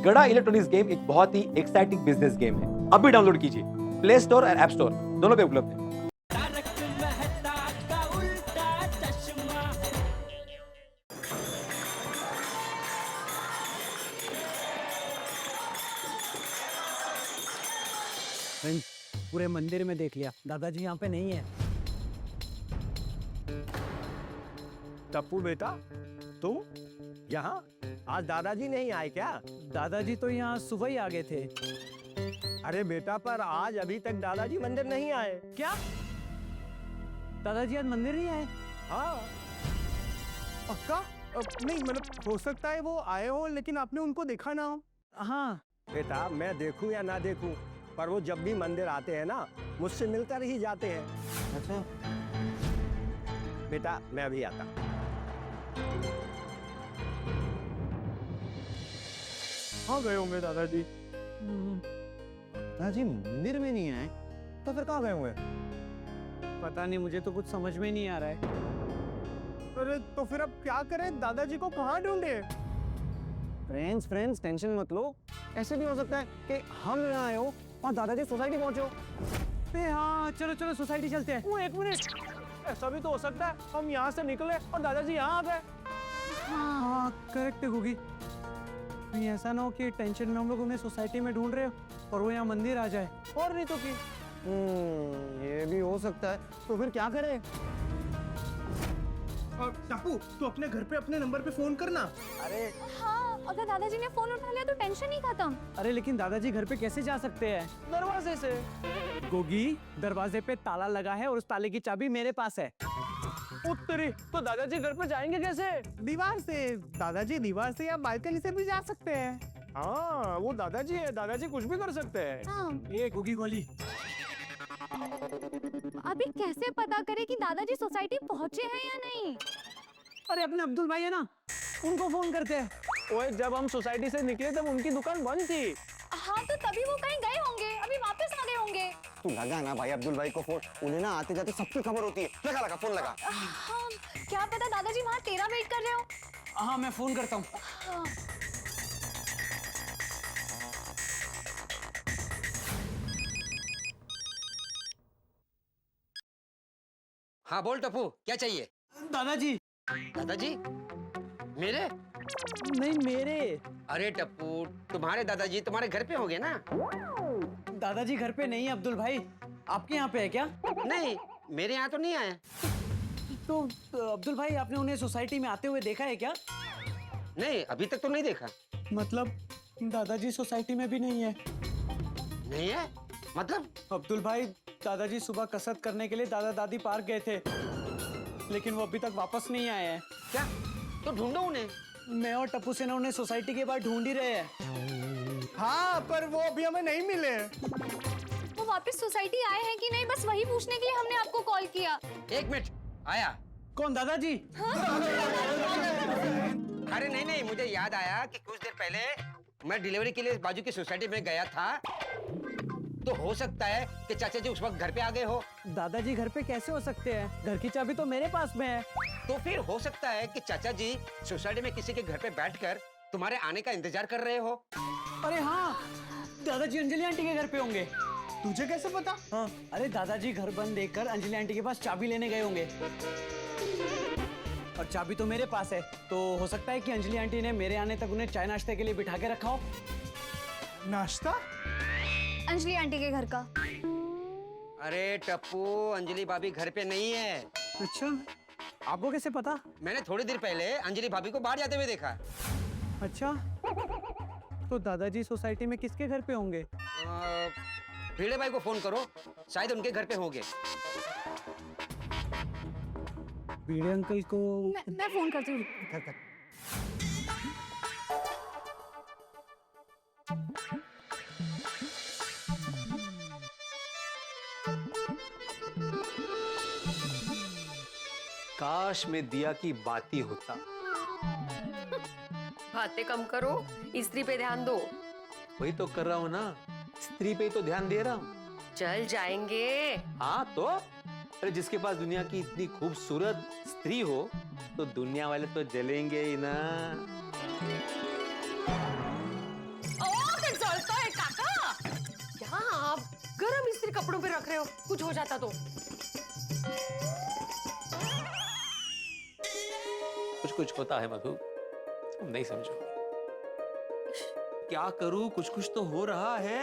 गड़ा electronics game एक बहुत ही एक्साइटिंग बिजनेस गेम है। अभी डाउनलोड कीजिए, प्ले स्टोर और ऐप स्टोर दोनों पे उपलब्ध है। फ्रेंड्स, पूरे मंदिर में देख लिया, दादाजी यहाँ पे नहीं है। टप्पू बेटा, तू यहाँ? आज दादाजी नहीं आए क्या? दादाजी तो यहाँ सुबह ही आ गए थे। अरे बेटा, पर आज अभी तक दादाजी मंदिर नहीं आए। क्या? दादाजी आज मंदिर नहीं आए? हाँ। पक्का? नहीं, मतलब हो सकता है वो आए हो लेकिन आपने उनको देखा ना हो। हाँ। बेटा, मैं देखूं या ना देखूं, पर वो जब भी मंदिर आते हैं ना, मुझसे मिलकर ही जाते हैं। अच्छा। बेटा, मैं अभी आता। हाँ, गए होंगे दादाजी। दादाजी मंदिर में नहीं आए तो फिर कहाँ गए हुए? पता नहीं, मुझे तो कुछ समझ में नहीं आ रहा है। अरे तो फिर अब क्या करें? दादाजी को कहाँ ढूंढे? फ्रेंड्स टेंशन मत लो। ऐसे भी हो सकता है कि हम यहाँ आए हो और दादाजी सोसाइटी पहुंचे हो। अरे हाँ, चलो सोसाइटी चलते हैं। वो एक मिनट, ऐसा भी तो हो सकता है हम यहाँ से निकले और दादाजी यहाँ आ गए। हाँ, करेक्ट होगी। नहीं, ऐसा ना हो कि टेंशन में हम लोग उन्हें सोसाइटी में ढूंढ रहे हो और वो यहाँ मंदिर आ जाए। और नहीं तो की। ये भी हो सकता है। तो फिर क्या करें? टापू, तू अपने घर पे अपने नंबर पे फोन करना। अरे हाँ, अगर दादाजी ने फोन उठा लिया तो टेंशन ही खत्म। अरे लेकिन दादाजी घर पे कैसे जा सकते हैं? दरवाजे से। गोगी, दरवाजे पे ताला लगा है और उस ताले की चाबी मेरे पास है। उत्तरी, तो दादाजी घर पे जाएंगे कैसे? दीवार से। दादाजी दीवार से या बालकनी से भी जा सकते हैं। हाँ, वो दादाजी है, दादाजी कुछ भी कर सकते हैं। हाँ, ये गोगी वाली। अभी कैसे पता करें कि दादाजी सोसाइटी पहुंचे हैं या नहीं? अरे अपने अब्दुल भाई है ना, उनको फोन करते हैं। ओए, जब हम सोसाइटी से निकले तब उनकी दुकान बंद थी। हाँ, तो तभी वो कहीं गए होंगे, अभी वापस आ गए होंगे। तू लगा ना भाई अब्दुल भाई को फोन, उन्हें ना आते जाते सबकी खबर होती है। लगा फोन लगा। हाँ, क्या पता दादाजी वहाँ तेरा वेट कर रहे हो। हाँ, मैं फोन करता हूँ। हाँ। हाँ बोल टप्पू, क्या चाहिए? दादाजी। दादाजी? मेरे? नहीं, मेरे। अरे टप्पू, तुम्हारे दादाजी तुम्हारे घर पे होंगे ना? दादाजी घर पे नहीं है अब्दुल भाई। आपके यहाँ पे है क्या? नहीं, मेरे यहाँ तो नहीं आए। तो अब्दुल भाई, आपने उन्हें सोसाइटी में आते हुए देखा है क्या? नहीं, अभी तक तो नहीं देखा। मतलब दादाजी सोसाइटी में भी नहीं है? नहीं है? मतलब? अब्दुल भाई, दादाजी सुबह कसरत करने के लिए दादा दादी पार्क गए थे, लेकिन वो अभी तक वापस नहीं आए हैं। क्या? तो ढूंढो उन्हें। मैं और टप्पू सेना उन्हें सोसाइटी के बाहर ढूंढ ही रहे हैं। हाँ, पर वो अभी हमें नहीं मिले। वो वापस सोसाइटी आए हैं कि नहीं, बस वही पूछने के लिए हमने आपको कॉल किया। एक मिनट, आया। कौन, दादाजी? अरे नहीं, मुझे याद आया कि कुछ देर पहले मैं डिलीवरी के लिए बाजू की सोसाइटी में गया था, तो हो सकता है कि चाचा जी उस वक्त घर पे आ गए हो। दादाजी घर पे कैसे हो सकते हैं? घर की चाबी तो मेरे पास में है। तो फिर हो सकता है कि चाचा जी सोसाइटी में किसी के घर पे बैठकर तुम्हारे आने का इंतजार कर रहे हो। अरे हाँ, दादाजी अंजलि आंटी के घर पे होंगे। तुझे कैसे पता? हाँ, अरे दादाजी घर बंद देखकर अंजलि आंटी के पास चाबी लेने गए होंगे और चाबी तो मेरे पास है। तो हो सकता है कि अंजलि आंटी ने मेरे आने तक उन्हें चाय नाश्ते के लिए बिठा के रखा हो। नाश्ता? अंजलि आंटी के घर का। अरे टप्पू, अंजलि भाभी घर पे नहीं है। अच्छा, आपको कैसे पता? मैंने थोड़ी देर पहले अंजलि भाभी को बाहर जाते हुए देखा। अच्छा, तो दादाजी सोसाइटी में किसके घर पे होंगे? भिड़े भाई को फोन करो, शायद उनके घर पे होंगे। भिड़े अंकल को। मैं फोन करती हूँ। काश में दिया की बाती होता। बातें कम करो, स्त्री पे ध्यान दो। वही तो कर रहा हूँ ना, स्त्री पे ही तो ध्यान दे रहा हूँ। चल जाएंगे। हाँ तो, अरे जिसके पास दुनिया की इतनी खूबसूरत स्त्री हो तो दुनिया वाले तो जलेंगे ही ना। पे रख रहे हो, कुछ हो जाता तो। कुछ कुछ होता है मधु, तुम नहीं समझो। क्या करूं, कुछ कुछ तो हो रहा है।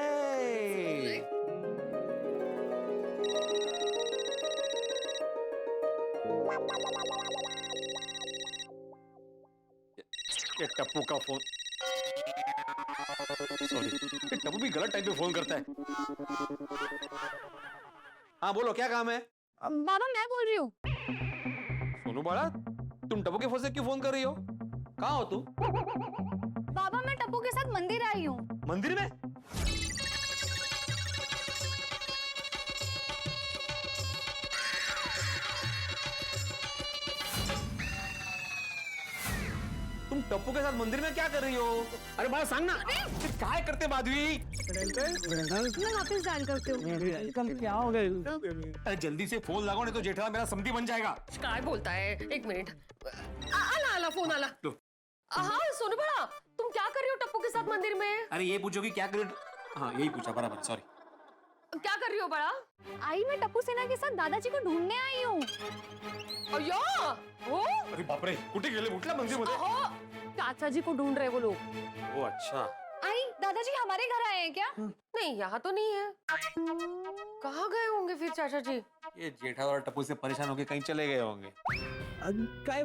ये टप्पू का फोन। सॉरी, ये टप्पू भी गलत टाइम पे फोन करता है। हाँ बोलो, क्या काम है? बाबा मैं बोल रही हूँ। सोनू बाड़ा, तुम टप्पू के फोन से क्यों फोन कर रही हो? कहाँ हो तुम? बाबा मैं टप्पू के साथ मंदिर आई हूँ। मंदिर में? तुम टप्पू के साथ मंदिर में क्या कर रही हो? अरे बाबा सांग ना। क्या करते माधवी? मैं वापस डायल करती हूँ। कल क्या हो गए? अरे जल्दी से फोन लगाओ, नहीं तो जेठा मेरा समधी बन जाएगा। काय बोलता है, एक मिनट। आला आला फोन आला। लो। हाँ सोनू बड़ा, तुम क्या कर रही हो टप्पू के साथ मंदिर में? अरे ये पूछो कि क्या कर। हाँ यही पूछा, बराबर, सॉरी। क्या कर रही हो बड़ा? आई मैं टप्पू सेना के साथ दादाजी को ढूंढने आई हूँ। अय्यो, हो? अरे बाप रे, कुठे गेले कुठल्या मंदिर मध्ये? अहो, चाचा जी को ढूंढ रहे वो लोग। ओ अच्छा। आई दादाजी हमारे घर आए हैं क्या? नहीं, यहाँ तो नहीं है। कहाँ गए होंगे फिर चाचा जी? ये जेठा और टप्पू से परेशान होके कहीं चले गए होंगे। काय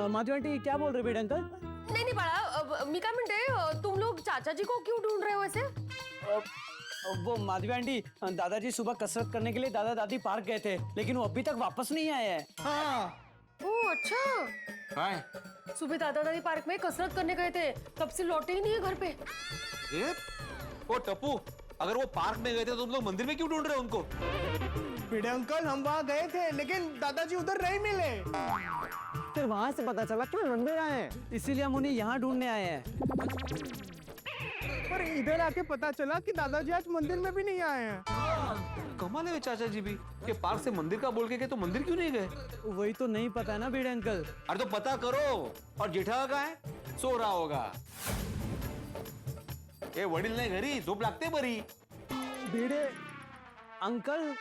माधवी आंटी क्या बोल रहे बेटा अंकल? नहीं नहीं बड़ा, मी काय म्हणते, तुम लोग चाचा जी को क्यों ढूंढ रहे हो ऐसे? वो माधवी आंटी, दादाजी सुबह कसरत करने के लिए दादा दादी पार्क गए थे, लेकिन वो अभी तक वापस नहीं आए हैं। ओह अच्छा, काय? सुबह दादा दादी पार्क में कसरत करने गए थे, तब से लौटे ही नहीं है घर पे। ए, ओ टप्पू, अगर वो पार्क में गए थे तो तुम लोग मंदिर में क्यों ढूंढ रहे हो उनको? भिड़े अंकल हम वहाँ गए थे लेकिन दादाजी उधर नहीं मिले। फिर वहाँ से पता चला कि मंदिर आए हैं, इसीलिए हम उन्हें यहाँ ढूंढने आए हैं। पर इधर आके पता चला कि दादाजी आज मंदिर में भी नहीं आए हैं। कमाल है चाचा जी भी, ये पार्क से मंदिर का बोल के गए तो मंदिर क्यों नहीं गए? वही तो नहीं पता है ना बेड़े अंकल। अरे तो पता करो। और जेठा कहाँ है? सो रहा होगा। ये वडील नाही घरी, झोप लागते बरी। बेड़े अंकल,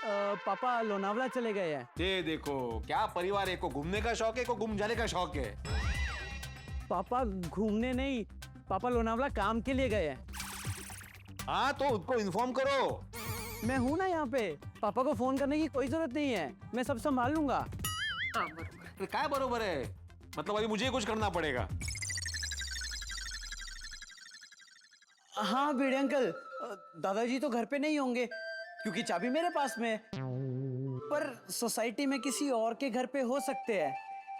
पापा लोनावला चले गए हैं। ये देखो क्या परिवार है, को घूमने का शौक है, को घूम जाने का शौक है। पापा घूमने नहीं, पापा लोनावला काम के लिए गए हैं। हाँ तो उसको इन्फॉर्म करो। मैं हूँ ना यहाँ पे, पापा को फोन करने की कोई जरूरत नहीं है, मैं सब संभाल लूंगा। हाँ बरोबर। अरे काय बरोबर है? मतलब अभी मुझे कुछ करना पड़ेगा। हाँ बेड़े अंकल, दादाजी तो घर पे नहीं होंगे क्योंकि चाबी मेरे पास में है। पर सोसाइटी में किसी और के घर पे हो सकते हैं,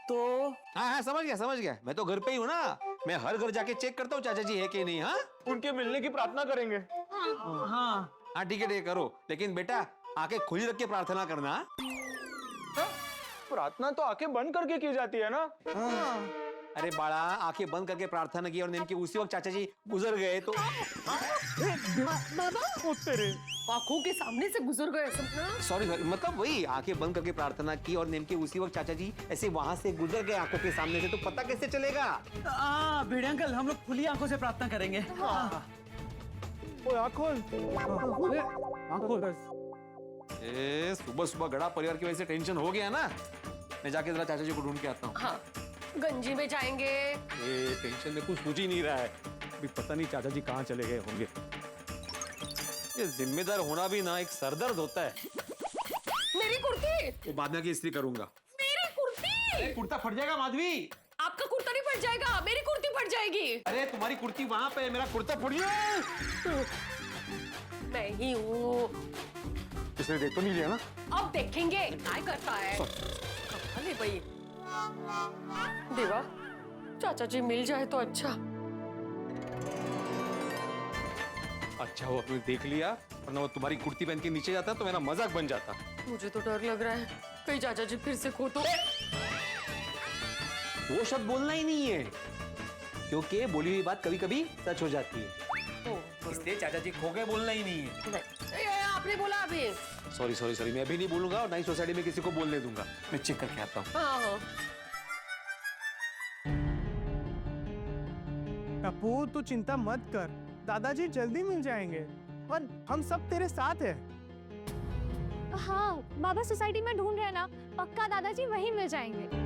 तो हाँ हाँ समझ गया। मैं तो घर पे ही हूँ ना, मैं हर घर जाके चेक करता हूँ चाचा जी है कि नहीं। हाँ उनके मिलने की प्रार्थना करेंगे। हाँ हाँ ठीक है करो, लेकिन बेटा आंखें खुली रख के प्रार्थना करना। हाँ? प्रार्थना तो आंखें बंद करके की जाती है ना। अरे बाळा, आंखें बंद करके प्रार्थना की और नेमके उसी वक्त चाचा जी गुजर गए तो। तेरे आंखों के सामने से गुजर गए सपना। सॉरी मतलब वही, आंखें बंद करके प्रार्थना की और नेमके उसी वक्त चाचा जी ऐसे वहां से गुजर गए आंखों के सामने से, तो पता कैसे चलेगा? बेड़े अंकल, हम लोग खुली आंखों से प्रार्थना करेंगे। सुबह सुबह गड़ा परिवार की वजह से टेंशन हो गया ना। मैं जाके जरा चाचा जी को ढूंढ के आता हूँ। हाँ, गंजी में जाएंगे। टेंशन में कुछ सूझ ही नहीं रहा है, अभी पता नहीं चाचा जी कहाँ चले गए होंगे। ये जिम्मेदार होना भी ना एक सरदर्द होता है। मेरी कुर्ती, वो बाद में इस्त्री करूंगा। मेरी कुर्ती। कुर्ता फट जाएगा माधवी। आपका कुर्ता नहीं फट जाएगा, मेरी कुर्ती फट जाएगी। अरे तुम्हारी कुर्ती वहां पे, मेरा कुर्ता फट गया। मैं ही हूँ। इसने देख तो नहीं लिया ना? अब देखेंगे क्या करता है। कमाल है भाई। देवा, चाचा जी मिल जाए तो अच्छा। अच्छा वो आपने देख लिया, वरना वो तुम्हारी कुर्ती पहन के नीचे जाता तो मेरा मजाक बन जाता। मुझे तो डर लग रहा है, कहीं चाचा जी फिर से खो तो। वो शब्द बोलना ही नहीं है, क्योंकि बोली हुई बात कभी कभी सच हो जाती है। इसलिए चाचा जी खो गए बोलना ही नहीं है। नहीं, आपने बोला अभी। सॉरी मैं अभी नहीं बोलूंगा और नई सोसाइटी में किसी को बोलने दूंगा। मैं चेक करके आता हूँ। हाँ। टप्पू तू चिंता मत कर, दादाजी जल्दी मिल जाएंगे और हम सब तेरे साथ हैं। हाँ बाबा सोसाइटी में ढूंढ रहे हैं ना, पक्का दादाजी वहीं मिल जाएंगे।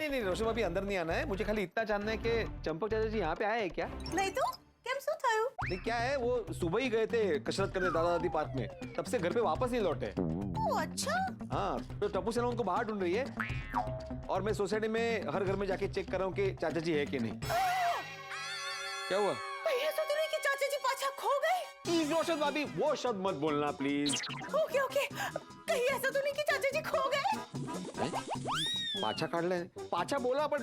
नहीं रोशनी भाभी अंदर नहीं आना है, मुझे खाली इतना जानना है कि चंपक चाचा जी यहाँ पे आए हैं क्या? नहीं तो केम શું થયું? नहीं क्या है, वो सुबह ही गए थे कसरत करने दादा दादी पार्क में, तब से घर पे वापस नहीं लौटे। ओह अच्छा। हाँ तो टप्पू सेना उनको बाहर ढूंढ रही है और मैं सोसाइटी में हर घर में जाके चेक कर रहा हूँ कि चाचा जी है कि नहीं। क्या हुआ? भैया तो तुरंत कि चाचा जी पाछा खो गए। प्लीज रोशन भाभी वो शब्द मत बोलना प्लीज। ओके ओके, कहीं ऐसा तो नहीं कि चाचा जी खो गए? पाछा काट ले, पाछा बोला पर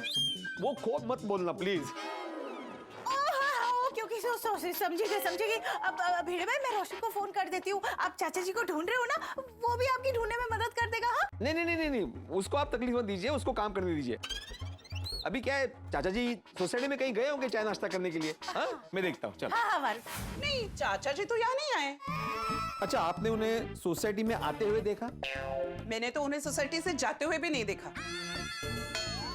वो खो मत बोलना प्लीज। क्योंकि समझिए। अब भिड़े भाई मैं रोशन को फोन कर देती हूँ, आप चाचा जी को ढूंढ रहे हो ना, वो भी आपकी ढूंढने में मदद कर देगा। हाँ नहीं उसको आप तकलीफ मत दीजिए, उसको काम करने दीजिए। अभी क्या है, चाचा जी सोसाइटी में कहीं गए होंगे चाय नाश्ता करने के लिए। हाँ मैं देखता हूँ, चल। हाँ नहीं चाचा जी तो यहाँ नहीं आए। अच्छा आपने उन्हें सोसाइटी में आते हुए देखा? मैंने तो उन्हें सोसाइटी से जाते हुए भी नहीं देखा।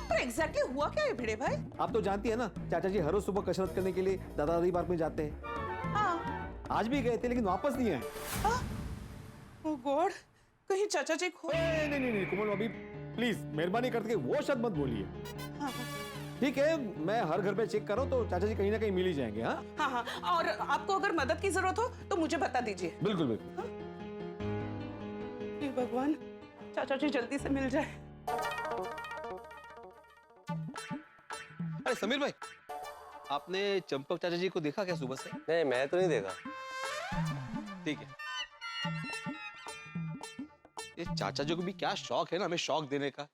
पर एग्जैक्टली हुआ क्या है भिड़े भाई? आप तो जानती है ना, चाचा जी हर रोज सुबह कसरत करने के लिए दादा दादी पार्क में जाते हैं। हाँ आज भी गए थे लेकिन वापस नहीं आए। ओह गॉड, कहीं चाचा जी खो। नहीं कोमल भाभी प्लीज मेहरबानी करके वो शब्द मत बोलिए। ठीक है मैं हर घर पे चेक कर रहा हूँ, तो चाचा जी कहीं ना कहीं मिल ही जाएंगे। हाँ और आपको अगर मदद की जरूरत हो तो मुझे बता दीजिए। बिल्कुल। भगवान चाचा जी जल्दी से मिल जाए। अरे समीर भाई, आपने चंपक चाचा जी को देखा क्या सुबह से? नहीं मैं तो नहीं देखा। ठीक है, ये चाचा जी को भी क्या शौक है ना हमें शौक देने का।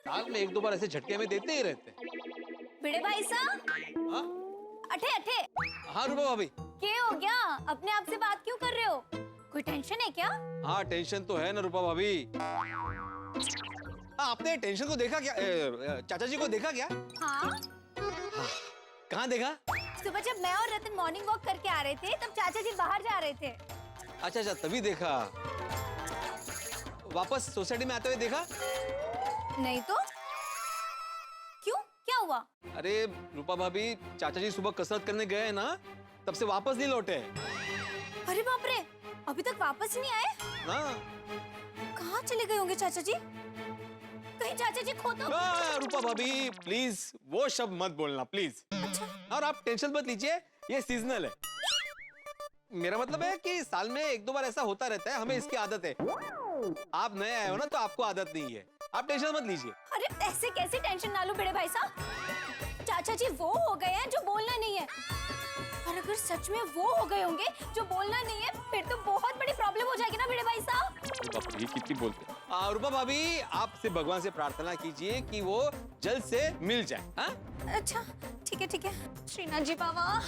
साल में एक दो बार ऐसे झटके हमें देते ही रहते हैं। भिड़े भाई साहब, हाँ अठे हाँ रूपा भाभी। क्या हो गया, अपने आप से बात क्यों कर रहे हो? कोई टेंशन है क्या? हाँ टेंशन तो है ना रूपा भाभी। हाँ आपने टेंशन को देखा क्या, चाचा जी को देखा क्या? हाँ कहाँ देखा? सुबह जब मैं और रतन मॉर्निंग वॉक करके आ रहे थे तब चाचा जी बाहर जा रहे थे। अच्छा तभी देखा। वापस सोसाइटी में आते हुए देखा? नहीं तो क्यों, क्या हुआ? अरे रूपा भाभी, चाचा जी सुबह कसरत करने गए हैं ना, तब से वापस नहीं लौटे। अरे बाप रे, अभी तक वापस नहीं आए? हाँ कहाँ चले गए होंगे चाचा जी? कहीं चाचा जी खो तो? रूपा भाभी प्लीज वो शब्द मत बोलना प्लीज। अच्छा। और आप टेंशन मत लीजिए, ये सीजनल है। मेरा मतलब है कि साल में एक दो बार ऐसा होता रहता है, हमें इसकी आदत है। आप नए आए हो ना तो आपको आदत नहीं है, आप टेंशन मत लीजिए। अरे ऐसे कैसे टेंशन ना लो बड़े भाई साहब, चाचा जी वो हो गए हैं जो बोलना नहीं है। और अगर सच में वो हो गए होंगे जो बोलना नहीं है, फिर तो बहुत बड़ी प्रॉब्लम हो जाएगी ना बड़े भाई साहब। ये कितनी बोलते हैं। रूपा भाभी आपसे भगवान से प्रार्थना कीजिए कि वो जल्द से मिल जाए। हाँ अच्छा ठीक है श्रीनाथ जी बाबा।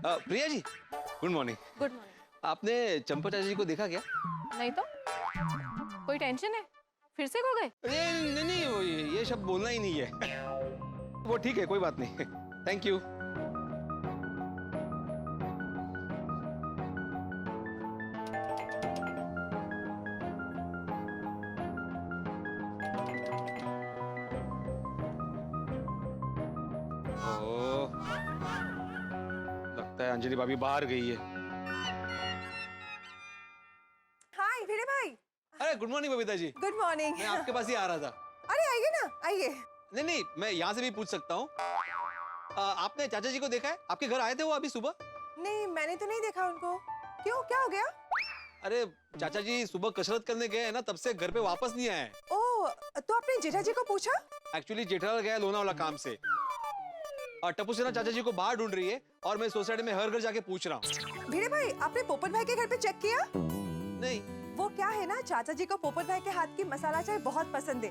Priya ji good morning. Good morning. आपने चंपक चाचा जी को देखा क्या? नहीं तो कोई टेंशन है, फिर से खो गए? नहीं वो ये शब्द बोलना ही नहीं है। वो ठीक है कोई बात नहीं, थैंक यू। लगता है अंजलि भाभी बाहर गई है। हाय भिड़े भाई। अरे good morning Babita ji. Good morning. मैं आपके पास ही आ रहा था। अरे आइए ना आइए। नहीं मैं यहाँ से भी पूछ सकता हूँ। आपने चाचा जी को देखा है? आपके घर आए थे वो अभी सुबह? नहीं मैंने तो नहीं देखा उनको। क्यों, क्या हो गया? अरे चाचा जी सुबह कसरत करने गए हैं ना, तब से घर पे वापस नहीं आए। ओह तो आपने जेठा जी को पूछा? एक्चुअली जेठालाल गया लोनावाला काम से, और टप्पू सेना चाचा जी को बाहर ढूंढ रही है और मैं सोसाइटी में हर घर जाके पूछ रहा हूँ। भिड़े भाई आपने पोपट भाई के घर पे चेक किया? नहीं। वो क्या है ना, चाचा जी को पोपट भाई के हाथ की मसाला चाय बहुत पसंद है।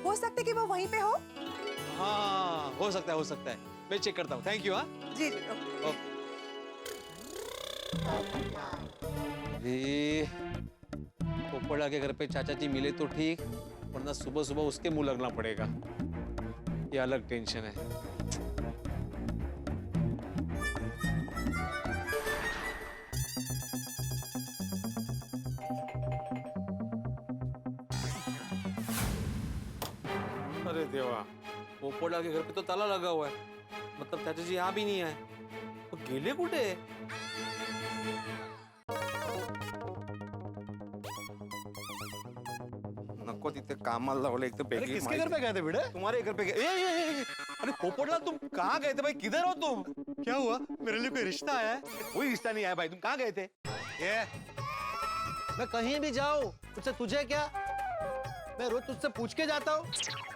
हो सकता है कि वो वहीं पे हो। हाँ हो सकता है, मैं चेक करता हूँ। Thank you. हाँ जी पोपड़ा के घर पे चाचा जी मिले तो ठीक, वरना सुबह सुबह उसके मुंह लगना पड़ेगा। ये अलग टेंशन है। देवा, पोपटलाल के घर पे तो ताला लगा हुआ है, मतलब चाचा जी यहाँ भी नहीं आए, तो गेले कुठे? नको तिथे कामाला लावले एक तर बेगी किसके घर पे गए थे भिड़े? तुम्हारे घर पे गए। अरे पोपटलाल तुम कहाँ गए थे भाई, किधर हो तुम? क्या हुआ? मेरे लिए कोई रिश्ता आया है? कोई रिश्ता नहीं आया भाई, तुम कहाँ गए थे? ये मैं कहीं भी जाऊं उससे तुझे क्या? मैं रोज तुझसे पूछ के जाता हूँ।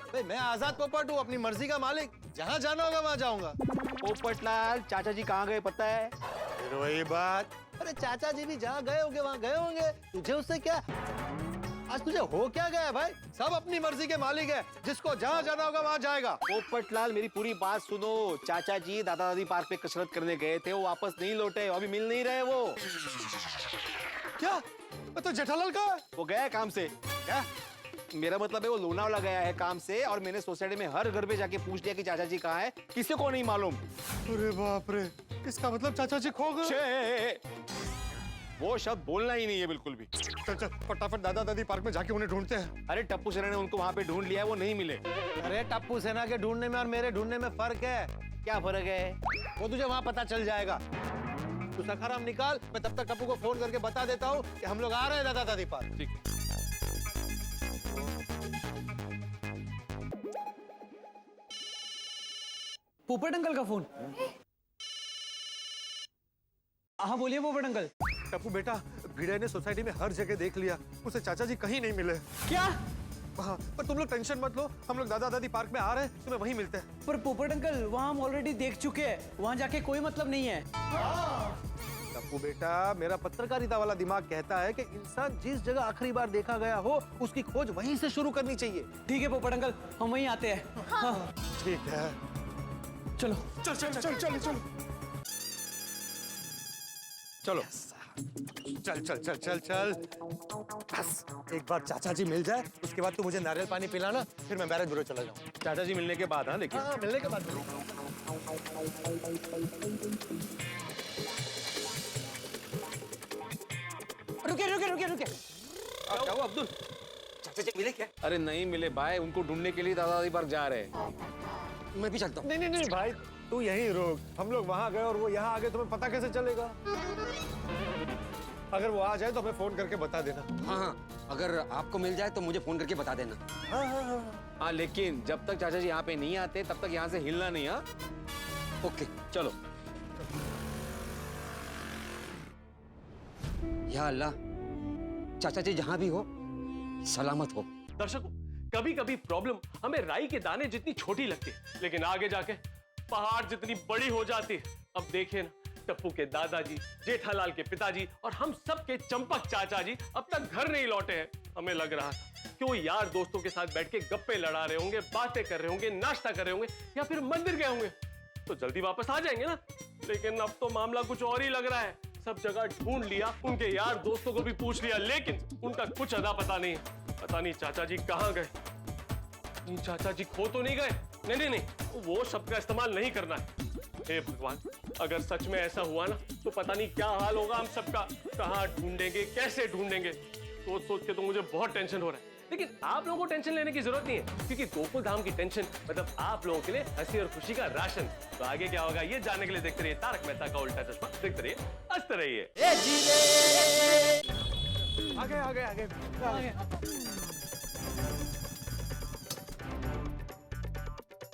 भाई मैं आजाद पोपट हूँ, अपनी मर्जी का मालिक, जहाँ जाना होगा वहाँ जाऊंगा। पोपटलाल चाचा जी कहाँ गए पता है? फिर वही बात। अरे चाचा जी भी जहाँ गए होंगे वहाँ गए होंगे, तुझे उससे क्या? आज तुझे हो क्या गया भाई? सब अपनी मर्जी के मालिक है, जिसको जहाँ जाना होगा वहाँ जाएगा। पोपटलाल मेरी पूरी बात सुनो, चाचा जी दादा दादी पार्क पे कसरत करने गए थे, वो वापस नहीं लौटे, अभी मिल नहीं रहे वो। क्या? तो जेठालाल कहाँ है? वो गया है काम से। क्या? मेरा मतलब है वो लोनावला गया है काम से, और मैंने सोसाइटी में हर घर पे जाके पूछ लिया कि चाचा जी कहाँ है, किसी को नहीं मालूम। अरे बाप रे, इसका मतलब चाचा जी खो गए। वो शब्द बोलना ही नहीं है बिल्कुल भी। चल चल फटाफट दादा दादी पार्क में जाके उन्हें ढूंढते हैं। अरे टप्पू सेना ने उनको वहां पे ढूंढ लिया है, वो नहीं मिले। अरे टप्पू सेना के ढूंढने में और मेरे ढूंढने में फर्क है। क्या फर्क है? वो तुझे वहां पता चल जाएगा। तू सखाराम निकाल, मैं तब तक टप्पू को फोन करके बता देता हूँ कि हम लोग आ रहे हैं दादा दादी पार्क। ठीक। पोपट अंकल का फोन। हाँ बोलिए पोपट अंकल। टप्पू बेटा, भिड़े ने सोसाइटी में हर जगह देख लिया, उसे चाचा जी कहीं नहीं मिले। क्या? हाँ, पर तुम लोग टेंशन मत लो, हम लोग दादा दादी पार्क में आ रहे हैं, तुम्हें वहीं मिलते हैं। पर पोपट अंकल वहाँ हम ऑलरेडी देख चुके हैं, वहाँ जाके कोई मतलब नहीं है। टप्पू बेटा, मेरा पत्रकारिता वाला दिमाग कहता है कि इंसान जिस जगह आखिरी बार देखा गया हो, उसकी खोज वहीं से शुरू करनी चाहिए। ठीक है पोपट अंकल, हम वहीं आते हैं। हाँ। ठीक है, चलो चल चल चल चल चल चलो चल चल चल चल चल। बस एक बार चाचा जी मिल जाए, उसके बाद तू मुझे नारियल पानी पिलाना, फिर मैं मैरिज ब्यूरो चला जाऊँ। चाचा जी मिलने के बाद। हाँ लेकिन हाँ, मिलने के बाद। रुके रुके रुके रुके। क्या हुआ अब्दुल? चाचा जी मिले क्या? अरे नहीं मिले भाई, उनको ढूंढने के लिए दादा दादी पार्क जा रहे हैं। मैं भी चलता हूँ। नहीं नहीं नहीं भाई, तू यहीं रुक। हम लोग वहां गए और वो यहाँ आ गए, तुम्हें पता कैसे चलेगा? अगर वो आ जाए तो हमें फोन करके बता देना। हाँ हाँ, अगर आपको मिल जाए तो मुझे फोन करके बता देना। हाँ हाँ हाँ। हाँ लेकिन जब तक चाचा जी यहाँ पे नहीं आते तब तक यहाँ से हिलना नहीं। हाँ ओके चलो। या अल्लाह, चाचा जी जहाँ भी हो सलामत हो। दर्शकों, कभी कभी प्रॉब्लम हमें राई के दाने जितनी छोटी लगती है, लेकिन आगे जाके पहाड़ जितनी बड़ी हो जाती है। अब देखिए ना, टप्पू के दादाजी, जेठालाल के पिताजी और हम सब के चंपक चाचा जी अब तक घर नहीं लौटे हैं। हमें लग रहा था कि वो यार दोस्तों के साथ बैठ के गप्पे लड़ा रहे होंगे, बातें कर रहे होंगे, नाश्ता कर रहे होंगे, या फिर मंदिर गए होंगे, तो जल्दी वापस आ जाएंगे ना। लेकिन अब तो मामला कुछ और ही लग रहा है। सब जगह ढूंढ लिया, उनके यार दोस्तों को भी पूछ लिया, लेकिन उनका कुछ अदा पता नहीं है। पता नहीं चाचा जी कहाँ गए। नहीं, चाचा जी खो तो नहीं गए? नहीं नहीं नहीं, वो शब्द का इस्तेमाल नहीं करना है। हे भगवान, अगर सच में ऐसा हुआ ना तो पता नहीं क्या हाल होगा हम सबका। कहाँ ढूंढेंगे, कैसे ढूंढेंगे, सोच सोच के तो मुझे बहुत टेंशन हो रहा है। लेकिन आप लोगों को टेंशन लेने की जरूरत नहीं है, क्योंकि गोकुल धाम की टेंशन मतलब आप लोगों के लिए हंसी और खुशी का राशन। तो आगे क्या होगा ये जानने के लिए देखते रहिए तारक मेहता का उल्टा चश्मा। देखते रहिए, हंसते रहिए। आगे आगे आगे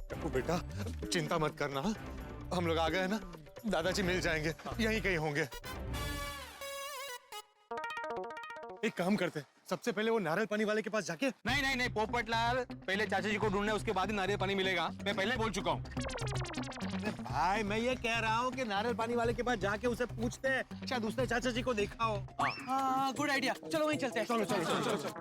टप्पू बेटा, चिंता मत करना, हम लोग आ गए ना, दादाजी मिल जाएंगे, यहीं कहीं होंगे। एक काम करते हैं, सबसे पहले वो नारियल पानी वाले के पास जाके। नहीं नहीं नहीं पोपटलाल, पहले चाचा जी को ढूंढना है, उसके बाद ही नारियल पानी मिलेगा। मैं पहले बोल चुका हूँ। भाई मैं ये कह रहा हूँ कि नारियल पानी वाले के पास जाके उसे पूछते हैं, शायद उसने चाचा जी को देखा हो। हाँ गुड आइडिया, चलो वहीं चलते हैं। चलो चलो चलो चलो।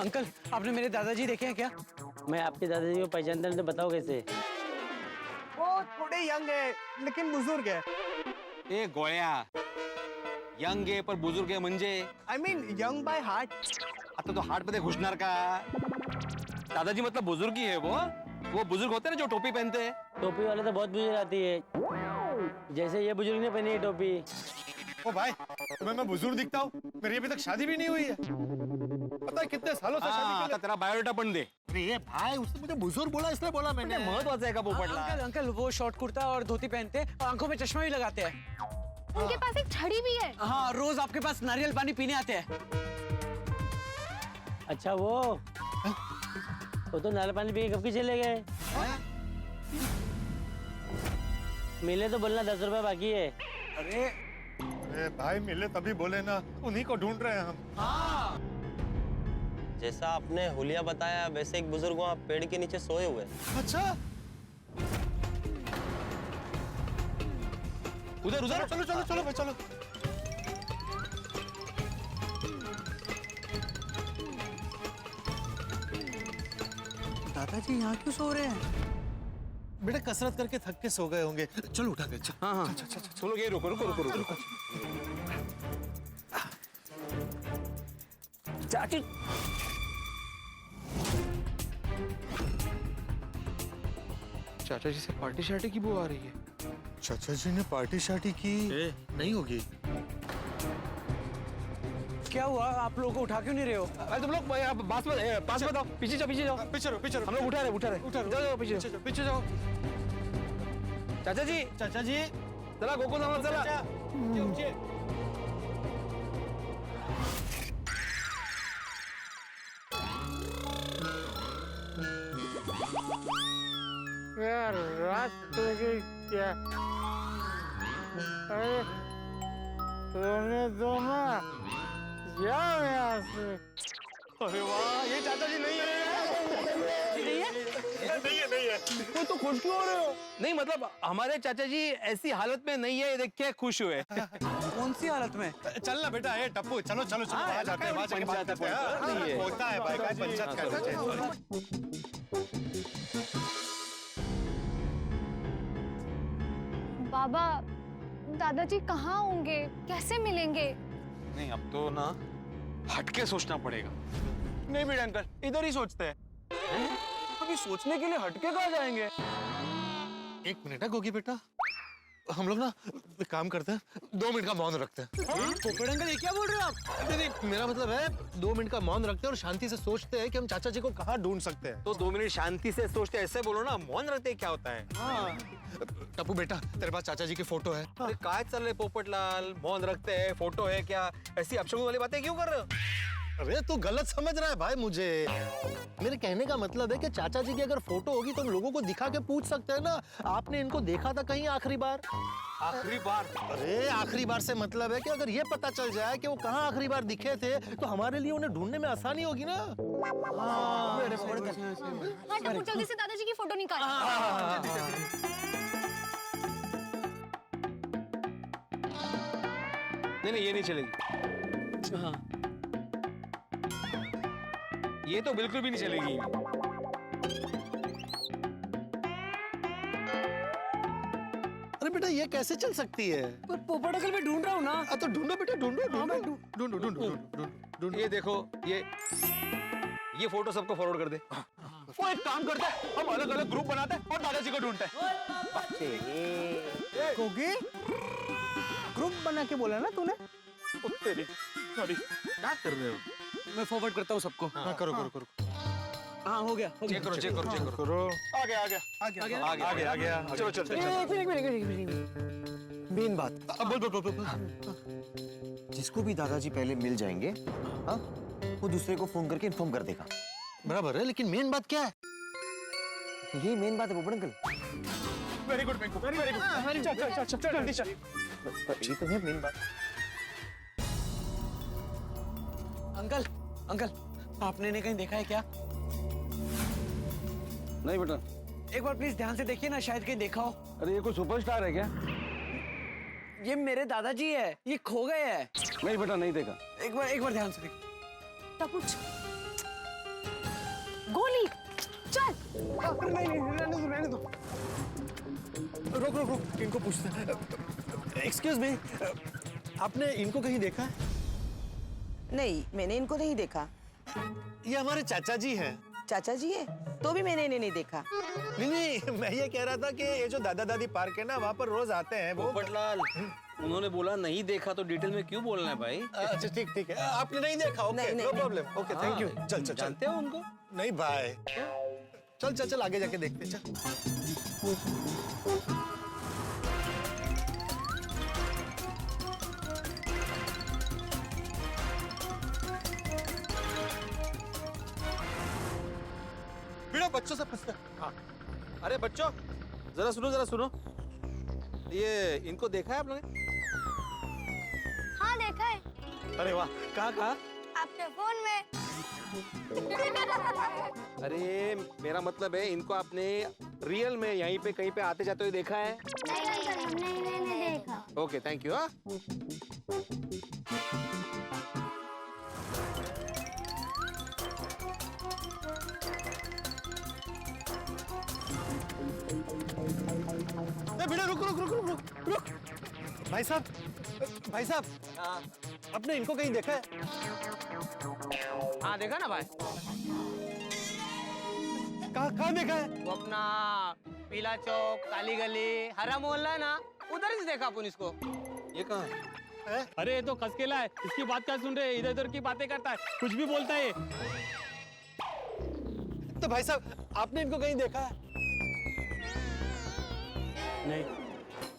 अंकल, आपने मेरे दादाजी देखे हैं क्या? मैं आपके दादाजी को पहचानता नहीं तो बताओ कैसे? वो थोड़े यंग है लेकिन बुजुर्ग है। ए गोळ्या, यंग आहे पर बुजुर्ग आहे म्हणजे? I mean young by heart. आता तो हार्ट मध्ये घुसणार का? दादाजी मतलब बुजुर्ग ही है वो बुजुर्ग होते हैं ना जो टोपी पहनते हैं। टोपी वाले तो बहुत बुजुर्ग आती है, जैसे ये बुजुर्ग ने पहनी है टोपी। ओ भाई, तुम्हें मैं बुजुर्ग दिखता हूँ? मेरी अभी तक शादी भी नहीं हुई है। पता है कितने सालों से शादी आता तेरा बायोडाटा पण दे. अरे भाई उसने मुझे बुजुर्ग बोला इसलिए बोला मैंने. महत्वाचं आहे का पोपटलाल? अंकल अंकल वो शॉर्ट कुर्ता और धोती पहनते हैं और आंखों में चश्मा भी लगाते हैं. उनके पास एक छड़ी भी है. हाँ रोज आपके पास नारियल पानी पीने आते हैं. अच्छा वो तो नारियल पानी पी के कब के चले गए? मिले तो बोलना 10 रुपए बाकी है. अरे भाई मिले तभी बोले ना, उन्हीं को ढूंढ रहे हैं हम. जैसा आपने हुलिया बताया वैसे एक बुजुर्ग वहाँ पेड़ के नीचे सोए हुए. अच्छा उधर उधर चलो चलो चलो भाई चलो. दादाजी यहाँ क्यों सो रहे हैं? बेटा कसरत करके थक के सो गए होंगे. चलो उठा के. हाँ हाँ चलो ये रुको रुको रुको रुको. चाची चाचा जी से पार्टी शार्टी की बू आ रही है. चाचा जी ने पार्टी शार्टी की नहीं होगी. क्या हुआ? आप लोगों को उठा क्यों नहीं रहे हो? अरे तुम लोग पास में आओ. पीछे जाओ पीछे जाओ. पीछे रहो हम लोग उठा रहे जाओ जाओ पीछे. पीछे जाओ. चाचा जी चला गोकुल धाम चला. यार रात लगी क्या? अरे सोने दो ना, जाओ यहाँ से. अरे वाह ये चाचा जी नहीं है. नहीं है. वो तो खुश क्यों हो रहे हो? नहीं मतलब हमारे चाचा जी ऐसी हालत में नहीं है, ये देख के खुश हुए. कौन सी हालत में? चल ना बेटा. ए टप्पू चलो चलो चलो. वहाँ जाते हैं. वहाँ जाके बात करते हैं. नहीं है. होता है भाई का पंचायत कर. बाबा दादाजी कहाँ होंगे, कैसे मिलेंगे? नहीं अब तो ना हटके सोचना पड़ेगा. नहीं बेटा अंकल इधर ही सोचते हैं. अभी सोचने के लिए हटके कहाँ जाएंगे? एक मिनट है गोगी बेटा. हम लोग ना एक काम करते हैं. 2 मिनट का मौन रखते हैं. पोपट अंकल ये क्या बोल रहे हो आप? नहीं मेरा मतलब है 2 मिनट का मौन रखते हैं और शांति से सोचते हैं कि हम चाचा जी को कहाँ ढूंढ सकते हैं. तो 2 मिनट शांति से सोचते. ऐसे बोलो ना. मौन रखते क्या होता है? टप्पू बेटा तेरे पास चाचा जी की फोटो है. अरे काय चल रहे पोपटलाल. मौन रखते हैं फोटो है क्या? ऐसी अपशगुन वाली बातें क्यों कर रहे हो? अरे तू गलत समझ रहा है भाई मुझे. मेरे कहने का मतलब है कि चाचा जी की अगर फोटो होगी तो हम लोगों को दिखा के पूछ सकते हैं ना, आपने इनको देखा था कहीं आखिरी बार? आखिरी बार? अरे आखिरी बार से मतलब है कि अगर ये पता चल जाए कि वो कहाँ आखिरी बार दिखे थे तो हमारे लिए उन्हें ढूंढने में आसानी होगी ना. हाँ टप्पू जल्दी से दादाजी की फोटो निकाल. नहीं ये नहीं चलेगी. हाँ ये तो बिल्कुल भी नहीं चलेगी. अरे बेटा ये कैसे चल सकती है? पर पोपट अंकल मैं ढूंढ रहा हूँ ना. तो ढूंढो बेटा ढूंढो. ये देखो ये फोटो सबको फॉरवर्ड कर दे. वो एक काम करते हैं हम अलग अलग ग्रुप बनाते हैं और दादाजी को ढूंढते हैं. गोगी ग्रुप बना के बोला ना तूने? क्या कर रहे हो? मैं फॉरवर्ड करता हूँ सबको. हाँ करो करो करो. हाँ हो गया. चेक करो. आ गया. चलो चलो. मेन बात. बोल. जिसको भी दादाजी पहले मिल जाएंगे हाँ वो दूसरे को फोन करके इन्फॉर्म कर देगा. बराबर है लेकिन मेन बात क्या है? यही मेन बात है पोपट अंकल. वेरी गुड जल्दी चल. ये तो है मेन बात. अंकल अंकल आपने इन्हें कहीं देखा है क्या? नहीं बेटा. एक बार प्लीज ध्यान से देखिए ना, शायद कहीं देखा हो. अरे ये कोई सुपरस्टार है क्या? ये मेरे दादाजी है, ये खो गए हैं. नहीं बेटा नहीं देखा. एक बार ध्यान से देखिए. टप्पू गोली चल. रहने दो. रोक इनको पूछते हैं. एक्सक्यूज मी आपने इनको कहीं देखा है? नहीं मैंने इनको नहीं देखा. ये हमारे चाचा जी हैं. चाचा जी है तो भी मैंने इन्हें नहीं देखा. नहीं मैं ये कह रहा था कि ये जो दादा दादी पार्क है ना वहाँ पर रोज आते हैं वो. पोपटलाल उन्होंने बोला नहीं देखा तो डिटेल में क्यों बोलना है भाई? अच्छा ठीक ठीक है, आपने नहीं देखा, ओके नहीं, नो नहीं। Problem, okay thank you. चल चल चल, जानते हो उनको? नहीं भाई, चल चल चल आगे जाके देखते हैं, चल। बिना बच्चों से पूछता। हाँ। अरे बच्चों, जरा सुनो। ये इनको देखा है आप लोगों ने? हाँ देखा है अरे वाह, कहाँ? आपके फोन में। अरे मेरा मतलब है इनको आपने रियल में यहीं पे कहीं पे आते जाते हुए देखा है? नहीं अंकल, हमने इन्हें नहीं देखा। Okay thank you. हाँ बेटा रुक। भाई साहब, आपने इनको कहीं देखा है? हाँ देखा ना भाई, कहाँ देखा है? वो अपना पीला चौक, काली गली, हरा मोहल्ला है ना, उधर से देखा अपन इसको। ये कहाँ है? अरे ये तो खसकेला है, इसकी बात क्या सुन रहे, इधर उधर की बातें करता है, कुछ भी बोलता है। तो भाई साहब, आपने इनको कहीं देखा है? नहीं।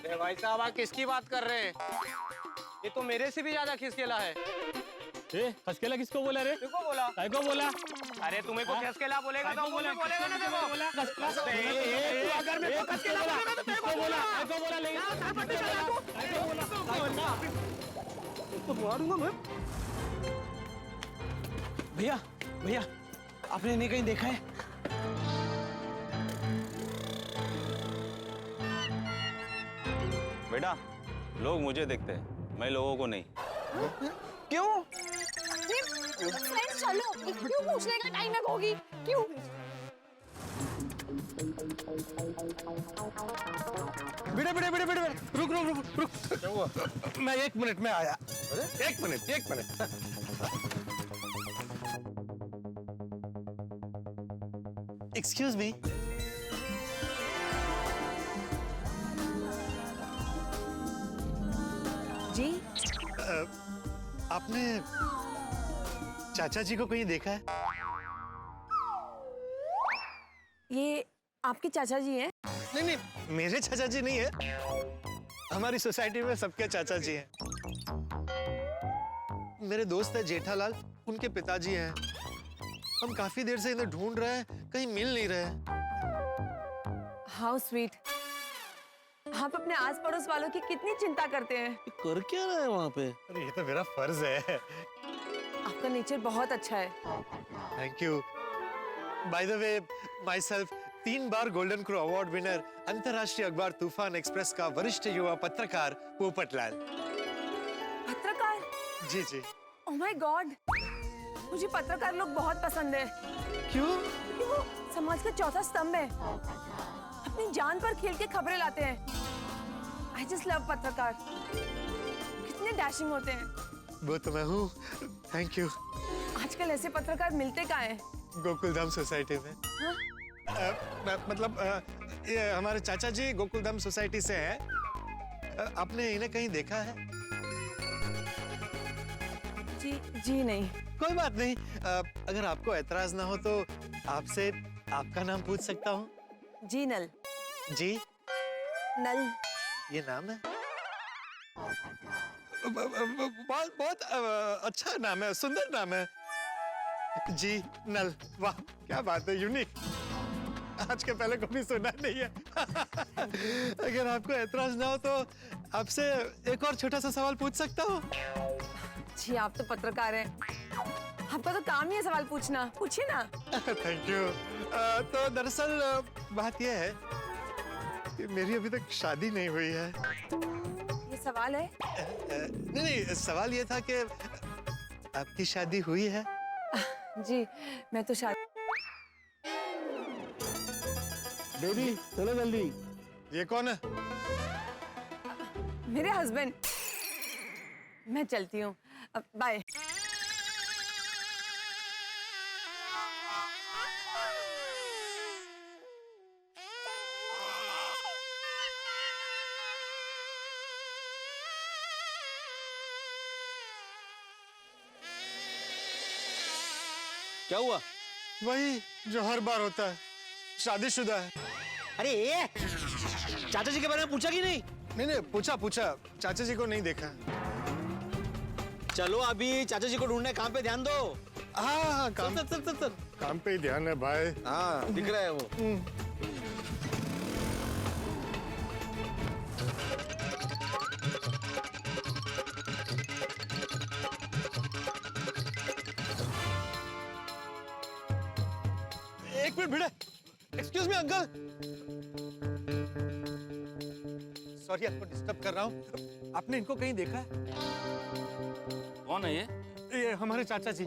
अरे भाई साहब, आप किसकी बात कर रहे हैं? ये तो मेरे से भी ज्यादा खिसकेला है। खसकेला किसको बोला रे? देखो बोला। काय को बोला? अरे तुम्हें को खिसकेला बोलेगा तो हमको भी बोलेगा ना, देखो। अगर मेरे को खसकेला बोलेगा तो तेरे को बोला। काय को बोला लेगा? तो मार दूंगा मैं। भैया, आपने इन्हें कहीं देखा है? बेटा, लोग मुझे देखते हैं, मैं लोगों को नहीं। क्यों? फ्रेंड्स चलो, क्यों पूछने का टाइम है होगी? क्यों? बेटा, रुक। मैं 1 मिनट में आया। एक मिनट। Excuse me. जी आपने चाचा जी को कहीं देखा है? ये आपके चाचा जी हैं? नहीं, मेरे चाचा जी नहीं है। हमारी सोसाइटी में सबके चाचा जी हैं। मेरे दोस्त है जेठालाल, उनके पिताजी हैं। हम काफी देर से इन्हें ढूंढ रहे हैं, कहीं मिल नहीं रहे। How sweet. आप अपने आस पड़ोस वालों की कितनी चिंता करते हैं। कर क्या रहा है वहाँ पे? अरे ये तो मेरा फर्ज है। आपका नेचर बहुत अच्छा है। Thank you. By the way, my self 3 bar golden crow award winner, अंतर्राष्ट्रीय अखबार तूफान एक्सप्रेस का वरिष्ठ युवा पत्रकार पोपटलाल। पत्रकार? जी। ओह माय गॉड, मुझे पत्रकार लोग बहुत पसंद है। क्यों? क्योंकि वो समाज का चौथा स्तंभ है, अपनी जान पर खेल के खबरें लाते हैं। आई जस्ट लव पत्रकार, कितने डैशिंग होते हैं। वो तो मैं हूँ। Thank you. आजकल ऐसे पत्रकार मिलते कहाँ हैं? गोकुलधाम सोसाइटी में। मतलब ये हमारे चाचा जी गोकुलधाम सोसाइटी से हैं। आपने इन्हें कहीं देखा है? जी नहीं। कोई बात नहीं। अगर आपको ऐतराज ना हो तो आपसे आपका नाम पूछ सकता हूँ? जी नल। जी नल। ये नाम है? बहुत अच्छा नाम है, सुंदर नाम है। जी नल, वाह क्या बात है, यूनिक। आज के पहले कभी सुना नहीं है। अगर आपको ऐतराज ना हो तो आपसे एक और छोटा सा सवाल पूछ सकता हूँ? जी आप तो पत्रकार हैं, आपका तो काम ही है सवाल पूछना, पूछिए ना। Thank you. तो दरअसल बात यह है कि मेरी अभी तक शादी नहीं हुई है। ये सवाल है? नहीं, सवाल ये था कि आपकी शादी हुई है? जी मैं तो शादी। बेबी चलो जल्दी। ये कौन है? मेरे हस्बैंड। मैं चलती हूँ, बाय। क्या हुआ? वही जो हर बार होता है, शादीशुदा है। अरे ये चाचा जी के बारे में पूछा कि नहीं? नहीं, पूछा, चाचा जी को नहीं देखा। चलो अभी चाचा जी को ढूंढने, काम पे ध्यान दो। हाँ, काम चल। काम पे ही ध्यान है भाई। हाँ, दिख रहा है वो। एक मिनट भिड़े, एक्सक्यूज मी अंकल। सॉरी आपको डिस्टर्ब कर रहा हूँ। आपने इनको कहीं देखा है? कौन है ये? ये हमारे चाचा जी।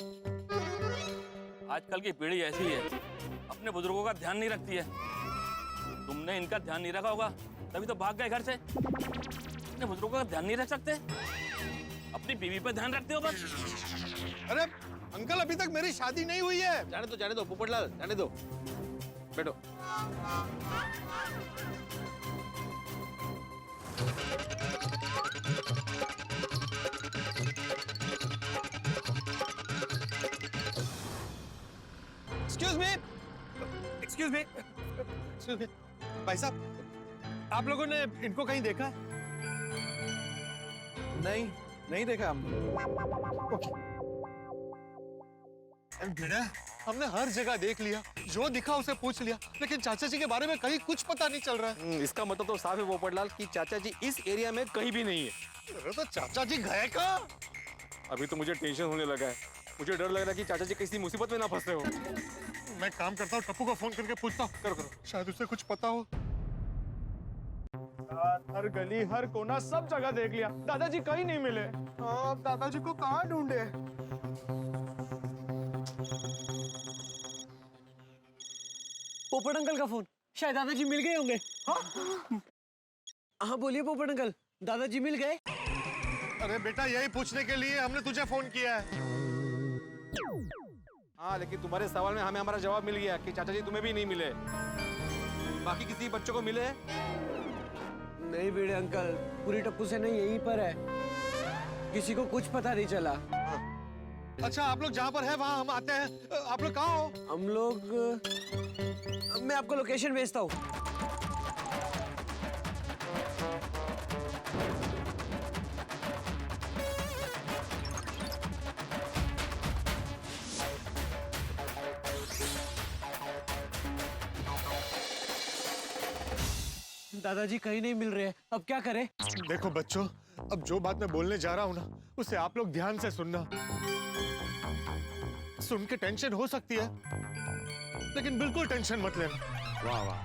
आजकल की पीढ़ी ऐसी है, अपने बुजुर्गों का ध्यान नहीं रखती है। तुमने इनका ध्यान नहीं रखा होगा, तभी तो भाग गए घर से। अपने बुजुर्गों का ध्यान नहीं रख सकते, अपनी बीवी पर ध्यान रखते हो बस। अरे अंकल, अभी तक मेरी शादी नहीं हुई है। जाने दो पोपटलाल, जाने दो। बैठो। एक्सक्यूज मी, भाई साहब, आप लोगों ने इनको कहीं देखा है? नहीं देखा हमने। भिड़ा, हमने हर जगह देख लिया, जो दिखा उसे पूछ लिया, लेकिन चाचा जी के बारे में कहीं कुछ पता नहीं चल रहा है। इसका मतलब तो साफ है पोपटलाल कि चाचा जी इस एरिया में कहीं भी नहीं है। अरे तो चाचा जी गए कहाँ? अभी तो मुझे टेंशन होने लगा है। मुझे डर लग रहा है कि चाचा जी किसी मुसीबत में ना फंसे हो। मैं काम करता हूँ, टप्पू को फोन करके पूछता हूँ। करो, शायद उसे कुछ पता हो। हर गली, हर कोना, सब जगह देख लिया, दादाजी कहीं नहीं मिले। अब दादाजी को कहाँ ढूंढे? पोपट अंकल का फोन, शायद दादाजी मिल गए होंगे। हाँ बोलिए पोपट अंकल, दादाजी मिल गए? अरे बेटा, यही पूछने के लिए हमने तुझे फोन किया है। हाँ, लेकिन तुम्हारे सवाल में हमें हमारा जवाब मिल गया कि चाचा जी तुम्हें भी नहीं मिले। बाकी किसी बच्चों को मिले? नहीं भिड़े अंकल, पूरी टप्पू से नहीं, यहीं पर है। किसी को कुछ पता नहीं चला। अच्छा, आप लोग जहाँ पर है वहाँ हम आते हैं। आप लोग कहाँ हो? हम लोग, मैं आपको लोकेशन भेजता हूँ। दादाजी कहीं नहीं मिल रहे हैं, अब क्या करें? देखो बच्चों, अब जो बात मैं बोलने जा रहा हूँ ना, उसे आप लोग ध्यान से सुनना। सुन के टेंशन हो सकती है, लेकिन बिल्कुल टेंशन मत लेना। वाह वाह।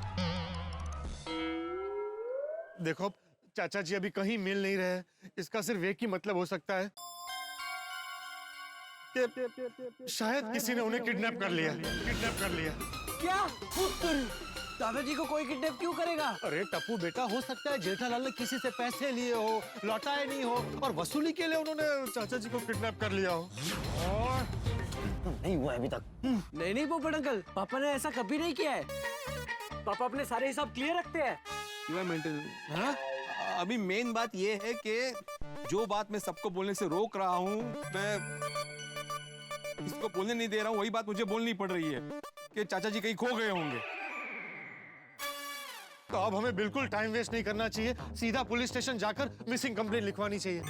देखो, चाचा जी अभी कहीं मिल नहीं रहे, इसका सिर्फ एक ही मतलब हो सकता है कि शायद किसी ने उन्हें किडनैप कर लिया। क्या? दादाजी को कोई किडनैप क्यों करेगा? अरे टप्पू बेटा, हो सकता है जेठालाल ने किसी से पैसे लिए हो, लौटाए नहीं हो, और वसूली के लिए उन्होंने चाचा जी को किडनैप कर लिया हो। और नहीं हुआ अभी तक। नहीं पोपट अंकल, पापा ने ऐसा कभी नहीं किया है। पापा अपने सारे हिसाब क्लियर रखते हैं। हाँ? अभी मेन बात ये है कि जो बात मैं सबको बोलने से रोक रहा हूँ, मैं इसको बोलने नहीं दे रहा हूँ, वही बात मुझे बोलनी पड़ रही है कि चाचा जी कहीं खो गए होंगे। तो अब हमें बिल्कुल टाइम वेस्ट नहीं करना चाहिए, सीधा पुलिस स्टेशन जाकर मिसिंग कंप्लेंट लिखवानी चाहिए।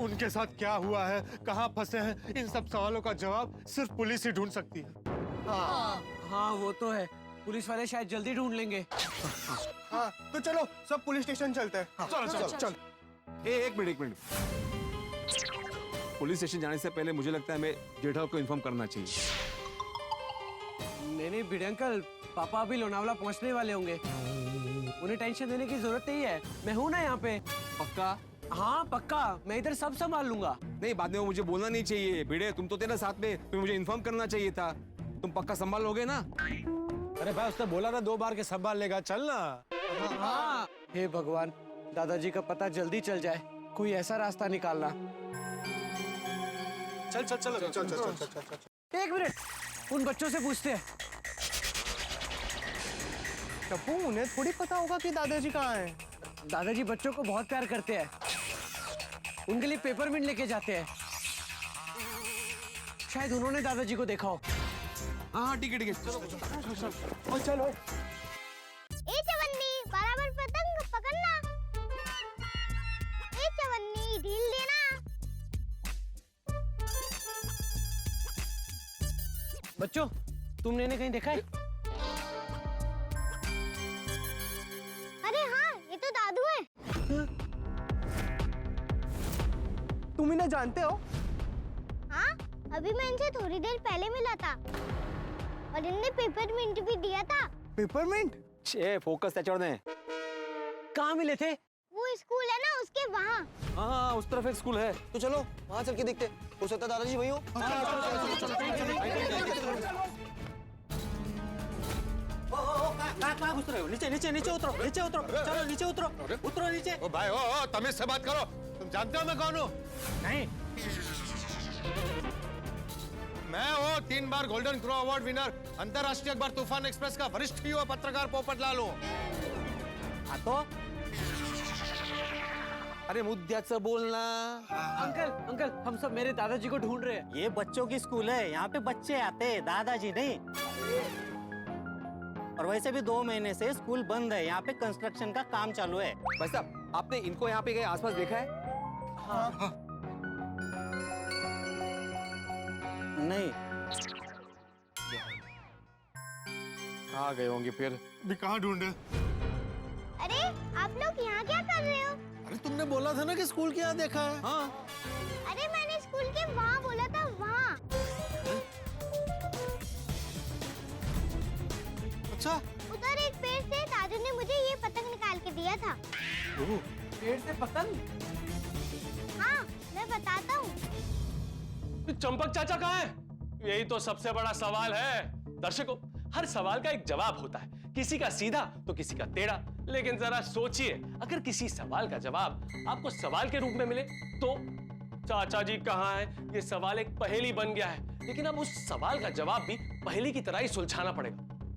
उनके साथ क्या हुआ है, कहाँ फंसे हैं, इन सब सवालों का जवाब सिर्फ पुलिस ही ढूंढ सकती है। हाँ वो तो है, पुलिस वाले शायद जल्दी ढूंढ लेंगे। हाँ, तो चलो सब पुलिस स्टेशन चलते हैं। चल। एक मिनट। पुलिस स्टेशन जाने से पहले मुझे लगता है हमें जेठा को इन्फॉर्म करना चाहिए। नहीं भिड़े अंकल, पापा अभी लोनावला पहुंचने वाले होंगे, उन्हें टेंशन देने की जरूरत नहीं है। मैं हूं ना यहाँ पे। पक्का? हाँ पक्का, मैं इधर सब संभाल लूंगा। नहीं, बाद में वो मुझे बोलना नहीं चाहिए। भिड़े, तुम तो थे ना साथ में, तुम्हें मुझे इन्फॉर्म करना चाहिए था। तुम पक्का संभाल लोगे ना? अरे भाई, उसने बोला ना 2 बार के संभाल लेगा, चल ना। हाँ। हे भगवान, दादाजी का पता जल्दी चल जाए, कोई ऐसा रास्ता निकालना। चल। एक मिनट, उन बच्चों से पूछते हैं। टप्पू, उन्हें थोड़ी पता होगा कि दादाजी कहाँ हैं। दादाजी बच्चों को बहुत प्यार करते हैं, उनके लिए पेपरमिंट लेके जाते हैं। शायद उन्होंने दादाजी को देखा हो। हाँ ठीक है चलो चलो चलो। ए चवन्नी बराबर पतंग पकड़ना। ए चवन्नी ढील देना। बच्चों, तुमने इन्हें कहीं देखा है? अरे हाँ, ये तो दादू है। तुम इन्हें जानते हो? हाँ, अभी मैं इनसे थोड़ी देर पहले मिला था और इनने पेपरमिंट भी दिया था। पेपरमिंट? छे फोकस चढ़ दे। कहाँ मिले थे? वो स्कूल है ना, उसके वहाँ। हाँ उस तरफ एक स्कूल है, तो चलो वहाँ चल के देखते। हो सकता है दादाजी वही हो। कहाँ घुस रहे हो? नीचे नीचे नीचे उतरो, नीचे उतरो, चलो नीचे उतरो, उतरो नीचे। ओ भाई ओ तमीज से बात करो। तुम जानते हो मैं कौन हूँ? नहीं। मैं वो 3 बार गोल्डन क्रो अवार्ड विनर अंतरराष्ट्रीय अखबार तूफान एक्सप्रेस का वरिष्ठ युवा पत्रकार पोपटलाल हूँ। हाँ तो? अरे मुद्द्याचं बोलना। अंकल अंकल, हम सब मेरे दादाजी को ढूंढ रहे हैं। ये बच्चों की स्कूल है, यहाँ पे बच्चे आते हैं, दादाजी नहीं। और वैसे भी 2 महीने से स्कूल बंद है, यहाँ पे कंस्ट्रक्शन का काम चालू है। भाई साहब, आपने इनको यहाँ पे कहीं आसपास देखा है? हाँ। नहीं। कहाँ गए होंगे फिर? भी कहाँ ढूंढे? अरे आप लोग यहाँ क्या कर रहे हो? अरे तुमने बोला था ना कि स्कूल के यहाँ देखा है। हाँ अरे मैंने स्कूल के वहाँ बोला था, वहाँ। अच्छा उधर एक पेड़ से दादू ने मुझे ये पतंग निकाल के दिया था। पेड़ से पतंग? हाँ, मैं बताता हूँ। चंपक चाचा कहाँ है? यही तो सबसे बड़ा सवाल है। दर्शकों, हर सवाल का एक जवाब होता है, किसी का सीधा तो किसी का टेढ़ा। लेकिन जरा सोचिए, अगर किसी सवाल का जवाब आपको सवाल के रूप में मिले तो चाचा जी कहाँ हैं? ये सवाल एक पहेली बन गया है, लेकिन अब उस सवाल का जवाब भी पहेली की तरह ही सुलझाना पड़ेगा।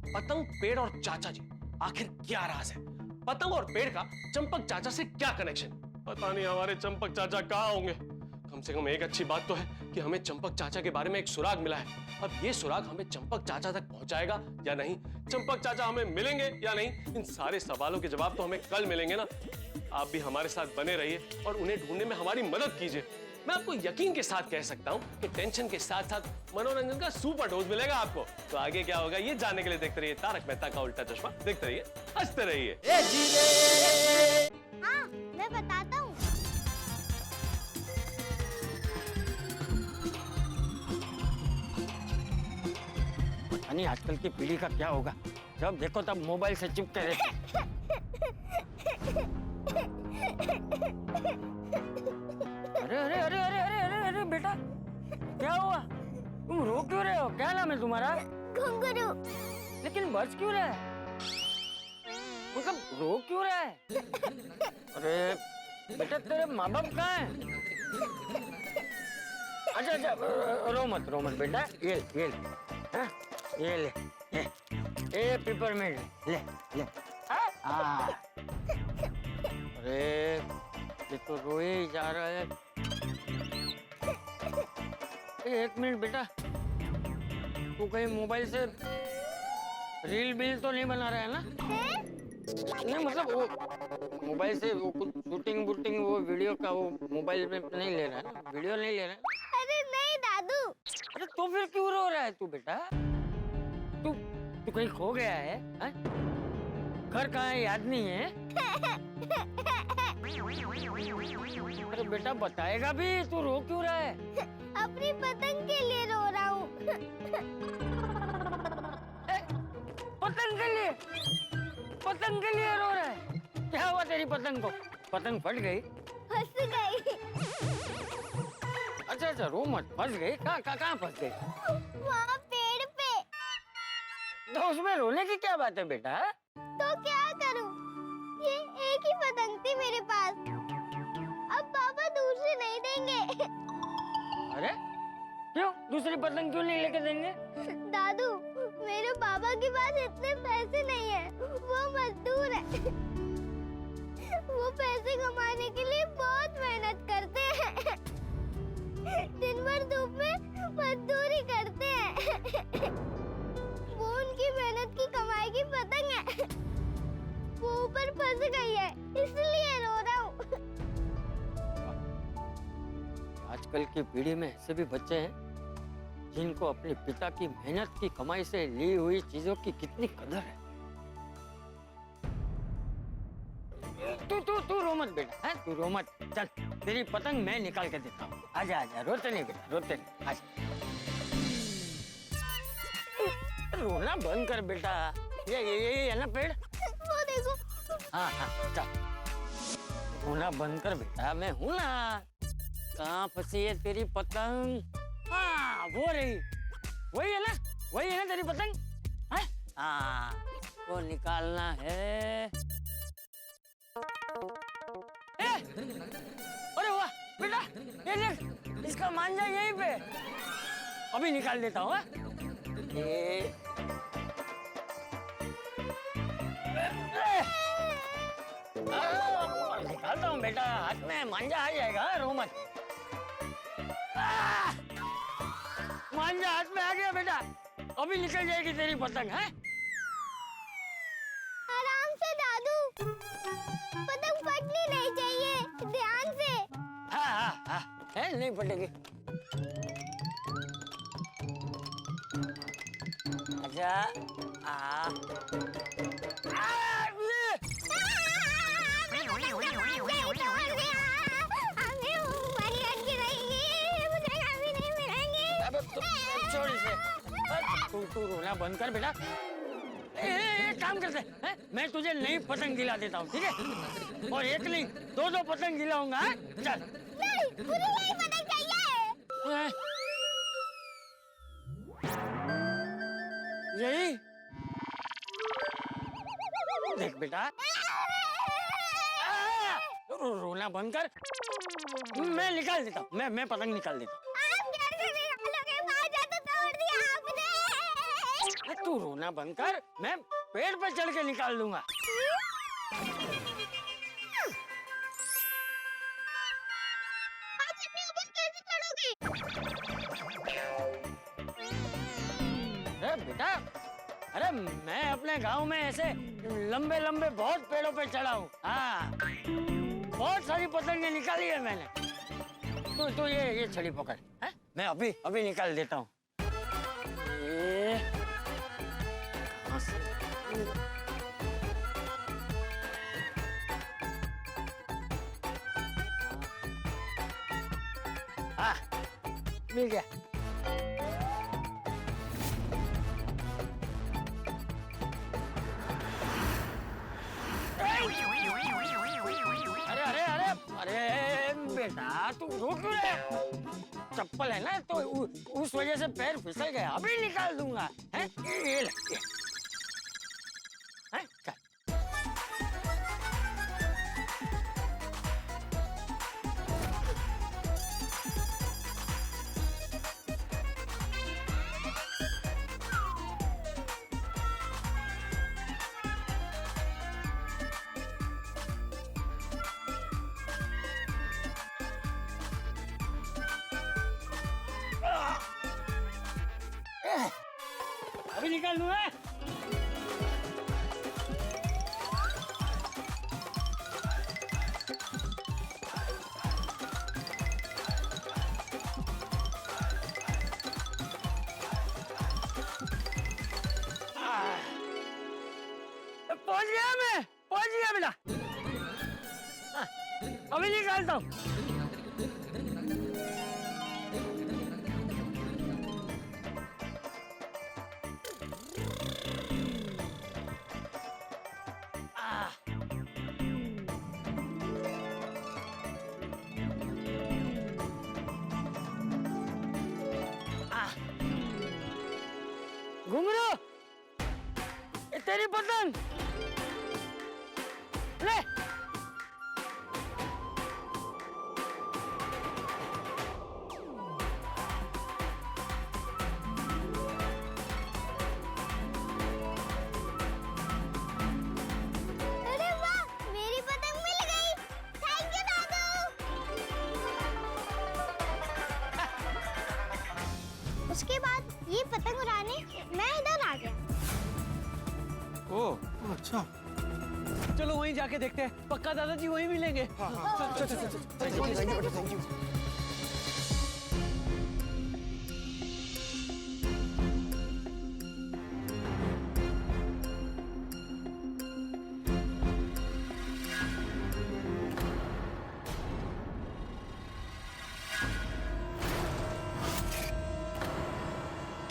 पतंग, पेड़ और चाचा जी, आखिर क्या राज है? पतंग और पेड़ का चंपक चाचा से क्या कनेक्शन? पता नहीं हमारे चंपक चाचा कहाँ होंगे। कम से कम एक अच्छी बात तो है कि हमें चंपक चाचा के बारे में एक सुराग मिला है। अब ये सुराग हमें चंपक चाचा तक पहुंचाएगा या नहीं? चंपक चाचा हमें मिलेंगे या नहीं? इन सारे सवालों के जवाब तो हमें कल मिलेंगे ना। आप भी हमारे साथ बने रहिए और उन्हें ढूंढने में हमारी मदद कीजिए। मैं आपको यकीन के साथ कह सकता हूँ कि टेंशन के साथ साथ मनोरंजन का सुपर डोज मिलेगा आपको। तो आगे क्या होगा ये जानने के लिए देखते रहिए तारक मेहता का उल्टा चश्मा। देखते रहिए, हंसते रहिए। हाँ, मैं बताता हूँ। यानी आजकल की पीढ़ी का क्या होगा? जब देखो तब मोबाइल से चिपके रहते। अरे अरे अरे अरे अरे अरे अरे बेटा, क्या हुआ? तुम रो क्यों रहे हो? क्या नाम है तुम्हारा? घुंघरू। लेकिन बच क्यों रहा है? मतलब रो क्यों रहा है? अरे बेटा, तेरे माँ बाप कहाँ हैं? अच्छा अच्छा, रो मत बेटा। ये ले, हाँ? ये ले, ये पेपरमिंट ले ले। अरे ये तो रोए ही जा रहा है। 1 मिनट बेटा, तू कहीं मोबाइल से रील बिल तो नहीं बना रहा है ना? नहीं मतलब वो मोबाइल से वो कुछ शूटिंग वूटिंग वो वीडियो का वो मोबाइल में नहीं ले रहा है ना? वीडियो नहीं ले रहा है? अरे नहीं दादू। अरे तो फिर क्यों रो रहा है तू बेटा? तू कहीं खो गया है? घर कहाँ है, याद नहीं है? अरे बेटा बताएगा भी, तू रो क्यों रहा है? अपनी पतंग के लिए रो रहा हूँ। पतंग के लिए? पतंग के लिए रो रहा है? क्या हुआ तेरी पतंग को? पतंग फट गई? फंस गई। अच्छा अच्छा, रो मत। फंस गई? कहाँ फंस गई? वहाँ पेड़ पे। तो उसमें रोने की क्या बात है बेटा? तो क्या करूं? ये एक ही पतंग थी मेरे पास। अब पापा दूसरी नहीं देंगे। अरे क्यों? दूसरी पतंग क्यों नहीं लेके देंगे? दादू, मेरे पापा के पास इतने पैसे नहीं है, वो मजदूर है। वो पैसे कमाने के लिए बहुत मेहनत करते हैं। दिन भर धूप में मजदूरी करते हैं। वो उनकी मेहनत की कमाई की पतंग है, वो ऊपर फंस गई है, इसलिए रो रहा हूँ। आजकल की पीढ़ी में ऐसे भी बच्चे हैं जिनको अपने पिता की मेहनत की कमाई से ली हुई चीजों की कितनी कदर है। तू रो मत बेटा, है तू रो मत। चल तेरी पतंग मैं निकाल के देता हूँ। आजा आजा, रोते नहीं बेटा, रोते नहीं, आजा। रोना बंद कर बेटा, ये है ना पेड़। वो देखो। हाँ चल रोना बंद कर बेटा, मैं हूं ना। कहाँ फंसी है तेरी पतंग? हाँ वो रही, वही है ना, वही है ना तेरी पतंग। हाँ वो निकालना है। अरे वाह बेटा, ये देख, इसका मांझा यहीं पे। अभी निकाल देता हूँ। निकालता हूँ बेटा, हाथ में मांझा आ जाएगा, रो मत। मांझा हाथ में आ गया बेटा, अभी निकल जाएगी तेरी पतंग। है आराम से दादू, पतंग फटनी नहीं चाहिए, ध्यान से। हाँ है, नहीं फटेगी। अच्छा छोड़ इसे, तू रोना बंद कर बेटा। एक काम करते हैं, मैं तुझे नई पतंग दिला देता हूँ, ठीक है? और एक नहीं, दो पतंग दिलाऊंगा। चल नहीं, मुझे नई पतंग चाहिए। यही देख बेटा, रोना बंद कर, मैं निकाल देता हूँ, मैं पतंग निकाल देता हूँ। तू रोना बंद कर, मैं पेड़ पर चढ़ के निकाल दूंगा। आप इतनी ऊपर कैसे चढ़ोगे? अरे बेटा, अरे मैं अपने गांव में ऐसे लंबे लंबे बहुत पेड़ों पे चढ़ा हूँ। हाँ बहुत सारी पतंगें निकाली है मैंने। तू ये छड़ी पकड़, है? मैं अभी निकाल देता हूँ। मिल गया। अरे बेटा, तू रुक रे। चप्पल है ना, तो उस वजह से पैर फिसल गया। अभी निकाल दूंगा। है ये ले। हैं चल। अभी निकाल दूंगा। पहुंच गया बेटा। अभी निकालता हूँ। घुंघरू, ये तेरी पतंग ले। अरे वाह, मेरी पतंग मिल गई। थैंक यू दादू। पतंग उड़ाने मैं इधर आ गया। ओह अच्छा। चलो वहीं जाके देखते हैं, पक्का दादाजी वहीं मिलेंगे। Thank you.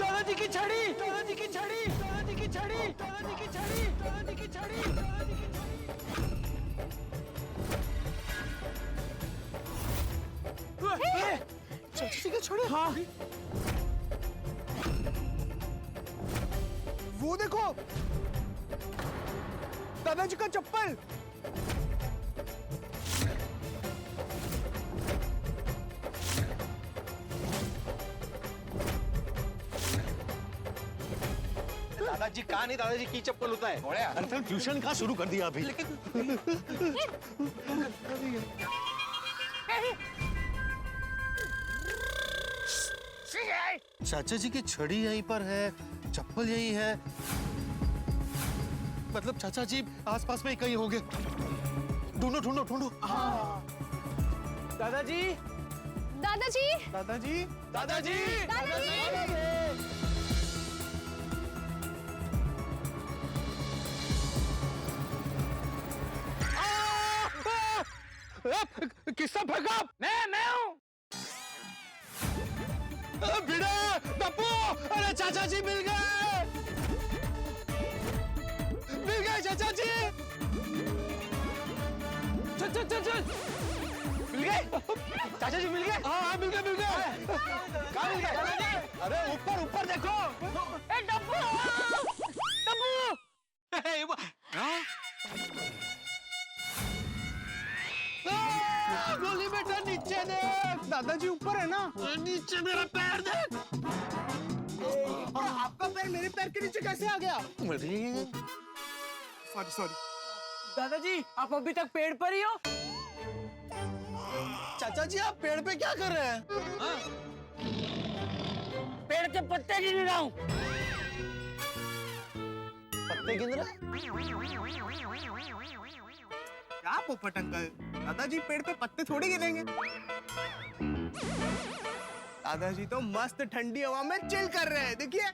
दादाजी की छड़ी, दादाजी की छड़ी, दादाजी की छड़ी, दादाजी की छड़ी, दादाजी की छड़ी, दादाजी की छड़ी। चाची की छड़ी? हाँ, वो देखो, दादाजी का चप्पल। दादाजी कहाँ नहीं, दादाजी की चप्पल होता है। अरे ट्यूशन कहाँ शुरू कर दिया अभी? चाचा जी की छड़ी यहीं पर है, चप्पल यहीं है। मतलब चाचा जी आसपास में ही कहीं होंगे। ढूंढो ढूंढो ढूंढो। दादाजी, दादाजी दादाजी, दादाजी किसने फेंका? मैं हूँ। भिड़ा, टप्पू, अरे चाचा जी मिल गए चाचा जी। चल चल चल चल। मिल गए चाचा जी, मिल गए। हाँ मिल गए कहाँ मिल गए? अरे ऊपर ऊपर देखो। टप्पू, गोली बेटा नीचे देख। दादाजी ऊपर है ना? नीचे मेरा पैर देख। आपका पैर मेरे पैर के नीचे कैसे आ गया? सॉरी। दादाजी, आप अभी तक पेड़ पर ही हो? चाचा जी आप पेड़ पे क्या कर रहे हैं? पेड़ के पत्ते गिन रहा हूँ। पत्ते गिन रहे? क्या पोपट अंकल, दादाजी पेड़ पे पत्ते थोड़ी गिनेंगे। दादाजी तो मस्त ठंडी हवा में चिल कर रहे हैं, देखिए।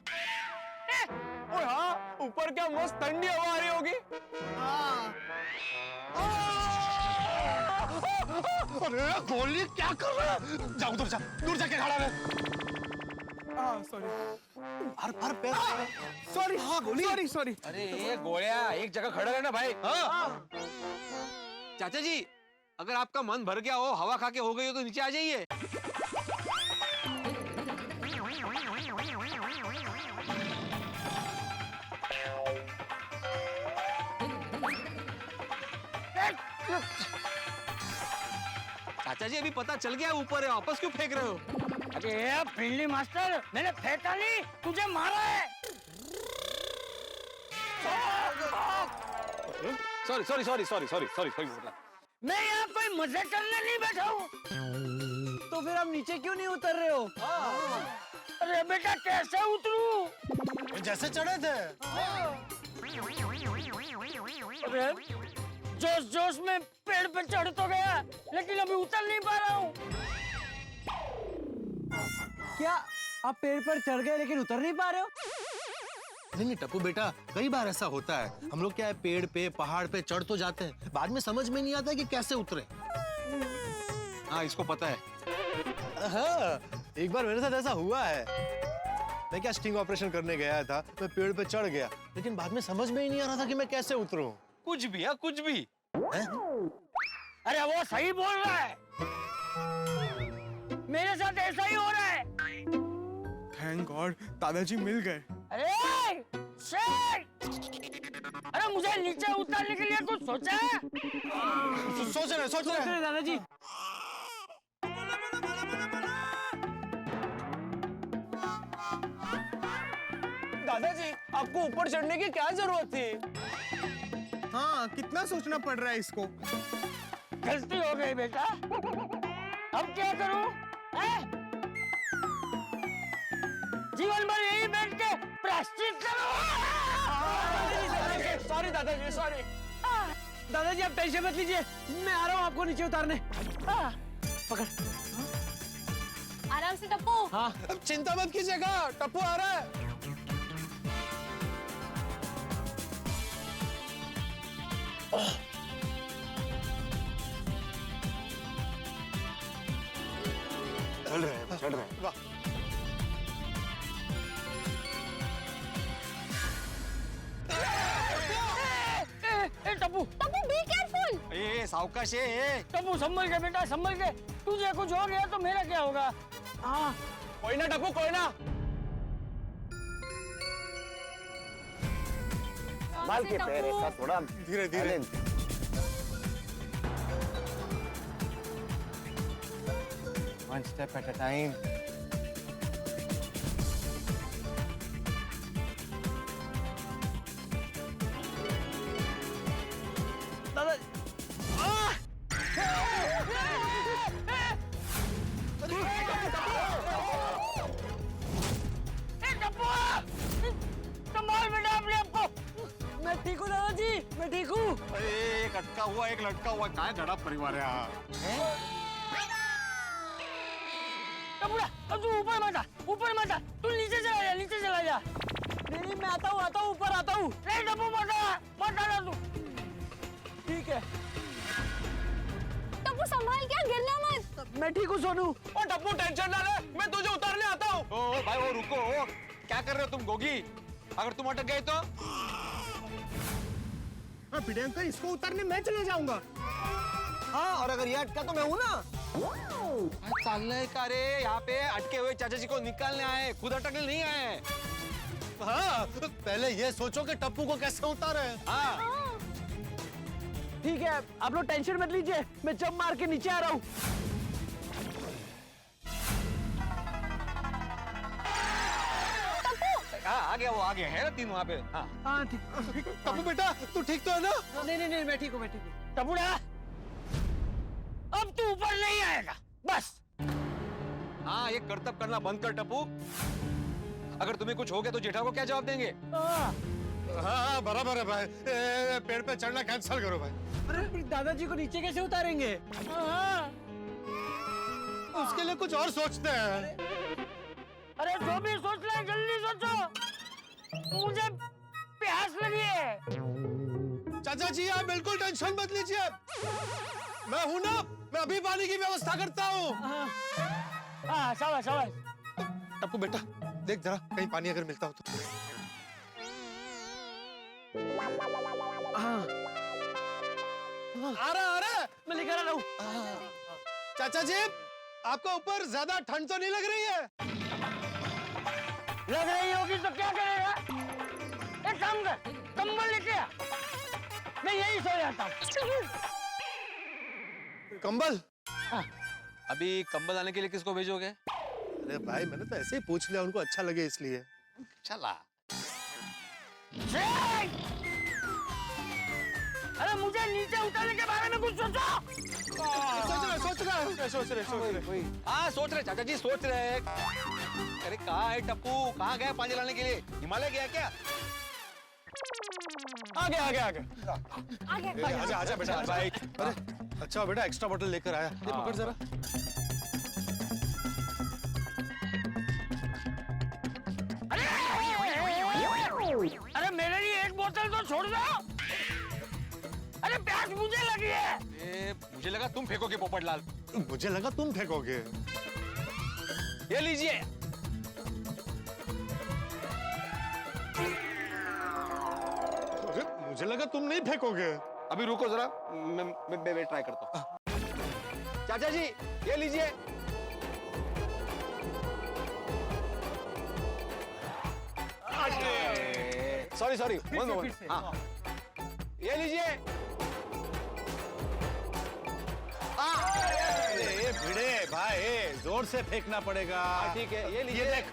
और हाँ, ऊपर क्या मस्त ठंडी हवा आ रही होगी। हाँ। अरे गोली क्या कर रहा है? जाओ दूर जा, दूर जाके खड़ा रहे। सॉरी। हर पैर। सॉरी। हाँ गोली। सॉरी। अरे ये गोलिया, एक जगह खड़े रहना भाई। हाँ। चाचा जी, अगर आपका मन भर गया हो, हवा खा के हो गई हो, तो नीचे आ जाइए। चाचा जी अभी पता चल गया ऊपर है, वापस क्यों फेंक रहे हो? अरे फील्डी मास्टर, मैंने फेंका नहीं, तुझे मारा है। सॉरी। मैं यहाँ कोई मजे करने नहीं बैठा हूँ। तो फिर आप नीचे क्यों नहीं उतर रहे हो? अरे बेटा कैसे उतरूं? जैसे चढ़े थे। अरे जोश जोश में पेड़ पे चढ़ तो गया, लेकिन अभी उतर नहीं पा रहा हूँ। क्या आप पेड़ पर चढ़ गए लेकिन उतर नहीं पा रहे हो? नहीं टप्पू बेटा, कई बार ऐसा होता है। हम लोग क्या है, पेड़ पे पहाड़ पे चढ़ तो जाते हैं, बाद में समझ में नहीं आता कि कैसे उतरे। हाँ इसको पता है। हाँ, एक बार मेरे साथ ऐसा हुआ है। मैं क्या स्टिंग ऑपरेशन करने गया था, मैं पेड़ पे चढ़ गया, लेकिन बाद में समझ में ही नहीं आ रहा था कि मैं कैसे उतरूं। कुछ भी है, कुछ भी। अरे वो सही बोल रहा है, मेरे साथ ऐसा ही हो रहा है। थैंक गॉड, दादाजी मिल गए। अरे शेर! अरे मुझे नीचे उतारने के लिए कुछ सोचा है? सोच रहे दादाजी। दादाजी, आपको ऊपर चढ़ने की क्या जरूरत थी? हाँ, कितना सोचना पड़ रहा है इसको। गलती हो गई बेटा, अब क्या करूं? जीवन भर यही बैठ के प्रायश्चित करो। सॉरी दादाजी, सॉरी। दादाजी आप टेंशन मत लीजिए, मैं आ रहा हूँ आपको नीचे उतारने। पकड़। आराम से टप्पू। हाँ अब चिंता मत कीजिएगा, टप्पू आ रहा है। चल रहे हैं। वाह। Tapu Tapu be careful. ए सावकाश है। टप्पू संभल के बेटा, संभल के। तुझे कुछ हो गया तो मेरा क्या होगा? हाँ कोई ना टप्पू, कोई ना। संभाल के पैर, ऐसा थोड़ा धीरे धीरे। One step at a time. दादा संभाल बेटा अपने आप को। मैं ठीक हूँ दादाजी, मैं ठीक हूँ। एक अटका हुआ एक लटका हुआ, क्या गड़ा परिवार है यहाँ। टप्पू अब तू ऊपर मत आ, ऊपर मत आ। तू नीचे चला जा, नीचे चला जा। नहीं मैं आता हूँ, ऊपर आता हूँ। नहीं टप्पू मत आ, मत आ तू। ठीक है। टप्पू संभाल के, गिरना मत। मैं ठीक हूँ सोनू। ओ टप्पू टेंशन ना ले, मैं तुझे उतारने आता हूँ। ओ भाई वो रुको, क्या कर रहे हो तुम गोगी? अगर तुम अटक गए तो? हाँ प्रियंका, इसको उतारने मैं चले जाऊंगा। हाँ, और अगर ये अटका तो मैं हूँ ना। चालने का रे, यहाँ पे अटके हुए चाचा जी को निकालने आए, खुद अटकने नहीं आए। हाँ, पहले ये सोचो कि टप्पू को कैसे उतारे। हाँ ठीक है, आप लोग टेंशन मत लीजिए, मैं जंप मार के नीचे आ रहा हूँ। हाँ आ गया, वो आ गया है ना तीन वहाँ पे। हाँ हाँ ठीक। टप्पू बेटा, तू ठीक तो है ना? नहीं मैं ठीक हूँ, मैं ठीक हूँ। टप्पूड़ा अब तू ऊपर नहीं आएगा, बस। हाँ, ये करतब करना बंद कर टप्पू। अगर तुम्हें कुछ हो गया तो जेठा को क्या जवाब देंगे? हाँ बराबर है भाई। पेड़ पे चढ़ना कैंसिल करो भाई। अरे दादाजी को नीचे कैसे उतारेंगे? उसके लिए कुछ और सोचते हैं। अरे जो भी सोच ले जल्दी सोचो, मुझे प्यास लगी है। चाचा जी आप बिल्कुल टेंशन मत लीजिए, मैं हूं ना, मैं अभी पानी की व्यवस्था करता हूँ। हाँ शाबाश शाबाश। टप्पू बेटा देख जरा, कहीं पानी अगर मिलता हो तो। आ रहा मैं लेकर आ रहा हूँ। चाचा जी, आपको ऊपर ज्यादा ठंड तो नहीं लग रही है? लग रही होगी तो क्या करेगा? एक काम कर, कंबल लेके आ, मैं यही सो जाता हूँ। कंबल? अभी कंबल आने के लिए किसको भेजोगे? अरे भाई मैंने तो ऐसे ही पूछ लिया, उनको अच्छा लगे इसलिए। चला। अरे मुझे नीचे उतरने के बारे में कुछ सोचो। सोच रहे। हाँ सोच रहे चाचा जी, सोच रहे। अरे कहाँ है टप्पू, कहाँ गया पानी लाने के लिए? हिमालय गया क्या? आगे आजा बेटा भाई। अरे अच्छा बेटा, एक्स्ट्रा बोतल लेकर आया। ये पकड़ जरा। अरे मेरे लिए एक बोतल तो छोड़ दो। अरे प्यास मुझे लगी है। मुझे लगा तुम फेंकोगे पोपटलाल। मुझे लगा तुम फेंकोगे। ये लीजिए। मुझे लगा तुम नहीं फेंकोगे। अभी रुको जरा, मैं ट्राई करता हूँ। चाचा जी ये लीजिए। Sorry one moment. हाँ ये लीजिए। अरे भिड़े भाई, जोर से फेंकना पड़ेगा। ठीक है, ये लीजिए। देख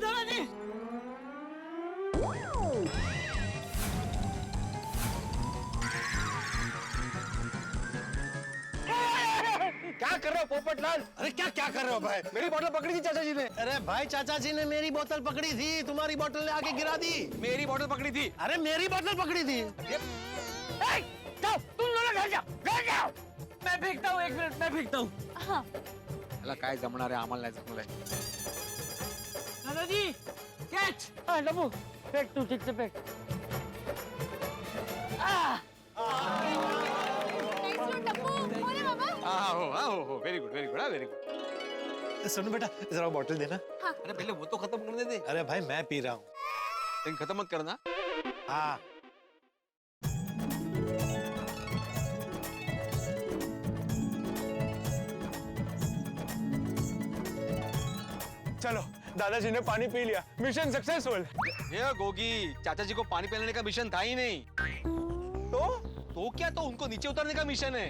दादाजी, क्या कर रहे हो पोपटलाल? अरे क्या क्या कर रहे हो भाई? मेरी बोतल पकड़ी थी चाचा जी ने। अरे भाई चाचा जी ने मेरी बोतल पकड़ी थी, तुम्हारी बोतल ने आके गिरा दी। मेरी बोतल पकड़ी थी। अरे मेरी बोतल पकड़ी थी। जाओ तुम दोनों घर जाओ, घर जाओ। मैं फेंकता हूँ, 1 मिनट मैं फेंकता हूँ। हाँ अला काय जमणार आहे आम्हाला नाही जमलंय. दादाजी कैच। हाँ डब्बू फेंक, तू ठीक से फेंक। हो very good very good very good. सुनो बेटा जरा बोतल देना। अरे पहले वो तो खत्म करने दे। अरे भाई मैं पी रहा हूँ। लेकिन खत्म मत करना। हाँ चलो दादाजी ने पानी पी लिया, मिशन सक्सेसफुल। ये गोगी, चाचा जी को पानी पिलाने का मिशन था ही नहीं। तो क्या, तो उनको नीचे उतारने का मिशन है।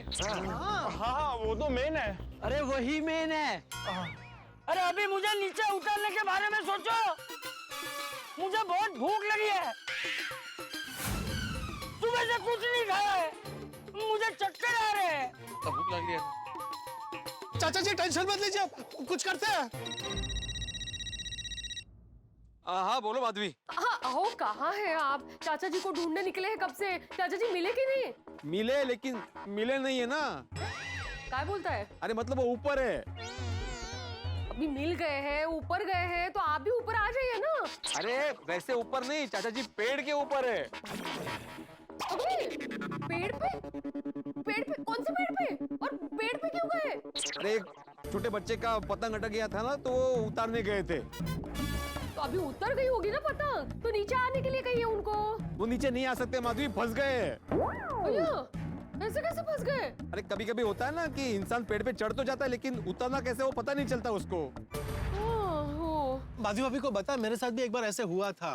हाँ वो तो मेन है। अरे वही मेन है। अरे अभी मुझे नीचे उतरने के बारे में सोचो, मुझे बहुत भूख लगी है, सुबह से कुछ नहीं खाया है, मुझे चक्कर आ रहे हैं। भूख लग रही है। चाचा जी टेंशन मत लीजिए, कुछ करते हैं। हाँ बोलो माधवी। हाँ अहो कहाँ है आप? चाचा जी को ढूंढने निकले हैं कब से, चाचा जी मिले कि नहीं? मिले, लेकिन मिले नहीं है ना। क्या बोलता है? अरे मतलब वो ऊपर है। अभी मिल गए हैं, ऊपर गए हैं, तो आप भी ऊपर आ जाइए ना। अरे वैसे ऊपर नहीं, चाचा जी पेड़ के ऊपर है। अभी पेड़ पे? पेड़ पे? कौन से पेड़ पे? और पेड़ पे क्यों गए? अरे एक छोटे बच्चे का पतंग अटक गया था ना, तो वो उतारने गए थे। तो अभी उतर गई होगी ना पतंग, तो नीचे आने के लिए कहिए उनको। वो नीचे नहीं आ सकते माधवी, फंस गए। भैया ऐसे कैसे फंस गए? अरे कभी कभी होता है ना कि इंसान पेड़ पे चढ़ तो जाता है, लेकिन उतरना कैसे वो पता नहीं चलता उसको। माधवी भाभी को बता, मेरे साथ भी एक बार ऐसे हुआ था।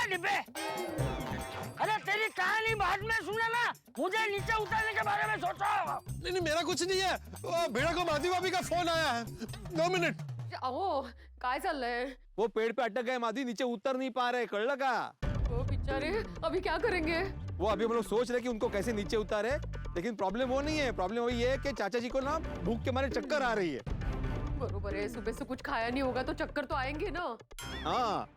डिब्बे, अरे तेरी कहानी बाद में सुना ना, मुझे नीचे उतरने के बारे में सोचो। नहीं मेरा कुछ नहीं है, वो भेड़ा को माधवी भाभी का फोन आया है। 2 मिनट। अहो काय चाललंय? वो पेड़ पे अटक गए माधवी, नीचे उतर नहीं पा रहे, कळलं का? ओ बेचारे, अभी क्या करेंगे? वो अभी हम लोग सोच रहे कि उनको कैसे नीचे उतारे, लेकिन प्रॉब्लम वो नहीं है। प्रॉब्लम वही है कि चाचा जी को ना भूख के मारे चक्कर आ रही है। बरोबर है, सुबह से कुछ खाया नहीं होगा तो चक्कर तो आएंगे ना। हाँ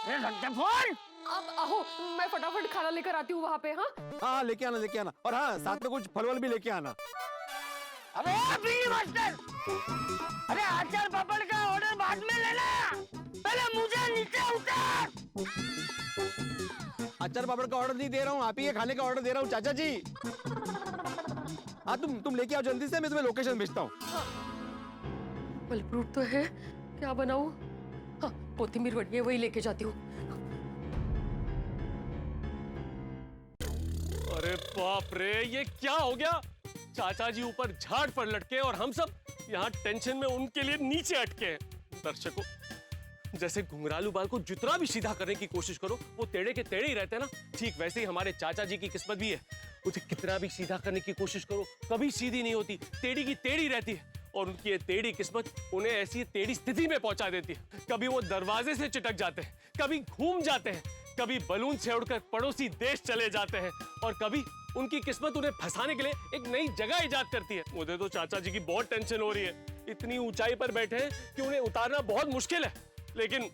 फोन। अब अहो मैं फटाफट खाना लेकर आती हूँ वहाँ पे। हाँ हाँ लेके आना, लेके आना। और हाँ साथ में कुछ फल भी लेके आना। अरे बिल्ली मास्टर, अरे अचार पापड़ का ऑर्डर बाद में लेना, पहले मुझे नीचे उतार। अचार पापड़ का ऑर्डर नहीं दे रहा हूँ, आप ही के खाने का ऑर्डर दे रहा हूँ चाचा जी। हाँ तुम लेके आओ जल्दी से, मैं तुम्हें लोकेशन भेजता हूँ। फल फ्रूट तो है, क्या बनाऊँ? हाँ कोथिमीर वड़ी है, वही लेके जाती हूँ। अरे बाप रे, ये क्या हो गया? चाचा जी ऊपर झाड़ पर लटके और हम सब यहाँ टेंशन में उनके लिए नीचे अटके हैं। दर्शकों, जैसे घुंघरालू बाल को जितना भी सीधा करने की कोशिश करो वो टेढ़े के टेढ़े ही रहते हैं ना, ठीक वैसे ही हमारे चाचा जी की किस्मत भी है। उसे कितना भी सीधा करने की कोशिश करो कभी सीधी नहीं होती, टेढ़ी की टेढ़ी रहती है। और उनकी ये टेढ़ी किस्मत उन्हें ऐसी टेढ़ी स्थिति में पहुंचा देती है। कभी वो दरवाजे से चिटक जाते हैं, कभी घूम जाते हैं, कभी बलून से उड़कर पड़ोसी देश चले जाते हैं, और कभी उनकी किस्मत उन्हें फंसाने के लिए एक नई जगह इजाद करती है। मुझे तो चाचा जी की बहुत टेंशन हो रही है। इतनी ऊंचाई पर बैठे हैं कि उन्हें उतारना बहुत मुश्किल है, लेकिन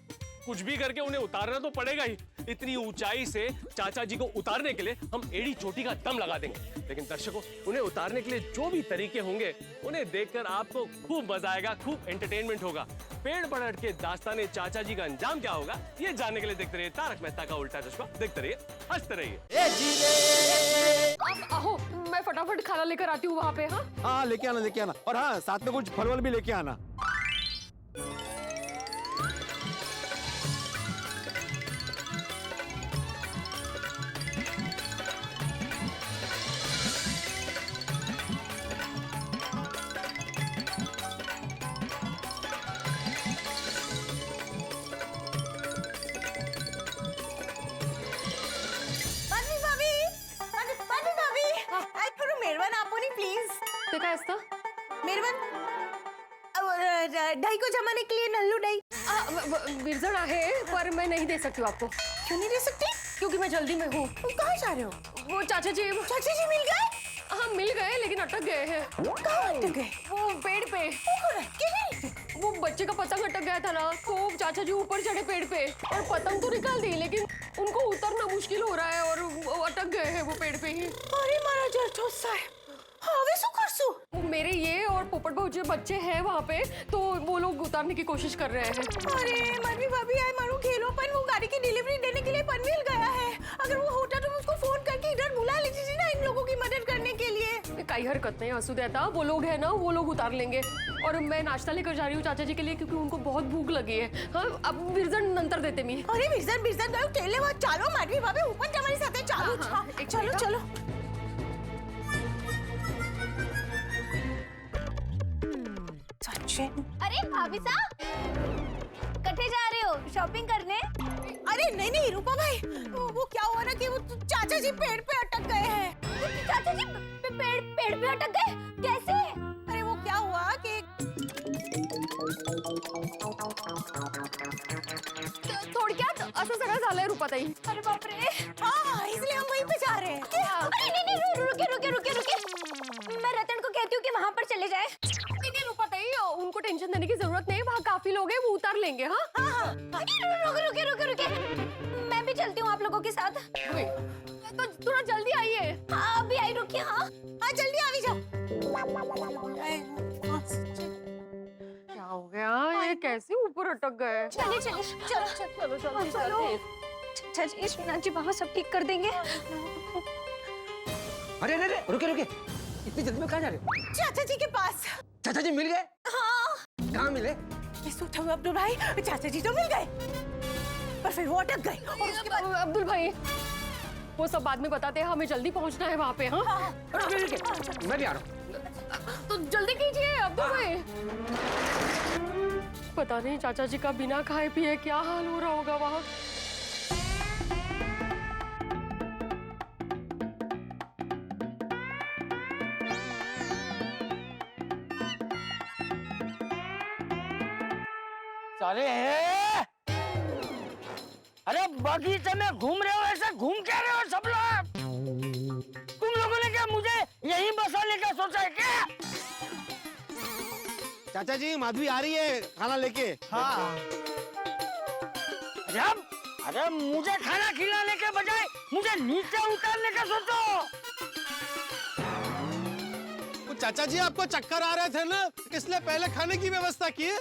कुछ भी करके उन्हें उतारना तो पड़ेगा ही। इतनी ऊंचाई से चाचा जी को उतारने के लिए हम एड़ी चोटी का दम लगा देंगे। लेकिन दर्शकों, उन्हें उतारने के लिए जो भी तरीके होंगे उन्हें देखकर आपको खूब मजा आएगा, खूब एंटरटेनमेंट होगा। पेड़ पर अटके दास्ताने चाचा जी का अंजाम क्या होगा, ये जानने के लिए देखते रहिए तारक मेहता का उल्टा चश्मा। देखते रहिए, हंसते रहिए। अब अहो मैं फटाफट खाना लेकर आती हूँ वहाँ पे। हाँ हाँ लेके आना, लेके आना। और हाँ साथ में कुछ फल भी लेके आना। ते काय असतं? डाई को जमाने के लिए नल्लू डाई। विरजन है पर मैं नहीं दे सकती हूँ आपको। क्यों नहीं दे सकती? क्योंकि मैं जल्दी में हूँ। तुम कहाँ जा रहे हो? वो चाचा जी मिल गए? हाँ हम मिल गए लेकिन अटक गए हैं। कहाँ अटक गए? वो पेड़ पे। वो बच्चे का पतंग अटक गया था ना, तो चाचा जी ऊपर चढ़े पेड़ पे और पतंग तो निकाल दी, लेकिन उनको उतरना मुश्किल हो रहा है और वो अटक गए हैं वो पेड़ पे ही। अरे मारा जरठो साहब, हावे सु करसु? वो मेरे ये और पोपट बहू जो बच्चे हैं वहाँ पे, तो वो लोग उतारने की कोशिश कर रहे हैं। अरे मानवी भाभी, आई मारू खेलो, पर वो गाड़ी की डिलीवरी देने के लिए पनवेल गया है। अगर वो होता तो उसको फोन करके इधर बुला लेती थी ना, इन लोगों की मदद करने के लिए। कई हरकत नहीं आंसू देता, वो लोग है ना, वो लोग उतार लेंगे। और मैं नाश्ता लेकर जा रही हूँ चाचा जी के लिए, क्योंकि उनको बहुत भूख लगी है। हाँ, अब विरजन नंतर देते मी। अरे विजन गयो टेले वो चालो मानवी भाभी, ऊपर तुम्हारी साथे चालो। हाँ, एक चलो मिनट। चलो। अरे भाभी साहब, कटे जा रहे हो शॉपिंग करने? अरे नहीं नहीं रूपा भाई, वो क्या हुआ ना कि वो चाचा जी पेड़ पे अटक गए हैं। चाचा जी पेड़ पे अटक गए? कैसे? अरे वो क्या हुआ कि थोडक्यात असं सगळं झालंय रूपाताई। अरे बाप रे। हाँ, इसलिए हम वहीं पे जा रहे हैं। अरे नहीं, रुके। मैं रतन को कहती हूँ कि वहाँ पर चले जाए। नहीं रूपाताई, उनको टेंशन देने की जरूरत नहीं, वहाँ काफी लोग हैं, वो उतार लेंगे। हाँ रुके। मैं भी चलती हूँ आप लोगों के साथ। तो थोड़ा जल्दी आइए। हाँ अभी आई, रुकिए। हाँ जल्दी आ भी जाओ। क्या हो गया, ये कैसे ऊपर अटक गए? चलिए चलो। चाचा जी, श्रीनाथ जी बाबा सब ठीक कर देंगे। अरे रुके, इतनी जल्दी में कहाँ जा रहे हो? चाचा जी के पास। चाचा जी मिल गए? हाँ। कहाँ मिले? इस उठाओ अब्दुल भाई, चाचा जी तो मिल गए, पर फिर वो अटक गए। और उसके बाद अब्दुल भाई, वो सब बाद में बताते हैं, हमें जल्दी पहुंचना है वहाँ पे। हाँ, रुके, मैं भी आ रहा हूँ। तो जल्दी कीजिए अब्दुल भाई। पता नहीं चाचा जी का बिना खाए पिए क्या हाल हो रहा होगा वहाँ। साले अरे बगीचे में घूम रहे हो, ऐसे घूम क्या रहे हो सब लोग? तुम लोगों ने क्या मुझे यहीं बसाने का सोचा है क्या? चाचा जी माधवी आ रही है खाना लेके। हाँ। अरे मुझे खाना खिलाने के बजाय मुझे नीचे उतारने का सोचो। तो चाचा जी आपको चक्कर आ रहे थे ना, इसलिए पहले खाने की व्यवस्था की है।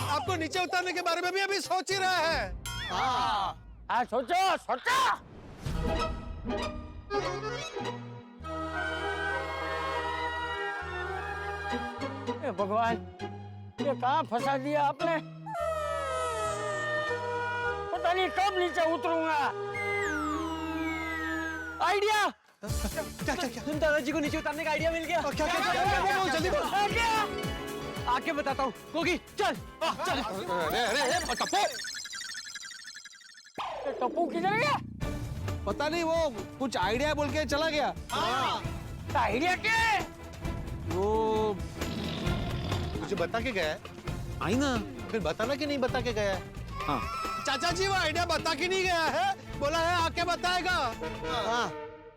आपको नीचे उतारने के बारे में भी अभी सोच ही रहा है। हाँ सोचो। भगवान, ये कहाँ फंसा दिया आपने? पता नहीं कब नीचे उतरूंगा। आइडिया! क्या तुम दादाजी को नीचे उतारने का आइडिया मिल गया? क्या जल्दी बोलो। आके बताता हूँ। गोगी चल। अरे टप्पू, टप्पू किधर गया? पता नहीं, वो कुछ आइडिया बोल के चला गया। आइडिया क्या? वो मुझे बता के गया है। आई ना, फिर बताना कि नहीं बता के गया है? हाँ। चाचा जी वो आइडिया बता के नहीं गया है, बोला है आके बताएगा। हाँ।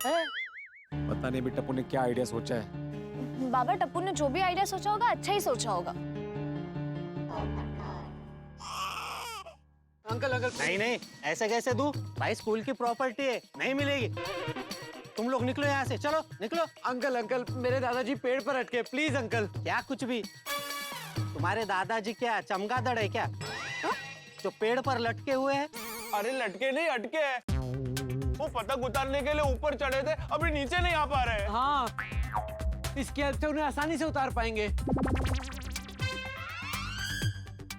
पता नहीं बेटा टप्पू ने क्या आइडिया सोचा है। बाबा, टप्पू ने जो भी आइडिया सोचा होगा अच्छा ही सोचा होगा। अंकल नहीं, ऐसे कैसे दूं? भाई स्कूल की प्रॉपर्टी है, नहीं मिलेगी। तुम लोग निकलो यहाँ से, चलो निकलो। अंकल मेरे दादाजी पेड़ पर अटके, प्लीज अंकल। क्या कुछ भी? तुम्हारे दादाजी क्या चमगादड़ है क्या? हा? जो पेड़ पर लटके हुए हैं? अरे लटके नहीं, अटके हैं। वो पतंग उतारने के लिए ऊपर चढ़े थे, अभी नीचे नहीं आ पा रहे। हाँ, इसके हेल्प से उन्हें आसानी से उतार पाएंगे।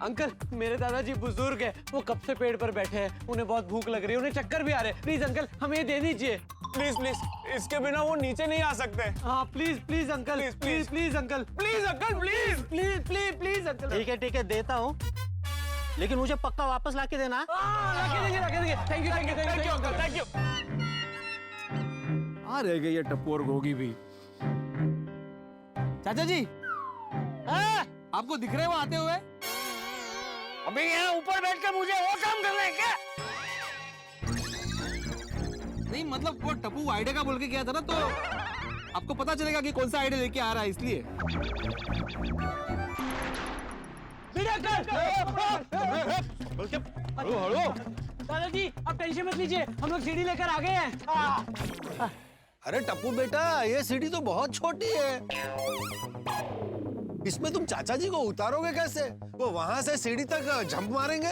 अंकल, मेरे दादाजी बुजुर्ग हैं, वो कब से पेड़ पर बैठे हैं, उन्हें बहुत भूख लग रही है, उन्हें चक्कर भी आ रहे हैं। प्लीज अंकल, हमें ये दे दीजिए। प्लीज, इसके बिना वो नीचे नहीं आ सकते। हाँ please uncle, please uncle, please uncle, please uncle. ठीक है, देता हूँ, लेकिन मुझे पक्का वापस लाके देना। लाके देंगे। Thank you uncle, thank you. आ रह गई है टप्पू और गोगी भी। चाचा जी, आपको दिख रहे हो आते हुए? अभी यहाँ ऊपर बैठ के मुझे वो काम करना है क्या? नहीं मतलब वो टप्पू आइडिया का बोल के गया था ना, तो आपको पता चलेगा कि कौन सा आइडिया लेके आ रहा है, इसलिए। दादाजी आप टेंशन मत लीजिए, हम लोग सीढ़ी लेकर आ गए हैं। अरे टप्पू बेटा, ये सीढ़ी तो बहुत छोटी है, इसमें तुम चाचा जी को उतारोगे कैसे? वो वहां से सीढ़ी तक जंप मारेंगे।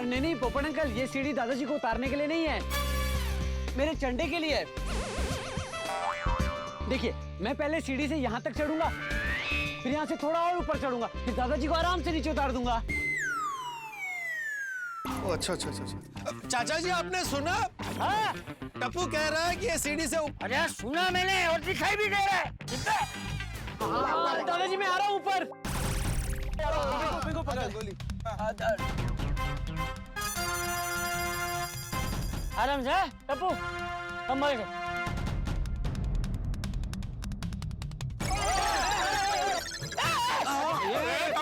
नहीं पोपट अंकल, ये सीढ़ी दादाजी को उतारने के लिए नहीं है, मेरे चंडे के लिए है। देखिए, मैं पहले सीढ़ी से यहाँ तक चढ़ूंगा, फिर यहाँ से थोड़ा और ऊपर चढ़ूंगा, फिर दादाजी को आराम से नीचे उतार दूंगा। अच्छा। चाचा जी आपने सुना? हाँ? टप्पू कह रहा है कि ये सीढ़ी से अरे सुना मैंने और दिखाई भी दे रहा है। दादाजी मैं आ रहा हूँ ऊपर। आराम से टप्पू, संभल के।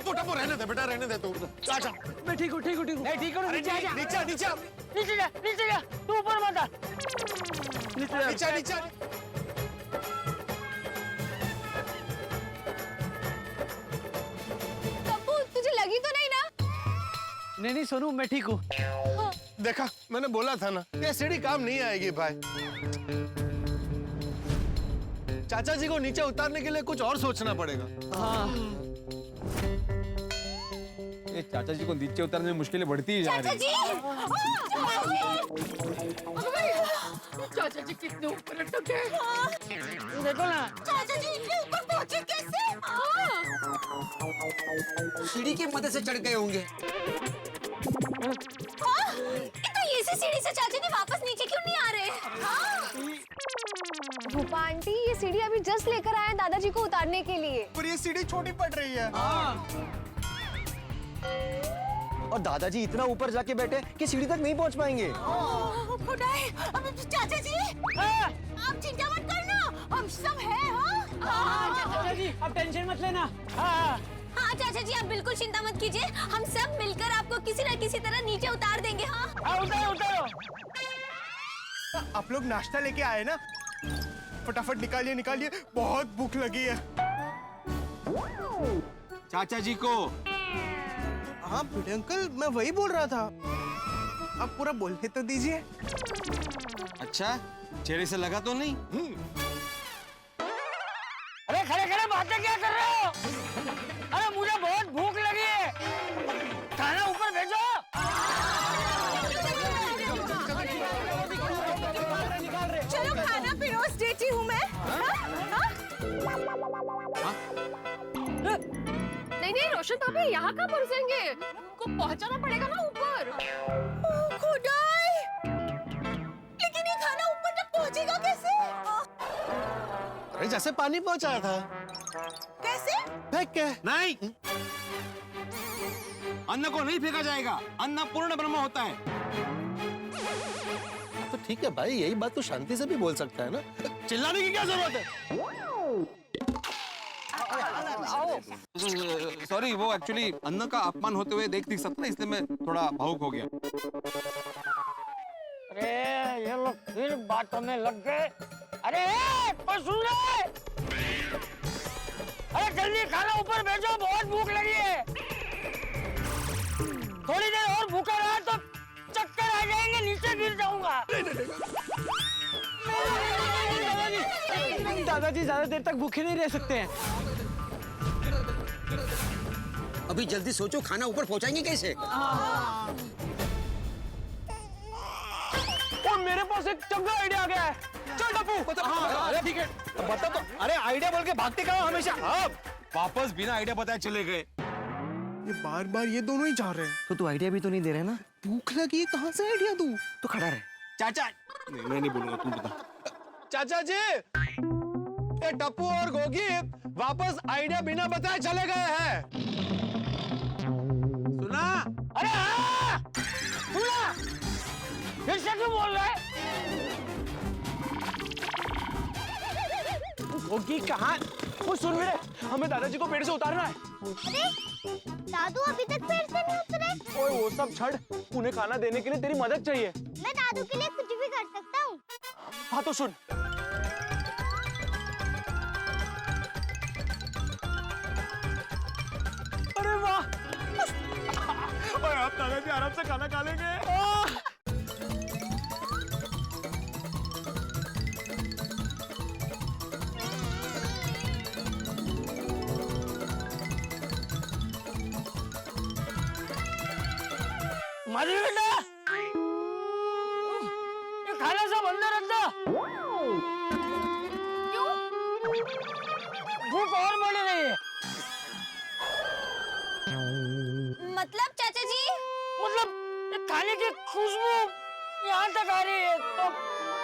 टप्पू रहने दे बेटा, रहने दे तू। चाचा मैं ठीक हूँ। नीचे नीचे जा, तू ऊपर मत आ। नीचे। टप्पू तुझे लगी तो नहीं ना? नहीं सोनू, मैं ठीक हूँ। देखा, मैंने बोला था ना, ये सीढ़ी काम नहीं आएगी भाई। चाचा जी को नीचे उतारने के लिए कुछ और सोचना पड़ेगा। हाँ। ये चाचा जी को नीचे उतारने में मुश्किलें बढ़ती ही जा रही चाचा जी चाचा जी कितने ऊपर अटक गए, देखो ना। चाचा जी इतने ऊपर पहुंचे कैसे? सीढ़ी की मदद से चढ़ गए होंगे। तो इसी सीढ़ी से चाचा जी वापस नीचे क्यों नहीं आ रहे? रूपा आंटी, ये सीढ़ी अभी जस्ट लेकर आए दादाजी को उतारने के लिए। पर ये सीढ़ी छोटी पड़ रही है। और दादाजी इतना ऊपर जाके बैठे कि सीढ़ी तक नहीं पहुंच पाएंगे। खुदाई, चाचा जी आप चिंता मत करना, हम सब हैं। चाचा जी आप टेंशन मत लेना। हाँ चाचा जी आप बिल्कुल चिंता मत कीजिए, हम सब मिलकर आपको किसी न किसी तरह नीचे उतार देंगे। हाँ उतारो। आप लोग नाश्ता लेके आए ना, फटाफट निकालिए, बहुत भूख लगी है। चाचा जी को। हाँ बड़े अंकल, मैं वही बोल रहा था, आप पूरा बोलने तो दीजिए। अच्छा, चेहरे से लगा तो नहीं? अरे खड़े बातें क्या कर रहे हो? अरे मुझे बहुत भूख लगी है, खाना ऊपर भेजो। चलो खाना परोस देती हूँ मैं। नहीं रोशन भाभी, यहाँ कहाँ पहुँचेंगे? को पहुँचाना पड़ेगा ना ऊपर। खुदाई, लेकिन ये खाना ऊपर तक पहुँचेगा कैसे? अरे जैसे पानी पहुंचाया था। कैसे? फेंक के। नहीं, अन्न को नहीं फेंका जाएगा, अन्न पूर्ण ब्रह्म होता है। तो ठीक है भाई, यही बात तो शांति से भी बोल सकता है ना, चिल्लाने की क्या जरूरत है? सॉरी, वो एक्चुअली अन्न का अपमान होते हुए देख नहीं सकता, इसलिए मैं थोड़ा भावुक हो गया। अरे ये लोग फिर बातों में लग गए। अरे पर सुन रहे? अरे जल्दी खाना ऊपर भेजो, बहुत भूख लगी है। थोड़ी देर और भूखा रहा तो चक्कर आ जाएंगे, नीचे गिर जाऊंगा। दादाजी ज्यादा देर तक भूखे नहीं रह सकते हैं। अभी जल्दी सोचो, खाना ऊपर पहुंचाएंगे कैसे? और मेरे पास एक चंगा आइडिया आ गया है। चल टप्पू। अरे ठीक है, बता तो। अरे आइडिया बोल के भागते कहाँ हमेशा? आप वापस बिना आइडिया बताए चले गए। ये बार ये दोनों ही जा रहे हैं। तो तू आइडिया भी तो नहीं दे रहे ना? भूख लगी, कहाँ से आइडिया दूं? तो खड़ा रहे। चाचा मैं नहीं बोलूंगा, तुम बता। चाचा जी, ये टप्पू और गोगी वापस आइडिया बिना बताए चले गए हैं। सुना? अरे हाँ, सुना? फिर से क्यों बोल रहा है? गोगी कहाँ? वो सुन मेरे, हमें दादाजी को पेड़ से उतारना है। अरे दादू अभी तक पेड़ से नहीं उतरे। ओए वो सब छोड़, उन्हें खाना देने के लिए तेरी मदद चाहिए। मैं दादू के लिए कुछ भी कर सकता हूँ। हाँ तो सुन, दादाजी आराम से खाना खा लेंगे। माधुरी बेटा, ये खाना सब अंदर रख दो। क्यों? भूख और बढ़ रही है। मतलब चाचा जी? मतलब ये खाने की खुशबू यहाँ तक आ रही है तो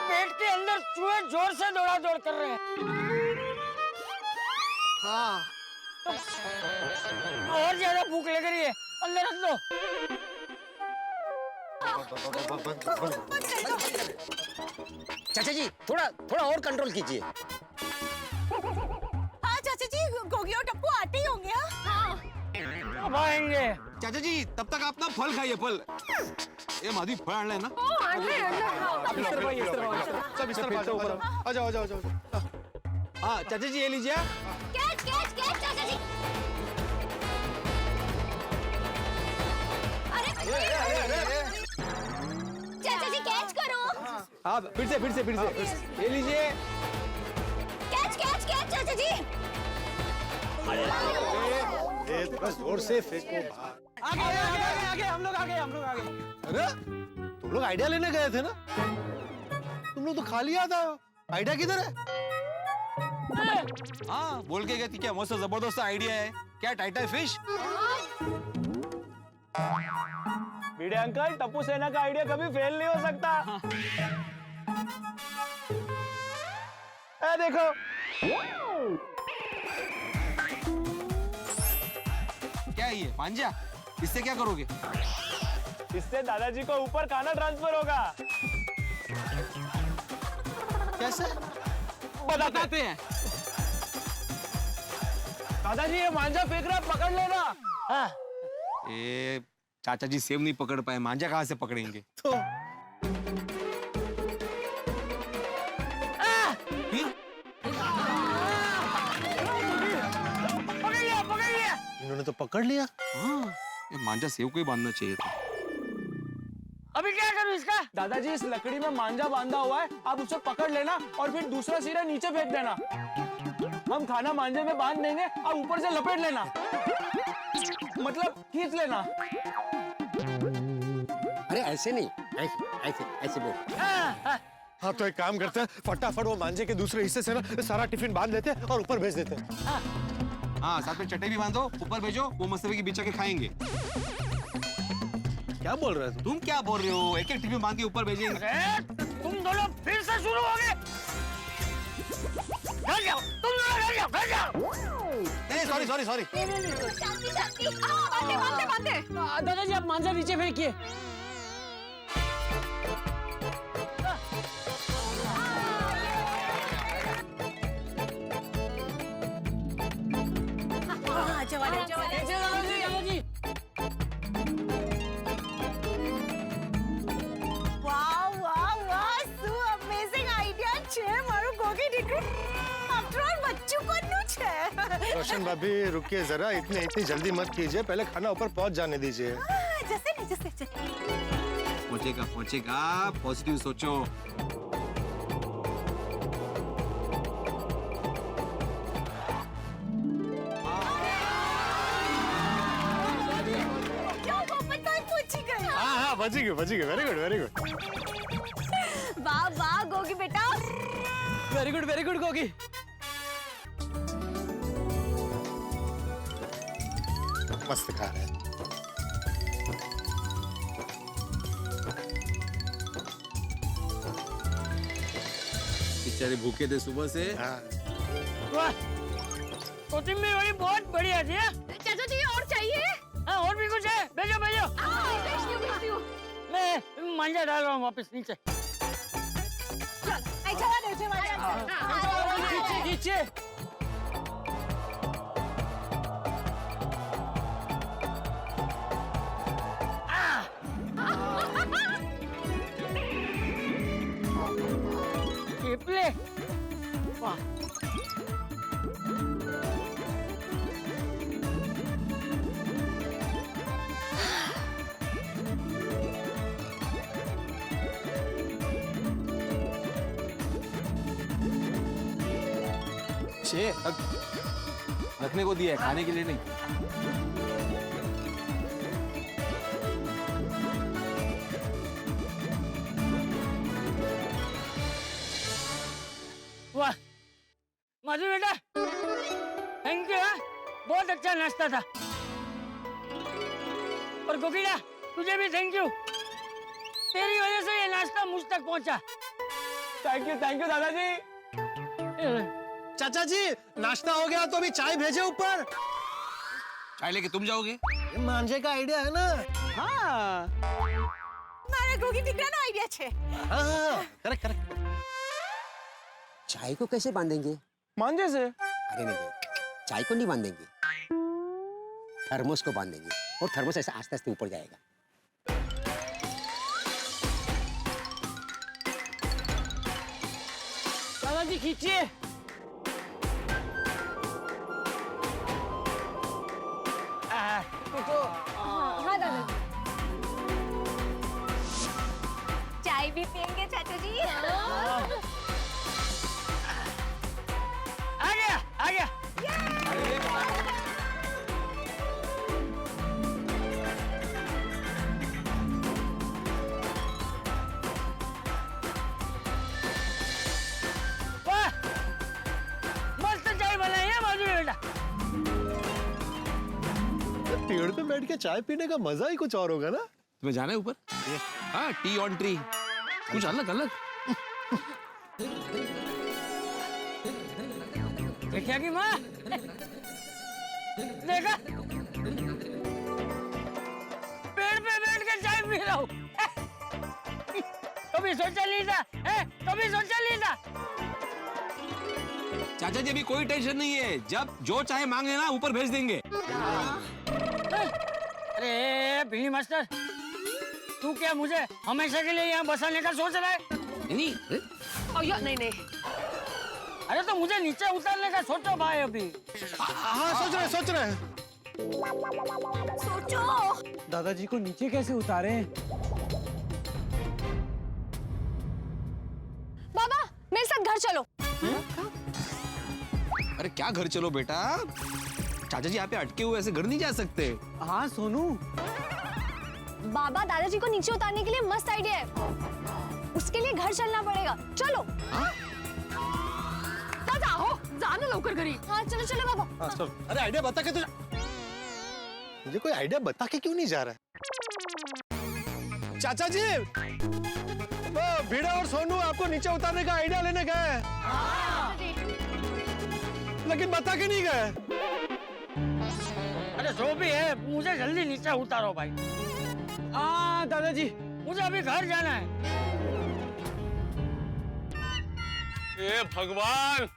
पेट के अंदर चूहे जोर से दौड़ा दौड़ कर रहे हैं। हाँ, तो और ज्यादा भूख लग रही है, अंदर रख दो। चाचा जी थोड़ा थोड़ा और कंट्रोल कीजिए। हाँ चाचा जी, गोगी और टप्पू आते ही होंगे। हाँ अब आएंगे। चाचा जी तब तक आप ना फल खाइए, फल। ये माधवी फल आना है ना? सब इस तरफ आ जाओ, आ जाओ, आ जाओ। हाँ चाचा जी ये लीजिए। कैच कैच कैच चाचा जी। अरे चाचा जी कैच करो। हाँ फिर से ये लीजिए। कैच कैच कैच चाचा जी। बस जोर से फेंको। आगे हम लोग आगे। अरे तुम लोग आइडिया लेने गए थे ना? तुम लोग तो खा लिया था। आइडिया किधर है? हाँ बोल के गए थी क्या मस्त जबरदस्त आइडिया है क्या? टाइटा फिश। भिड़े अंकल, टप्पू सेना का आइडिया कभी फेल नहीं हो सकता। देखो क्या है ये पांजा? इससे क्या करोगे? इससे दादाजी को ऊपर खाना ट्रांसफर होगा। कैसे? बताते हैं। दादाजी ये मांझा फेंक रहा, पकड़ लेना। हाँ। ए चाचा जी सेब नहीं पकड़ पाए, मांझा कहाँ से पकड़ेंगे? तो पकड़ लिया। इन्होंने तो पकड़ लिया। हाँ ये मांझा सेब को ही बांधना चाहिए था। अभी क्या करूं इसका? दादाजी इस लकड़ी में मांझा बांधा हुआ है, आप उसे पकड़ लेना और फिर दूसरा सिरा नीचे फेंक देना। हम खाना मांझे में बांध देंगे, आप ऊपर से लपेट लेना, मतलब खींच लेना। अरे ऐसे नहीं, ऐसे बोल। हाँ तो एक काम करते हैं, फटाफट वो मांझे के दूसरे हिस्से से ना सारा टिफिन बांध लेते हैं और ऊपर भेज देते हैं। हाँ साथ में चटे भी बांधो, ऊपर भेजो, वो मसवे की बिछा के खाएंगे। क्या बोल रहे हो तुम क्या बोल रहे हो? एक एक टिफिन बांध के ऊपर भेजेंगे। तुम दोनों फिर से शुरू हो गए। घर जाओ, तुम दोनों घर जाओ, घर जाओ। नहीं सॉरी शांति शांति। बांधे। दादाजी आप मांझा नीचे फेंकिए। दादाजी रोशन भाभी रुकिए जरा, इतनी जल्दी मत कीजिए, पहले खाना ऊपर पहुंच जाने दीजिए। पहुंचेगा, पॉजिटिव सोचो। हाँ बची गई, वेरी गुड। वाह वाह गोगी बेटा। Very good Gogi. मस्त खा रहे हैं। बेचारे भूखे थे सुबह से। वाह, कोथिंबीर वाली बहुत बढ़िया थी। चाचा जी और चाहिए? हाँ और भी कुछ है, भेजो। मैं मांझा डाल रहा हूँ वापस नीचे। नीचे। ले। वाह। छे रखने को दिया है, खाने के लिए नहीं। वाह मधु बेटा, थैंक यू। बहुत अच्छा नाश्ता था। और गोकीला तुझे भी थैंक यू, तेरी वजह से ये नाश्ता मुझ तक पहुंचा। थैंक यू दादाजी। चाचा जी नाश्ता हो गया तो अभी चाय भेजे ऊपर। चाय लेके तुम जाओगे? मांझे का आइडिया है ना। हाँ मारा गोगी टिकरानो आइडिया छे। हाँ करेक्ट करेक्ट। चाय को कैसे बांधेंगे? मांझे से। अरे नहीं, चाय को नहीं बांधेंगे, थर्मोस को बांधेंगे और थर्मोस ऐसे आस्ते आस्ते ऊपर जाएगा। दादाजी खींचिए। हाँ दादाजी। चाय भी पियेंगे चाचा जी? आ गया आ गया। वाह मस्त चाय बनाई है मधु बेटा। पेड़ पे बैठ के चाय पीने का मजा ही कुछ और होगा ना। तुम्हें जाना है ऊपर? हाँ, टी ऑन ट्री, कुछ अलग अलग। देखिए कि माँ देखा, पेड़ पे बैठ के चाय पी रहा हूँ। कभी सोचा नहीं था, कभी सोचा नहीं था। चाचा जी अभी कोई टेंशन नहीं है, जब जो चाहे मांग लेना ऊपर भेज देंगे। अरे बिल्ली मास्टर, तू क्या मुझे हमेशा के लिए यहाँ बसाने का सोच रहा है? नहीं नहीं अरे तो मुझे नीचे उतारने का सोचो भाई अभी। हाँ सोच रहे हैं। सोचो दादाजी को नीचे कैसे उतारे? बाबा मेरे साथ घर चलो। अरे क्या घर चलो बेटा, चाचा जी यहाँ पे अटके हुए ऐसे घर नहीं जा सकते। हाँ सोनू, बाबा दादाजी को नीचे उतारने के लिए मस्त आइडिया है, उसके लिए घर चलना पड़ेगा। चलो। दादा हो जाना लवकर घरी। हाँ चलो चलो बाबा। हाँ, अरे आइडिया बता के तुझे, मुझे कोई आइडिया बता के क्यों नहीं जा रहा है? चाचा जी वो भिड़ा और सोनू आपको नीचे उतारने का आइडिया लेने गए हैं, लेकिन बता के नहीं गए। अरे जो भी है मुझे जल्दी नीचे उतारो भाई। हाँ दादाजी मुझे अभी घर जाना है। ए भगवान,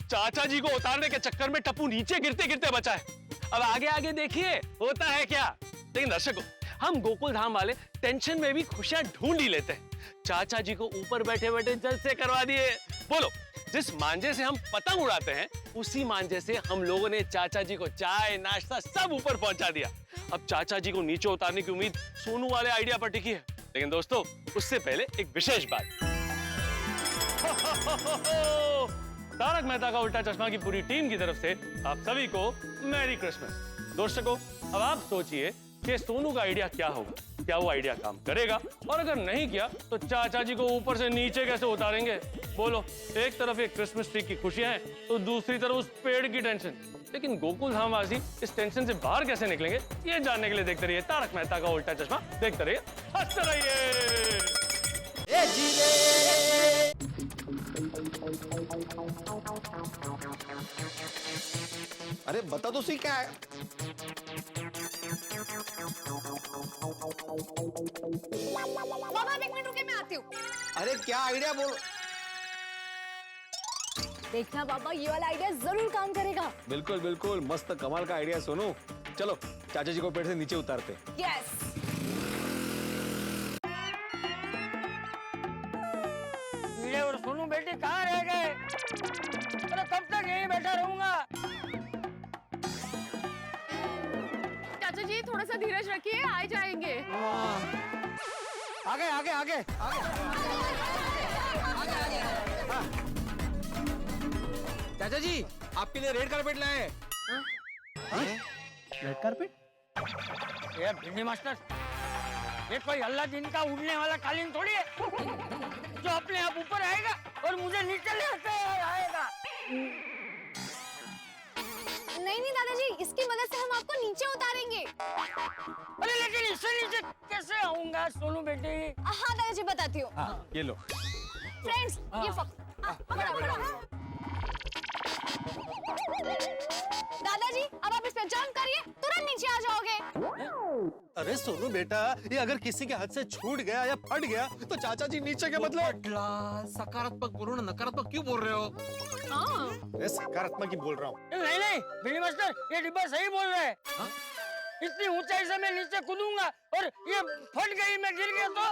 चाचा जी को उतारने के चक्कर में टप्पू नीचे गिरते गिरते बचा है। अब आगे आगे देखिए होता है क्या। लेकिन दर्शकों, हम गोकुल धाम वाले टेंशन में भी खुशियां ढूंढ ही लेते हैं। चाचा जी को ऊपर बैठे बैठे जल्द से करवा दिए। बोलो, जिस मांझे से हम पतंग उड़ाते हैं उसी मांझे से हम लोगों ने चाचा जी को चाय नाश्ता सब ऊपर पहुंचा दिया। अब चाचा जी को नीचे उतारने की उम्मीद सोनू वाले आइडिया पर टिकी है। लेकिन दोस्तों, उससे पहले एक विशेष बात। तारक मेहता का उल्टा चश्मा की पूरी टीम की तरफ से आप सभी को मैरी क्रिसमस। दर्शकों, अब आप सोचिए कि सोनू का आइडिया क्या होगा। क्या वो आइडिया काम करेगा? और अगर नहीं किया तो चाचा जी को ऊपर से नीचे कैसे उतारेंगे? बोलो, एक तरफ एक क्रिसमस ट्री की खुशियां हैं तो दूसरी तरफ उस पेड़ की टेंशन। लेकिन गोकुल धाम वासी इस टेंशन से बाहर कैसे निकलेंगे, ये जानने के लिए देखते रहिए तारक मेहता का उल्टा चश्मा। देखते रहिए, हंसते रहिए। अरे बता तो सही क्या है। बाबा 1 मिनट रुके, मैं आती हूँ। अरे क्या आइडिया बोल। देखना बाबा, ये वाला आइडिया जरूर काम करेगा। बिल्कुल बिल्कुल, मस्त कमाल का आइडिया सोनू। चलो चाचा जी को पेड़ से नीचे उतारते। यस। वीरे और सोनू बेटे कहाँ रह गए? अरे कब तक यहीं बैठा रहूंगा? चाचा जी थोड़ा सा धीरज रखिए, आ जाएंगे। आगे आगे आगे आगे। चाचा जी आपके लिए रेड कारपेट लाए हैं। Red carpet? ये भिंडी मास्टर, ये कोई अल्लादीन का उड़ने वाला कालीन थोड़ी है जो अपने आप ऊपर आएगा और मुझे नीचे ले आएगा। नहीं नहीं दादाजी, इसकी मदद से हम आपको नीचे उतारेंगे। अरे लेकिन इससे नीचे कैसे आऊंगा सोनू बेटी? हाँ दादाजी बताती हूँ। ये लो। फ्रेंड्स ये पकड़ो। दादाजी अब आप इस पे जंप करिए, तुरंत नीचे आ जाओगे। अरे सोनू बेटा, ये अगर किसी के हाथ से छूट गया या फट गया तो चाचा जी नीचे के मतलब। सकारात्मक बोलो ना, नकारात्मक क्यों बोल रहे हो? मैं सकारात्मक ही बोल रहा हूँ। नहीं भिंडी मास्टर, ये डिब्बा सही बोल रहा है। इतनी ऊंचाई से मैं नीचे कूदूंगा और ये फट गई, मैं गिर गया तो?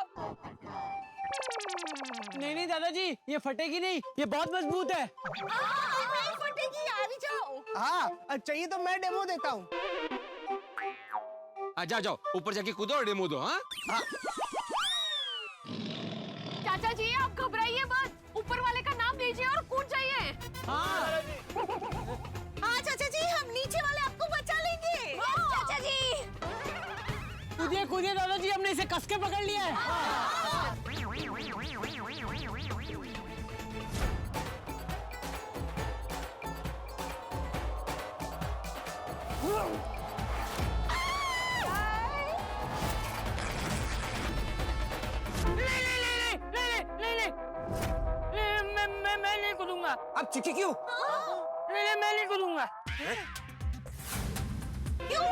नहीं दादाजी, ये फटेगी नहीं, ये बहुत मजबूत है। नहीं फटेगी, आ भी जाओ। हाँ चाहिए तो मैं डेमो देता हूँ। जाओ ऊपर जाके कूदो और डेमो दो। हाँ चाचा जी आप घबराइए मत, ऊपर वाले का नाम लीजिए और कूद जाइए। हाँ चाचा जी, हम नीचे वाले आपको बचा लेंगे। चाचा जी कूदिए दादाजी, हमने इसे कस के पकड़ लिया है। मैं नहीं कूदूंगा। आप चिकी क्यों? नहीं मैं नहीं कूदूंगा। क्यों?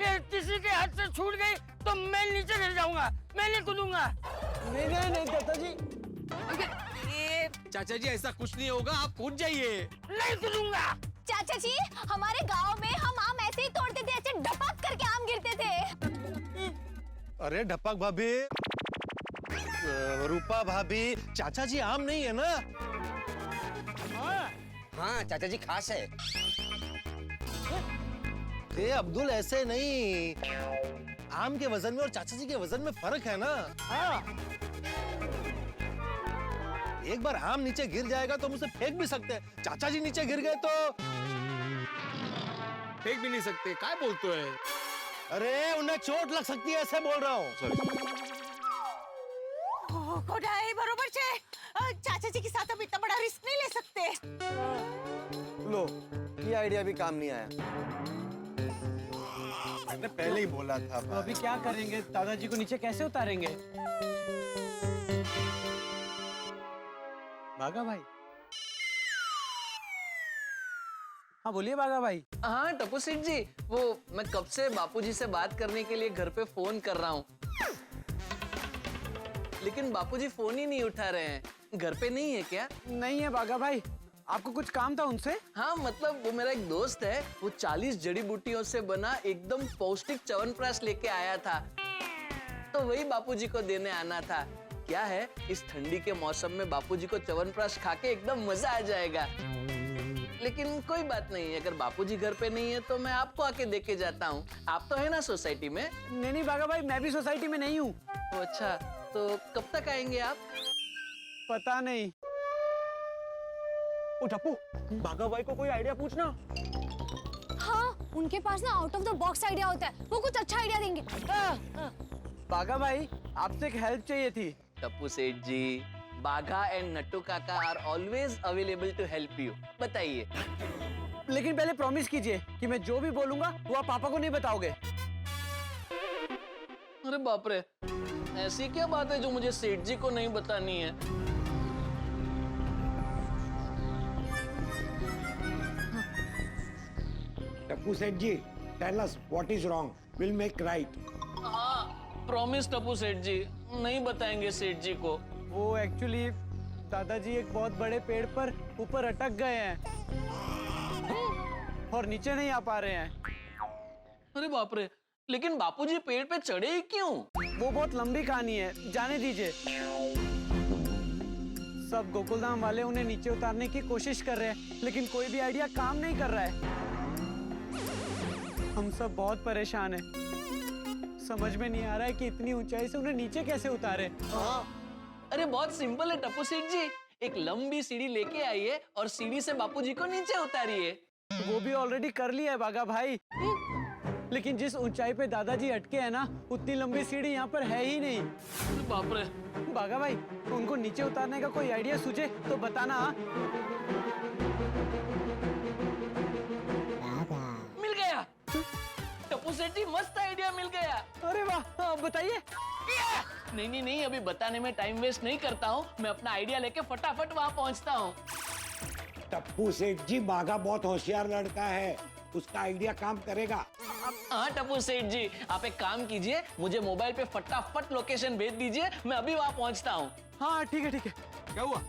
ये किसी के हाथ से छूट गई तो मैं नीचे गिर जाऊंगा, मैं नहीं कूदूंगा। नहीं दादाजी। चाचा जी ऐसा कुछ नहीं होगा, आप कूद जाइए। नहीं कूदूंगा। चाचा जी, हमारे गांव में हम आम ऐसे ही तोड़ते थे, ऐसे डपक करके आम गिरते थे। अरे ढपक भाभी, रूपा भाभी, चाचा जी आम नहीं है ना? हाँ चाचा जी खास है। ये अब्दुल ऐसे नहीं, आम के वजन में और चाचा जी के वजन में फर्क है ना। हाँ। एक बार आम नीचे गिर जाएगा तो हम उसे फेंक भी सकते हैं, चाचा जी नीचे गिर गए तो फेंक भी नहीं सकते। क्या बोलते हैं? अरे उन्हें चोट लग सकती है, ऐसे बोल रहा हूँ। कोडाई बरोबर छे। चाचा जी के साथ अब इतना बड़ा रिस्क नहीं ले सकते। लो, ये आइडिया भी काम नहीं आया। मैंने पहले ही बोला था। तो अभी क्या करेंगे? दादाजी को नीचे कैसे उतारेंगे? बागा भाई। हाँ बोलिए बागा भाई। हाँ टप्पू सेठ जी, वो मैं कब से बापूजी से बात करने के लिए घर पे फोन कर रहा हूँ, लेकिन बापूजी फोन ही नहीं उठा रहे हैं। घर पे नहीं है क्या? नहीं है बागा भाई, आपको कुछ काम था उनसे? हाँ मतलब वो मेरा एक दोस्त है, वो 40 जड़ी बूटियों से बना एकदम पौष्टिक च्यवनप्राश लेके आया था, तो वही बापूजी को देने आना था। क्या है, इस ठंडी के मौसम में बापूजी को च्यवनप्राश खा के एकदम मजा आ जाएगा। लेकिन कोई बात नहीं, अगर बापूजी घर पे नहीं है तो मैं आपको आके देके जाता हूँ। आप तो है ना सोसाइटी में? नहीं बागा भाई, मैं भी सोसाइटी में नहीं हूँ। अच्छा, तो कब तक आएंगे आप? पता नहीं। ओ टप्पू, बागा भाई को कोई आइडिया पूछना। हाँ, उनके पास ना out of the box idea होता है, वो कुछ अच्छा आइडिया देंगे। बागा भाई, आपसे एक हेल्प चाहिए थी। टप्पू सेठ जी, बाघा and Nattu Kaka are always available to help you. बताइए। लेकिन पहले प्रॉमिस कीजिए कि मैं जो भी बोलूंगा वो आप पापा को नहीं बताओगे। अरे बाप रे, ऐसी क्या बात है जो मुझे सेठ जी को नहीं बतानी है? टप्पू सेठ जी, tell us what is wrong. We'll make right. हाँ, प्रॉमिस टप्पू सेठ जी, नहीं बताएंगे सेठ जी को। वो एक्चुअली दादाजी एक बहुत बड़े पेड़ पर ऊपर अटक गए हैं और नीचे नहीं आ पा रहे हैं। अरे बाप रे, लेकिन बापूजी पेड़ पे चढ़े ही क्यों? वो बहुत लंबी कहानी है, जाने दीजिए। सब गोकुलधाम वाले उन्हें नीचे उतारने की कोशिश कर रहे हैं, लेकिन कोई भी आइडिया काम नहीं कर रहा है। हम सब बहुत परेशान हैं। समझ में नहीं आ रहा है कि इतनी ऊंचाई से उन्हें नीचे कैसे उतारे। अरे बहुत सिंपल है टप्पू सेठ जी, एक लंबी सीढ़ी लेके आइए और सीढ़ी से बापूजी को नीचे उतारिए। वो भी ऑलरेडी कर लिया है बागा भाई, लेकिन जिस ऊंचाई पे दादाजी अटके हैं ना, उतनी लंबी सीढ़ी यहाँ पर है ही नहीं। बाप रे। बागा भाई, उनको नीचे उतारने का कोई आइडिया सूझे तो बताना। हाँ? मिल गया टप्पू सेठ जी, मस्त आइडिया मिल गया। अरे वाह, बताइए। नहीं नहीं नहीं, अभी बताने में टाइम वेस्ट नहीं करता हूँ, मैं अपना आइडिया लेके फटाफट वहाँ पहुँचता हूँ। टप्पू सेठ जी, बागा बहुत होशियार लड़का है, उसका आइडिया काम करेगा। हाँ टप्पू सेठ जी, आप एक काम कीजिए, मुझे मोबाइल पे फटाफट लोकेशन भेज दीजिए, मैं अभी वहाँ पहुँचता हूँ। हाँ ठीक है ठीक है। क्या हुआ?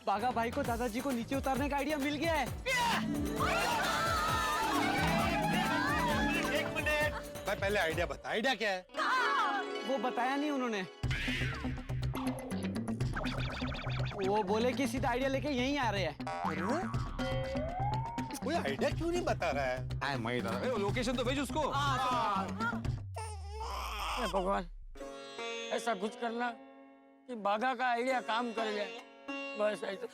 बागा भाई को दादाजी को नीचे उतारने का आइडिया मिल गया है। एक मिनट भाई, पहले आइडिया बता, आइडिया क्या है? वो बताया नहीं उन्होंने। वो बोले कि सीधा आइडिया लेके यहीं आ रहे हैं। कोई आइडिया क्यों नहीं बता रहा है? लोकेशन तो भेज उसको। भगवान, ऐसा कुछ करना कि बागा का आइडिया काम कर जाए, बस ऐसा।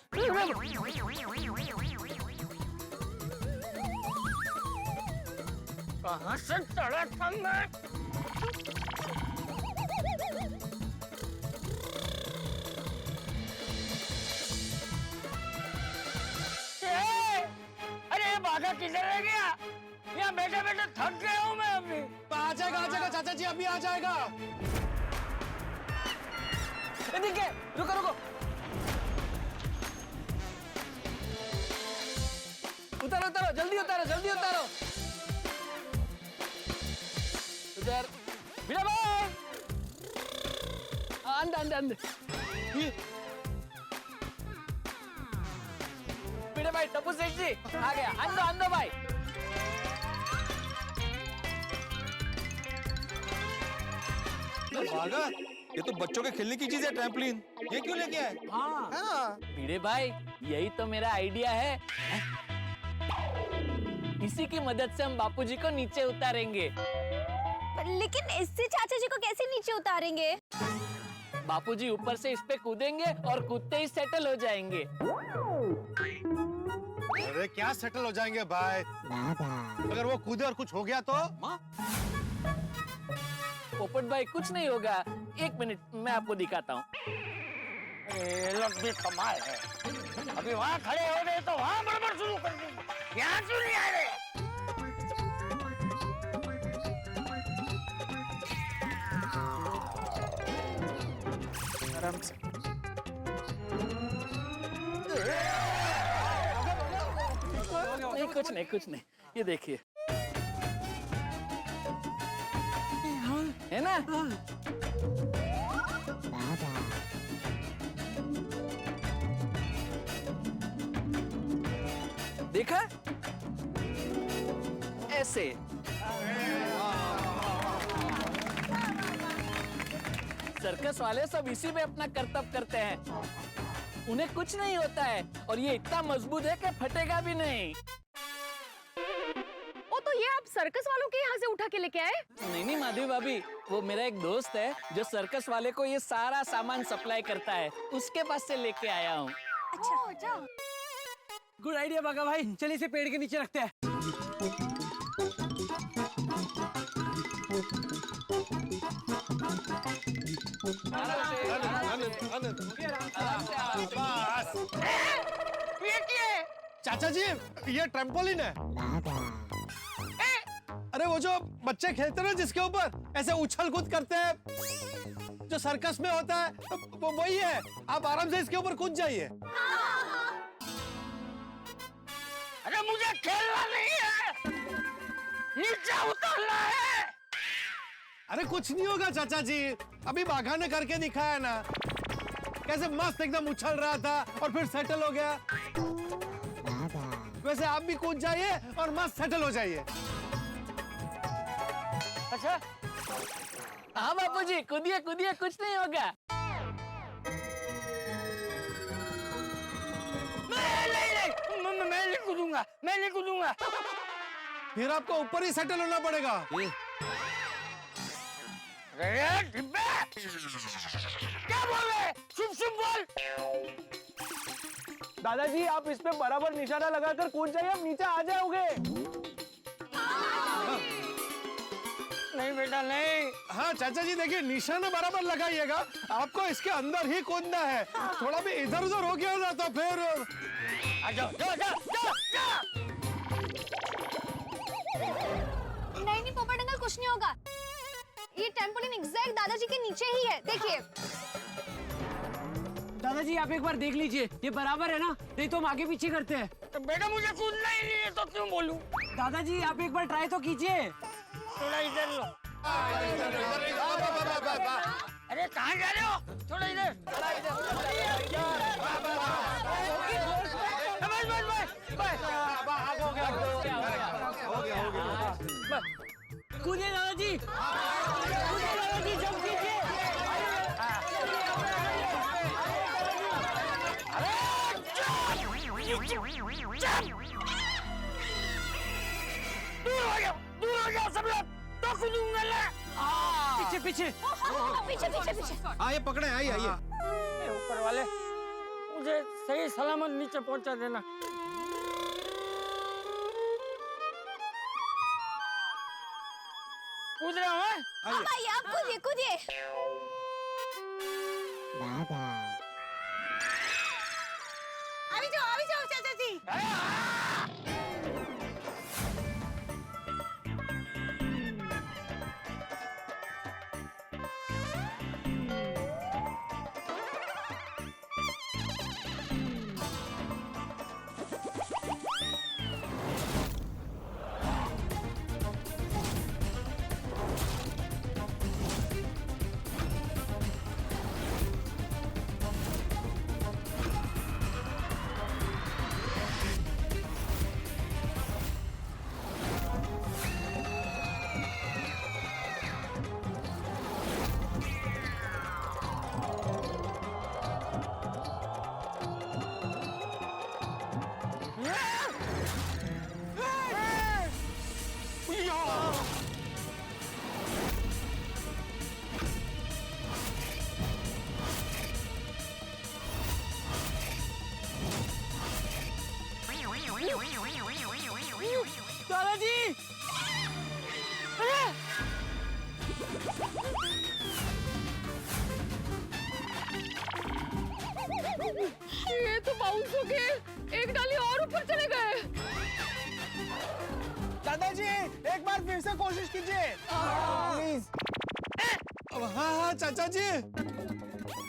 कहाँ से चढ़ा था मैं? अरे बागा किधर रह गया? यहाँ बैठे बैठे थक गया हूँ मैं अभी। आ जाएगा चाचा जी, अभी आ जाएगा। देखिए, रुको रुको, उतारो उतारो, जल्दी उतारो, जल्दी उतारो। उधर बिना भाई, अंदर अंदर अंदर। बिना भाई, टप्पू सेठ जी आ गया, अंदर अंदर भाई। बागा, ये तो बच्चों के खेलने की चीज है, ट्रैम्पलिन। ये क्यों लेके आए? हाँ। भिड़े भाई, यही तो मेरा आइडिया है। इसी की मदद से हम बापूजी को नीचे उतारेंगे। लेकिन इससे चाचा जी को कैसे नीचे उतारेंगे? बापूजी ऊपर से इस पे कूदेंगे और कूदते ही सेटल हो जाएंगे। अरे क्या सेटल हो जाएंगे भाई? अगर वो कूदे और कुछ हो गया तो? पोपट भाई, कुछ नहीं होगा, एक मिनट मैं आपको दिखाता हूँ। ये लोग भी कमाल है, अभी वहाँ खड़े हो गए तो वहाँ बड़बड़ शुरू कर देंगे, यहाँ क्यों नहीं आ रहे? आराम से। नहीं कुछ नहीं, ये देखिए, है ना? देखा? ऐसे। सर्कस वाले सब इसी में अपना कर्तव्य करते हैं, उन्हें कुछ नहीं होता है, और ये इतना मजबूत है कि फटेगा भी नहीं। ओ, तो ये आप सर्कस वालों के यहाँ से उठा के लेके आए? नहीं माधवी भाभी, वो मेरा एक दोस्त है जो सर्कस वाले को ये सारा सामान सप्लाई करता है, उसके पास से लेके आया हूँ। अच्छा। गुड आइडिया बागा भाई, चलिए इसे पेड़ के नीचे रखते हैं। ये क्या है? चाचा जी, ये ट्रैम्पोलिन है। अरे वो जो बच्चे खेलते हैं ना, जिसके ऊपर ऐसे उछल कूद करते हैं, जो सर्कस में होता है, वो वही है। आप आराम से इसके ऊपर कूद जाइए। अरे मुझे खेलना नहीं है, नीचे उतरना है। अरे कुछ नहीं होगा चाचा जी, अभी बाघा ने करके दिखाया ना, कैसे मस्त एकदम उछल रहा था और फिर सेटल हो गया। वैसे आप भी कूद जाइए और मस्त सेटल हो जाइए। अच्छा, हाँ बापूजी, कूदिए कूदिए, कुछ नहीं होगा। मैं नहीं कूदूंगा, मैं नहीं कूदूंगा। फिर आपको ऊपर ही सेटल होना पड़ेगा। अरे डिब्बे, क्या बोल रहे? चुप चुप बोल। दादाजी आप इस पे बराबर निशाना लगाकर कूद जाइए, आप नीचे आ जाओगे। नहीं बेटा नहीं। हाँ चाचा जी देखिए निशाना बराबर लगाइएगा, आपको इसके अंदर ही कूदना है। थोड़ा भी इधर उधर हो गया ना तो फिर नहीं पोपट अंकल, कुछ नहीं होगा। ये ट्रैम्पोलिन एग्जैक्ट दादाजी के नीचे ही है, देखिए। दादाजी आप एक बार देख लीजिए, ये बराबर है ना, नहीं तो हम आगे पीछे करते हैं। तो बेटा मुझे कूदना ही नहीं है तो क्यों बोलूं? दादाजी आप एक बार ट्राई तो कीजिए। थोड़ा इधर लो। अरे कहाँ जा रहे हो? थोड़ा इधर। कूदिए दादाजी, कूदिए दादाजी, जंप कीजिए। दूर हो जाओ सब लोग, तो कूदूंगा ना। पीछे पीछे पीछे पीछे पीछे। आइए पकड़े, आइए आइए। ऊपर वाले मुझे सही सलामत नीचे पहुंचा देना। कूद रहे हो? अब आइए, आप कूदिए कूदिए। अभी जाओ चाचा जी। दादाजी, अरे ये तो बाउंस हो गए, एक डाली और ऊपर चले गए। दादाजी एक बार फिर से कोशिश कीजिए प्लीज। हाँ चाचा जी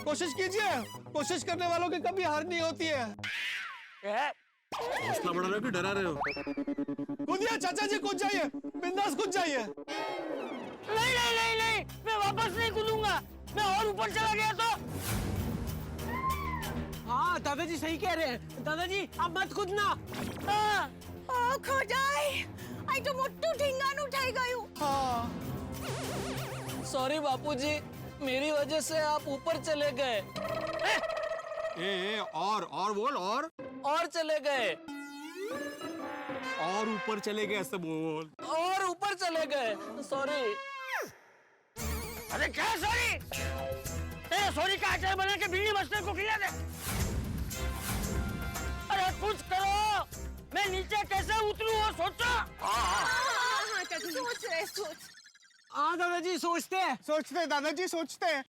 कोशिश कीजिए, कोशिश करने वालों की कभी हार नहीं होती है। हौसला बढ़ा रहे हो कि डरा रहे हो? कूदिए चाचा जी, कूद जाइए, बिंदास कूद जाइए। नहीं नहीं नहीं नहीं, मैं वापस नहीं कूदूंगा। मैं और ऊपर चला गया तो। हाँ दादाजी सही कह रहे हैं। दादाजी अब मत कूदना। ओ खोजाई, आई तो मोटू ठिंगान उठाई गयू। सॉरी बापूजी, मेरी वजह से आप ऊपर चले गए। ए, और बोल, और चले गए, और ऊपर चले गए ऐसे बोल। और ऊपर चले गए। सॉरी। अरे क्या सॉरी? सॉरी का अचार बना के बीड़ी बस्तर को खिला दे। अरे कुछ करो, मैं नीचे कैसे उतरूं वो सोचो। सोच रहे सोच। हाँ दादाजी सोचते हैं दादाजी सोचते हैं।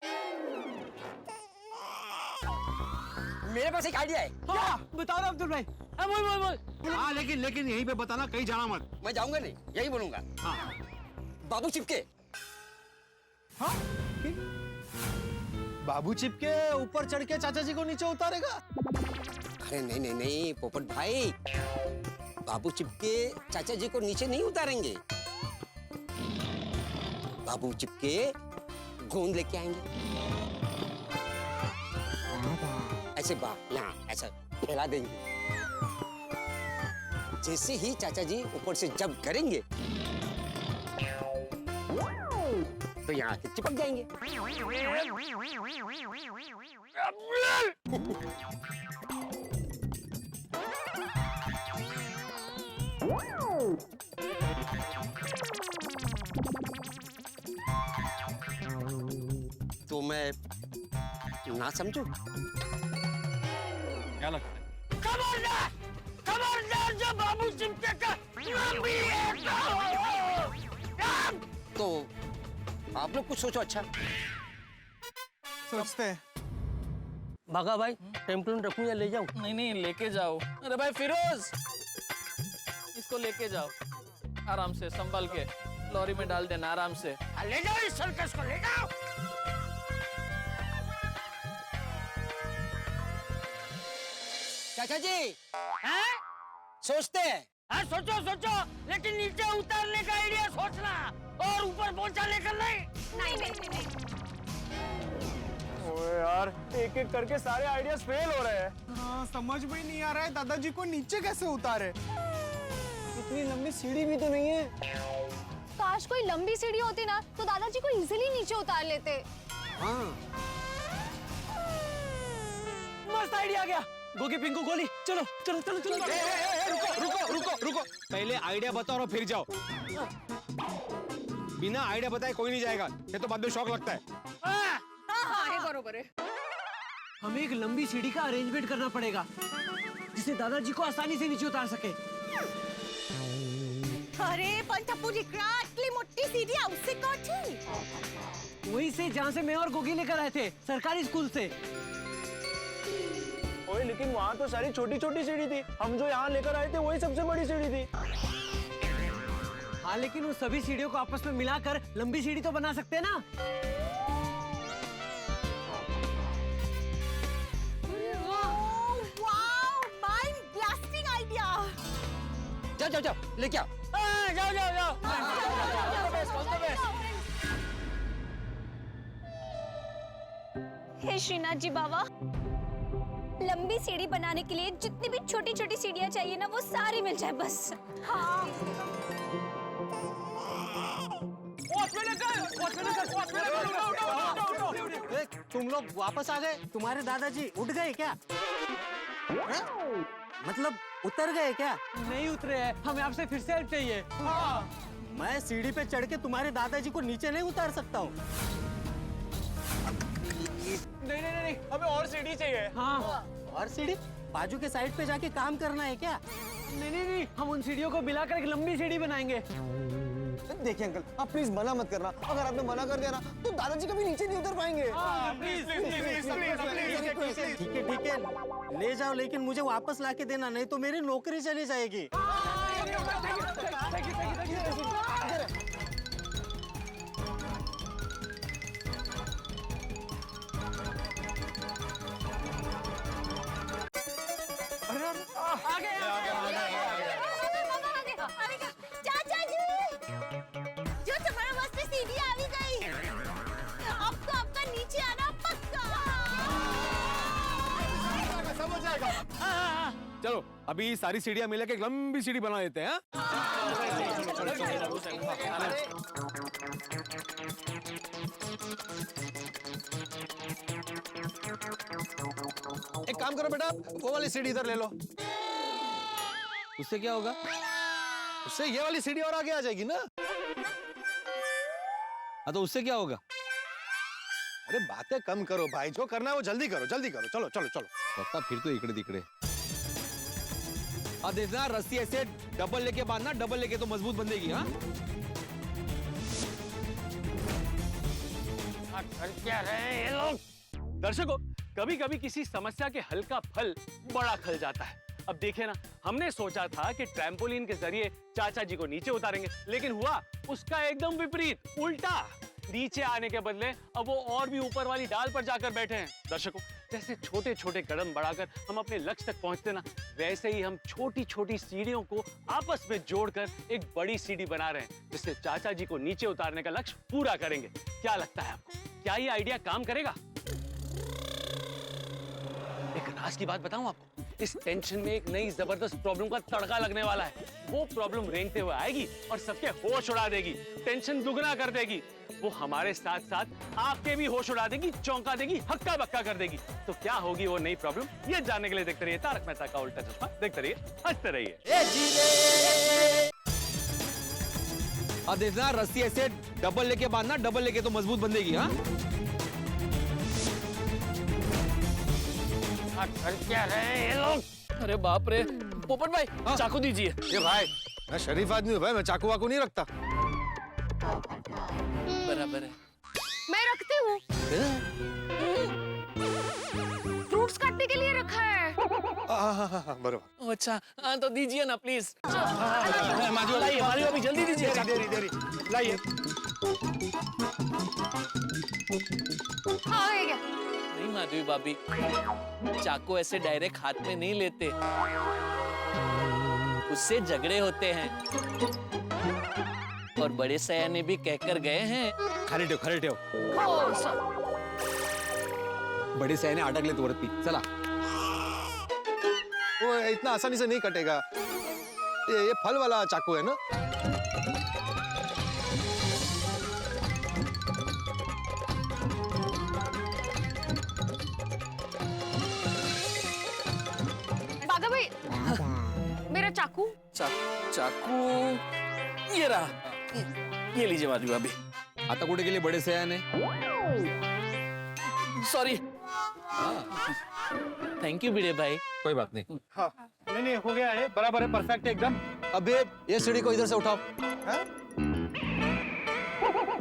मेरे पास एक आइडिया है। हाँ बताओ ना अब्दुल भाई। बोल। हाँ लेकिन यहीं पे बताना, कहीं जाना मत। मैं जाऊंगा नहीं, यही बोलूंगा। हाँ। बाबू चिपके। हाँ? बाबू चिपके ऊपर चढ़ के चाचा जी को नीचे उतारेगा? अरे नहीं नहीं नहीं पोपट भाई, बाबू चिपके चाचा जी को नीचे नहीं उतारेंगे। बाबू चिपके गोंद लेके आएंगे, ऐसे यहाँ ऐसा फैला देंगे। जैसे ही चाचा जी ऊपर से जंप करेंगे तो यहाँ से चिपक जाएंगे। मैं ना समझू? क्या लगता है? खबरदार खबरदार जो बाबू चिमटे का नाम भी लेता हो। तो आप लोग कुछ सोचो अच्छा। सोचते हैं। भागा भाई, टेम्पलून रखूं या ले जाऊं? नहीं नहीं लेके जाओ। अरे भाई फिरोज, इसको लेके जाओ आराम से, संभाल के लॉरी में डाल देना आराम से। ले जाओ इस सर्कस को, ले जाओ। चाचा जी हैं? सोचते हैं। हाँ सोचो सोचो, लेकिन नीचे उतारने का आइडिया सोचना और ऊपर पहुंचाने का नहीं। ओए यार, एक एक करके सारे आइडियाज फेल हो रहे हैं। हाँ, समझ में ही नहीं आ रहा है दादाजी को नीचे कैसे उतारे। इतनी लंबी सीढ़ी भी तो नहीं है। काश कोई लंबी सीढ़ी होती ना तो दादाजी को इजीली नीचे उतार लेते। मस्त आइडिया आ गया। गोगी पिंकू गोली, चलो चलो चलो चलो। रुको रुको रुको, पहले आइडिया बताओ और फिर जाओ। बिना आइडिया बताए कोई नहीं जाएगा, ये तो बाद में शौक लगता है। हाँ, बरोबर है। हमें एक लंबी सीढ़ी का अरेंजमेंट करना पड़ेगा जिसे दादाजी को आसानी से नीचे उतार सके। अरे पण टप्पू जिकरा इतनी मोटी सीढ़ी उससे कोठी। वही से जहाँ से मैं और गोगी लेकर आए थे, सरकारी स्कूल से। ओए लेकिन वहाँ तो सारी छोटी छोटी सीढ़ी थी, हम जो यहाँ लेकर आए थे वही सबसे बड़ी सीढ़ी थी। हाँ लेकिन उन सभी सीढ़ियों को आपस में मिलाकर लंबी सीढ़ी तो बना सकते हैं ना। जाओ जाओ जाओ, लेके आओ। जाओ जाओ जाओ। हे श्रीनाथ जी बाबा, लंबी सीढ़ी बनाने के लिए जितनी भी छोटी छोटी सीढ़ियाँ चाहिए ना वो सारी मिल जाए बस। हाँ। तुम लोग वापस आ गए? तुम्हारे दादाजी उठ गए क्या? मतलब उतर गए क्या? नहीं उतरे हैं, हमें आपसे फिर से हेल्प चाहिए। मैं सीढ़ी पे चढ़ के तुम्हारे दादाजी को नीचे नहीं उतार सकता हूँ। नहीं नहीं नहीं, हमें और सीढ़ी चाहिए। हाँ। और सीढ़ी? बाजू के साइड पे जाके काम करना है क्या? नहीं नहीं नहीं, हम उन सीढ़ियों को मिलाकर एक लंबी सीढ़ी बनाएंगे। देखिए अंकल, आप प्लीज मना मत करना। अगर आपने मना कर दिया ना तो दादाजी कभी नीचे नहीं उतर पाएंगे। ठीक है, ले जाओ, लेकिन मुझे वापस लाके देना, नहीं तो मेरी नौकरी चली जाएगी। चाचा जी, जो तुम्हारे वास्ते सीढ़ी आ गई, अब तो आपका नीचे आना पक्का। सब हो जाएगा। चलो अभी सारी सीढ़ियां मिला के एक लंबी सीढ़ी बना देते हैं। एक काम करो बेटा, वो वाली सीढ़ी इधर ले लो। उससे क्या होगा? उससे ये वाली सीढ़ी और आगे आ जाएगी ना। हाँ तो उससे क्या होगा? अरे बातें कम करो भाई, जो करना है वो जल्दी करो, जल्दी करो। चलो चलो चलो। पता फिर तो इकड़े दिकड़े। अब देखना, रस्सी ऐसे डबल लेके बांधना, डबल लेके तो मजबूत बंधेगी। हाँ क्या रहे ये लोग? दर्शकों, कभी कभी किसी समस्या के हल का फल बड़ा खल जाता है। अब देखिए ना, हमने सोचा था कि ट्रैम्पोलिन के जरिए चाचा जी को नीचे उतारेंगे, लेकिन हुआ उसका एकदम विपरीत, उल्टा। नीचे आने के बदले अब वो और भी ऊपर वाली डाल पर जाकर बैठे हैं। दर्शकों, जैसे छोटे छोटे कदम बढ़ाकर हम अपने लक्ष्य तक पहुंचते ना, वैसे ही हम छोटी छोटी सीढ़ियों को आपस में जोड़कर एक बड़ी सीढ़ी बना रहे हैं, जिससे चाचा जी को नीचे उतारने का लक्ष्य पूरा करेंगे। क्या लगता है आपको, क्या ये आइडिया काम करेगा? एक राज की बात बताऊं आपको, इस टेंशन में एक नई जबरदस्त प्रॉब्लम का तड़का लगने वाला है। वो प्रॉब्लम रेंगते हुए आएगी और सबके होश उड़ा देगी, टेंशन दुगना कर देगी। वो हमारे साथ साथ आपके भी होश उड़ा देगी, चौंका देगी, हक्का बक्का कर देगी। तो क्या होगी वो नई प्रॉब्लम, ये जानने के लिए देखते रहिए तारक मेहता का उल्टा चश्मा। देखते रहिए, हंसते रहिए। अब देखना, रस्सी ऐसे डबल लेके बांधना, डबल लेके तो मजबूत बंधेगी। हाँ क्या रहे ये लोग? अरे बाप रे पोपट भाई चाकू दीजिए। ये भाई मैं शरीफ आदमी हूँ भाई, मैं चाकू वाकू नहीं रखता। बराबर है। मैं रखती हूँ, फ्रूट्स काटने के लिए रखा है। हाँ, बराबर। अच्छा हाँ तो दीजिए ना प्लीज। माधवी अभी जल्दी दीजिए। देरी लाइए। हाँ ये क्या? नहीं माधवी भाभी, चाकू ऐसे डायरेक्ट हाथ में नहीं लेते, उससे झगड़े होते हैं। और बड़े सयाने भी कहकर गए हैं। खाली ठेव बड़े सयाने अडकले वरती। चला वो इतना आसानी से नहीं कटेगा, ये फल वाला चाकू है ना। बागा भाई मेरा चाकू। चाकू ये रहा, ये लीजिए माधवी भाभी। आता कुठे गेले बडे सयाने? सॉरी। थैंक यू भिड़े भाई। कोई बात नहीं। हाँ नहीं हो गया है, बराबर है, परफेक्ट है एकदम। अबे ये सीढ़ी को इधर से उठाओ।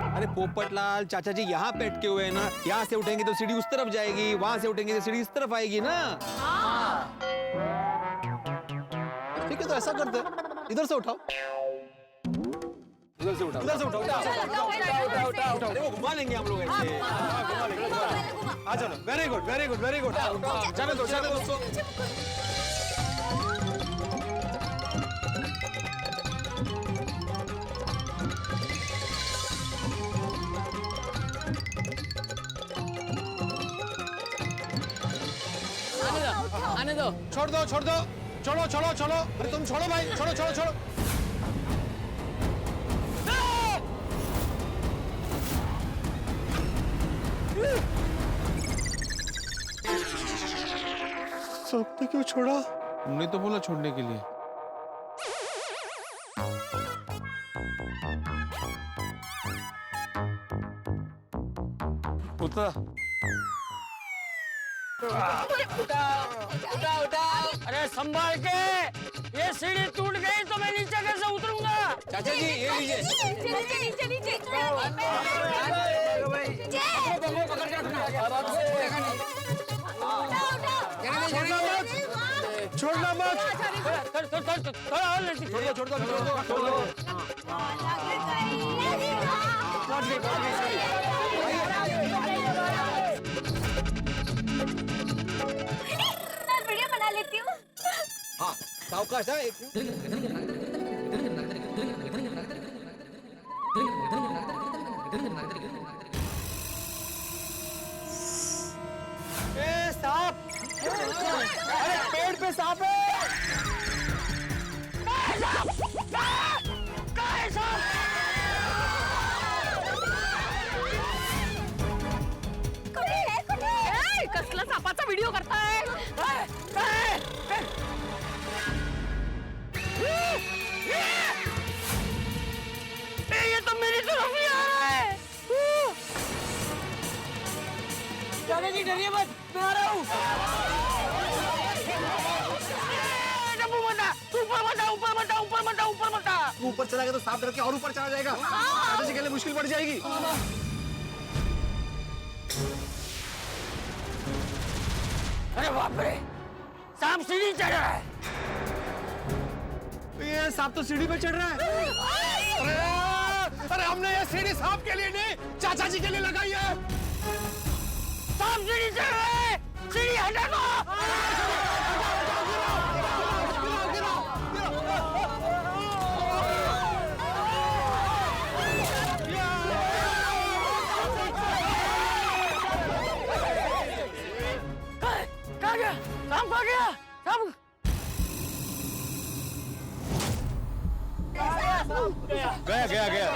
अरे पोपटलाल, चाचा जी यहाँ पे अटके हुए हैं ना, यहाँ से उठेंगे तो सीढ़ी उस तरफ जाएगी, वहां से उठेंगे तो सीढ़ी इस तरफ आएगी ना। ठीक है तो ऐसा करते हैं, इधर से उठाओ। इधर से उठाओ। अरे वो घुमा लेंगे हम लोग ऐसे। आ चलो, वेरी गुड जाने दो दोस्तों। आने दो। छोड़ दो छोड़ो। अरे तुम छोड़ो भाई, छोड़ो। सबने क्यों छोड़ा? हमने तो बोला छोड़ने के लिए। उठा। अरे संभाल के, ये सीढ़ी टूट गई तो मैं नीचे कैसे उतरूंगा? चाचा जी ये लीजिए। नीचे छोड़ना मत। थोड़ा और लेती। छोड़ दो। मैं वीडियो बना लेती हूँ। हाँ सावकाश है। सांप! अरे पेड़ पे सांप है! कसला सापाचा व्हिडिओ करताय? ये तो मेरी तरफ ही आ रहा है। दादाजी डरिए मत, मैं आ रहा हूँ। ऊपर चला गया तो सांप डर के और ऊपर चला जाएगा। चाचा जी के लिए मुश्किल पड़ जाएगी। अरे बाप रे, सांप सीढ़ी चढ़ रहा है। ये सांप तो सीढ़ी पे चढ़ रहा है। अरे हमने ये सीढ़ी सांप के लिए नहीं, चाचा जी के लिए लगाई है। सांप सीढ़ी चढ़ रहा है, सीढ़ी हटा दो। कहाँ गया? सांप कहाँ गया? सांप गया।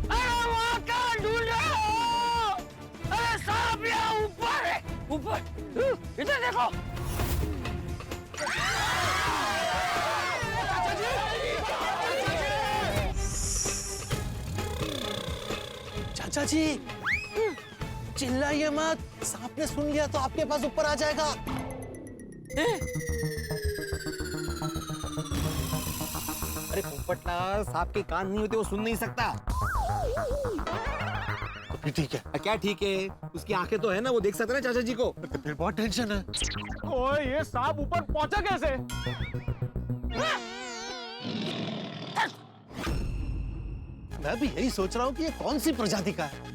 अरे वहाँ कहाँ ढूंढ रहे हो? अरे सांप यहाँ ऊपर है, ऊपर। इधर देखो। चाचा जी चिल्लाइए मत, सांप ने सुन लिया तो आपके पास ऊपर आ जाएगा। अरे पोपटलाल, सांप के कान नहीं होते, वो सुन नहीं सकता। तो ठीक है। क्या ठीक है? उसकी आंखें तो है ना, वो देख सकता है ना चाचा जी को। तो फिर बहुत टेंशन है। ओए ये सांप ऊपर पहुंचा कैसे? मैं भी यही सोच रहा हूँ कि ये कौन सी प्रजाति का है।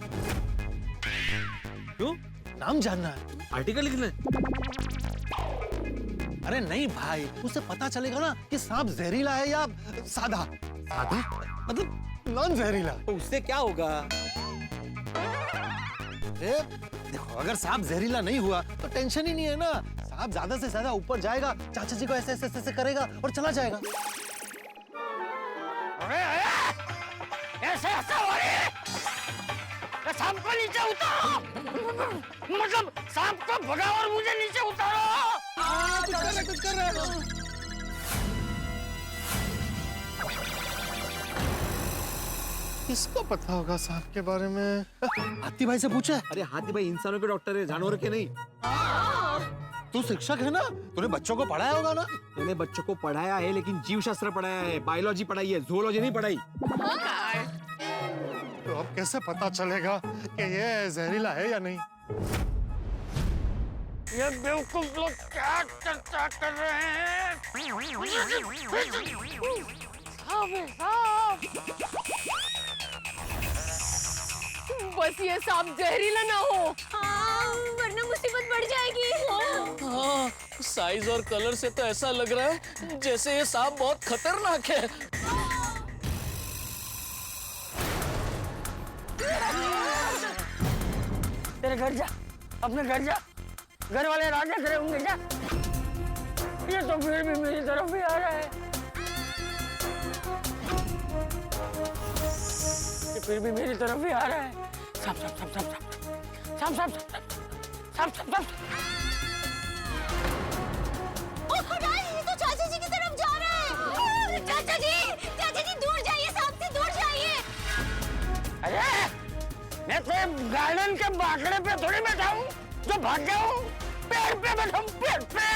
क्यों? नाम जानना है। आर्टिकल लिखना है? अरे नहीं भाई, उसे पता चलेगा ना कि सांप जहरीला है या सादा। सादा? मतलब नॉन जहरीला। तो उससे क्या होगा? देखो, अगर सांप जहरीला नहीं हुआ तो टेंशन ही नहीं है ना। सांप ज्यादा से ज्यादा ऊपर जाएगा, चाचा जी को ऐसे ऐसे ऐसे करेगा और चला जाएगा। ऐसे ऐसा हो रही है, सांप को नीचे उतारो, मतलब सांप को भगाओ और मुझे नीचे उतारो। कुछ कर रहे हो। किसको पता होगा सांप के बारे में? हाथी भाई से पूछे। अरे हाथी भाई इंसानों के डॉक्टर है, जानवरों के नहीं। तू शिक्षक है ना, तूने बच्चों को पढ़ाया होगा ना? मैंने बच्चों को पढ़ाया है, लेकिन जीव शास्त्र पढ़ाया है, बायोलॉजी पढ़ाई है, ज़ूलॉजी नहीं पढ़ाई। तो अब कैसे पता चलेगा कि ये जहरीला है या नहीं? ये बेवकूफ लोग क्या चर्चा कर रहे हैं? बस ये सांप जहरीला ना हो। हाँ, वरना मुसीबत बढ़ जाएगी। हाँ, साइज और कलर से तो ऐसा लग रहा है जैसे ये सांप बहुत खतरनाक है। तेरे घर जा, अपने घर जा, घर वाले राजा खड़े होंगे जा। ये तो फिर भी मेरी तरफ ही आ रहा है, ये फिर भी मेरी तरफ ही आ रहा है। साफ साफ साफ साफ साफ साफ साफ साफ साफ। ये तो चाचा जी की तरफ जा रहा है। चाचा जी दूर जाइए, सांप से दूर जाइए। अरे मैं तो गार्डन के बाकड़े पे थोड़ी बैठा हूँ जो भाग गया हूँ, पेड़ पे बैठा हूँ, पेड़ पे।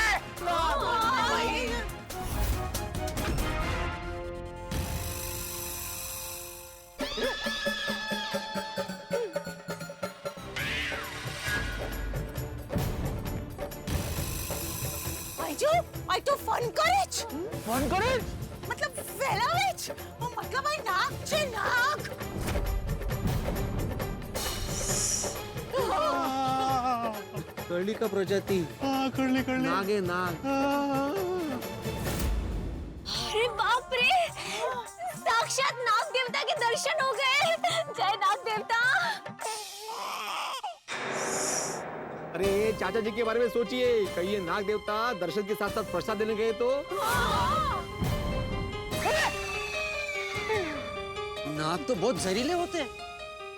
I do fun courage. Fun courage? मतलब वेलावेच, मतलब आई नाक चे नाक। कर्ली का प्रजाति। Curly curly. नाग है नाग। अरे बाप रे, साक्षात नाग देवता के दर्शन हो गए। जय नाग देवता। अरे चाचा जी के बारे में सोचिए, कहीं ये नाग देवता दर्शन के साथ साथ प्रसाद देने गए तो? नाग तो बहुत जहरीले होते हैं।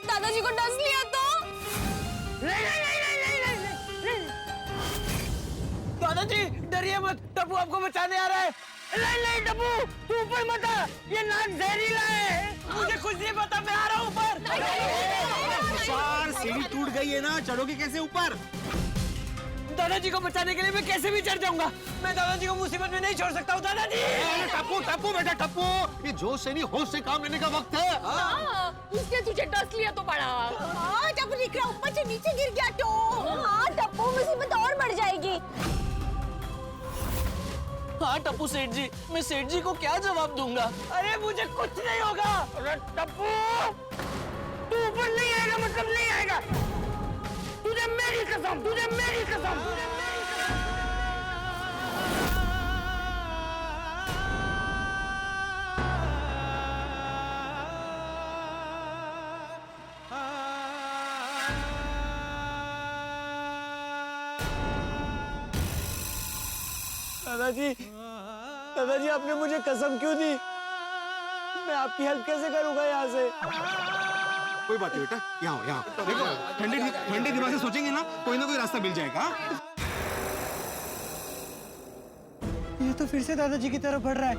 दादाजी को डस लिया तो? दादाजी डरिए मत, टप्पू आपको बचाने आ रहा है। नहीं नहीं टप्पू, तू ऊपर मत आ, ये नाग जहरीला है। मुझे कुछ नहीं पता, मैं आ रहा हूँ ऊपर। सीढ़ी टूट गई है ना, चढ़ोगे कैसे ऊपर? दादाजी को बचाने के लिए मैं कैसे भी चढ़ जाऊंगा। मैं दादाजी को मुसीबत में नहीं छोड़ सकता हूँ। दादाजी टप्पू टप्पू बेटा टप्पू, ये जोश से नहीं होश से काम लेने का वक्त है। उसने तुझे डस लिया तो बड़ा। जब निकला ऊपर से नीचे गिर गया तो। हाँ टप्पू, मुसीबत और बढ़ जाएगी। हाँ टप्पू सेठ जी, मैं सेठ जी को क्या जवाब दूंगा? अरे मुझे कुछ नहीं होगा। अरे टप्पू, तू ऊपर नहीं आएगा मतलब नहीं आएगा। तुझे मेरी कसम, तुझे मेरी कसम। दादाजी, दादाजी आपने मुझे कसम क्यों दी? मैं आपकी हेल्प कैसे करूंगा यहाँ से? कोई बात नहीं बेटा, यहाँ आओ, यहाँ आओ। देखो ठंडे दिमाग से सोचेंगे ना, कोई ना कोई रास्ता मिल जाएगा। ये तो फिर से दादाजी की तरफ बढ़ रहा है।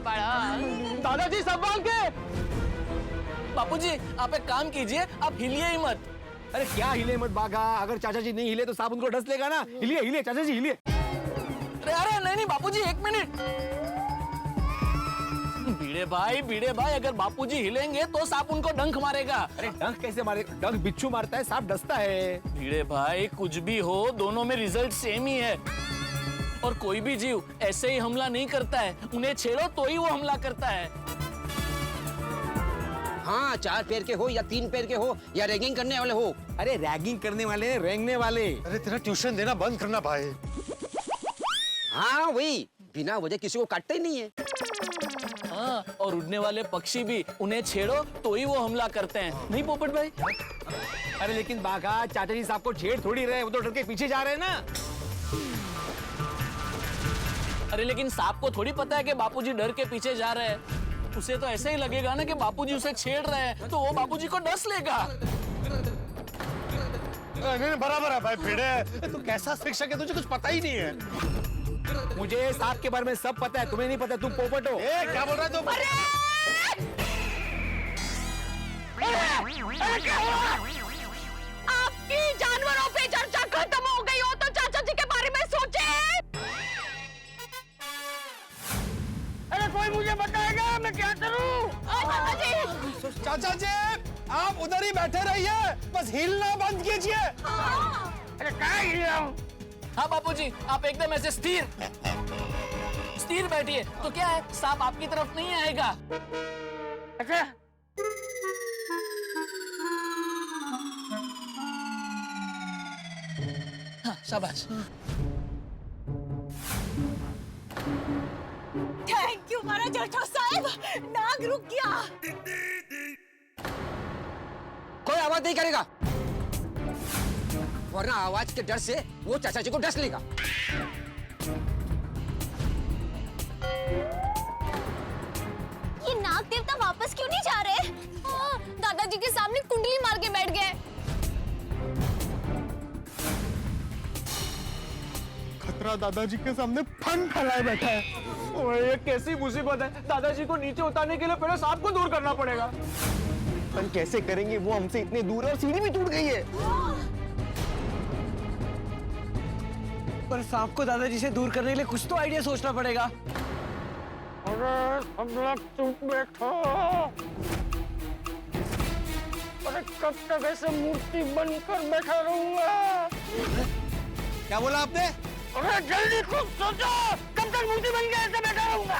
बाळा। दादाजी संभाल के। बापूजी आप एक काम कीजिए, आप हिलिए ही मत। अरे क्या हिले मत भागा, अगर चाचा जी नहीं हिले तो सांप उनको डस लेगा ना। हिलिए हिलिए चाचा जी हिलिए। अरे नहीं बापूजी, एक मिनट। भिड़े भाई अगर बापूजी हिलेंगे तो सांप उनको डंक मारेगा। अरे डंक कैसे मारेगा? डंक बिच्छू मारता है, सांप डसता है। भिड़े भाई कुछ भी हो, दोनों में रिजल्ट सेम ही है। और कोई भी जीव ऐसे ही हमला नहीं करता है, उन्हें छेड़ो तो ही वो हमला करता है। हाँ, 4 पैर के हो या 3 पैर के हो या रैगिंग करने वाले हो। अरे रैगिंग करने वाले, रेंगने वाले। अरे तेरा ट्यूशन देना बंद करना भाई। हाँ वही, बिना वजह किसी को काटते ही नहीं है। हाँ, और उड़ने वाले पक्षी भी उन्हें छेड़ो तो ही वो हमला करते हैं, नहीं पोपट भाई? अरे लेकिन बाघा चाचा जी साहब को छेड़ थोड़ी रहे, वो तो डर के पीछे जा रहे हैं ना। अरे लेकिन सांप को थोड़ी पता है कि बापूजी डर के पीछे जा रहे हैं। उसे तो ऐसे ही लगेगा ना कि बापूजी उसे छेड़ रहे हैं, तो वो बापूजी को डस लेगा। नहीं बराबर है भाई भिड़े, तू कैसा शिक्षक है, तुझे कुछ पता ही नहीं है। मुझे सांप के बारे में सब पता है, तुम्हें नहीं पता, तुम पोपट हो। क्या बोल रहा है तू? आपकी जानवरों पे चर्चा खत्म हो गई हो तो चाचा जी के बारे में सोचे। अरे कोई मुझे बताएगा मैं क्या करूं? चाचा जी, चाचा जी आप उधर ही बैठे रहिए, बस हिलना बंद कीजिए। अरे कहाँ हिल रहा हूँ? हाँ बापूजी, आप एकदम ऐसे स्थिर बैठिए, तो क्या है सांप आपकी तरफ नहीं आएगा। अच्छा हाँ, शाबाश। थैंक यू महाराज जेठा साहब, नाग रुक गया। कोई आवाज नहीं करेगा, वरना आवाज के डर से वो चाचा जी को डस लेगा। ये नाग देवता वापस क्यों नहीं जा रहे? दादाजी के सामने कुंडली मार के बैठ गए। खतरा दादाजी के सामने फन फैलाए बैठा है। ओए ये कैसी मुसीबत है, दादाजी को नीचे उतारने के लिए पहले सांप को दूर करना पड़ेगा। पर कैसे करेंगे, वो हमसे इतने दूर है और सीढ़ी भी टूट गई है। पर सांप को दादाजी से दूर करने के लिए कुछ तो आइडिया सोचना पड़ेगा। अरे सब लोग चुप बैठो। अरे कब तक ऐसे मूर्ति बनकर बैठा रहूंगा? क्या बोला आपने? अरे जल्दी कुछ सोचो, कब तक मूर्ति बन के ऐसे बैठा रहूंगा?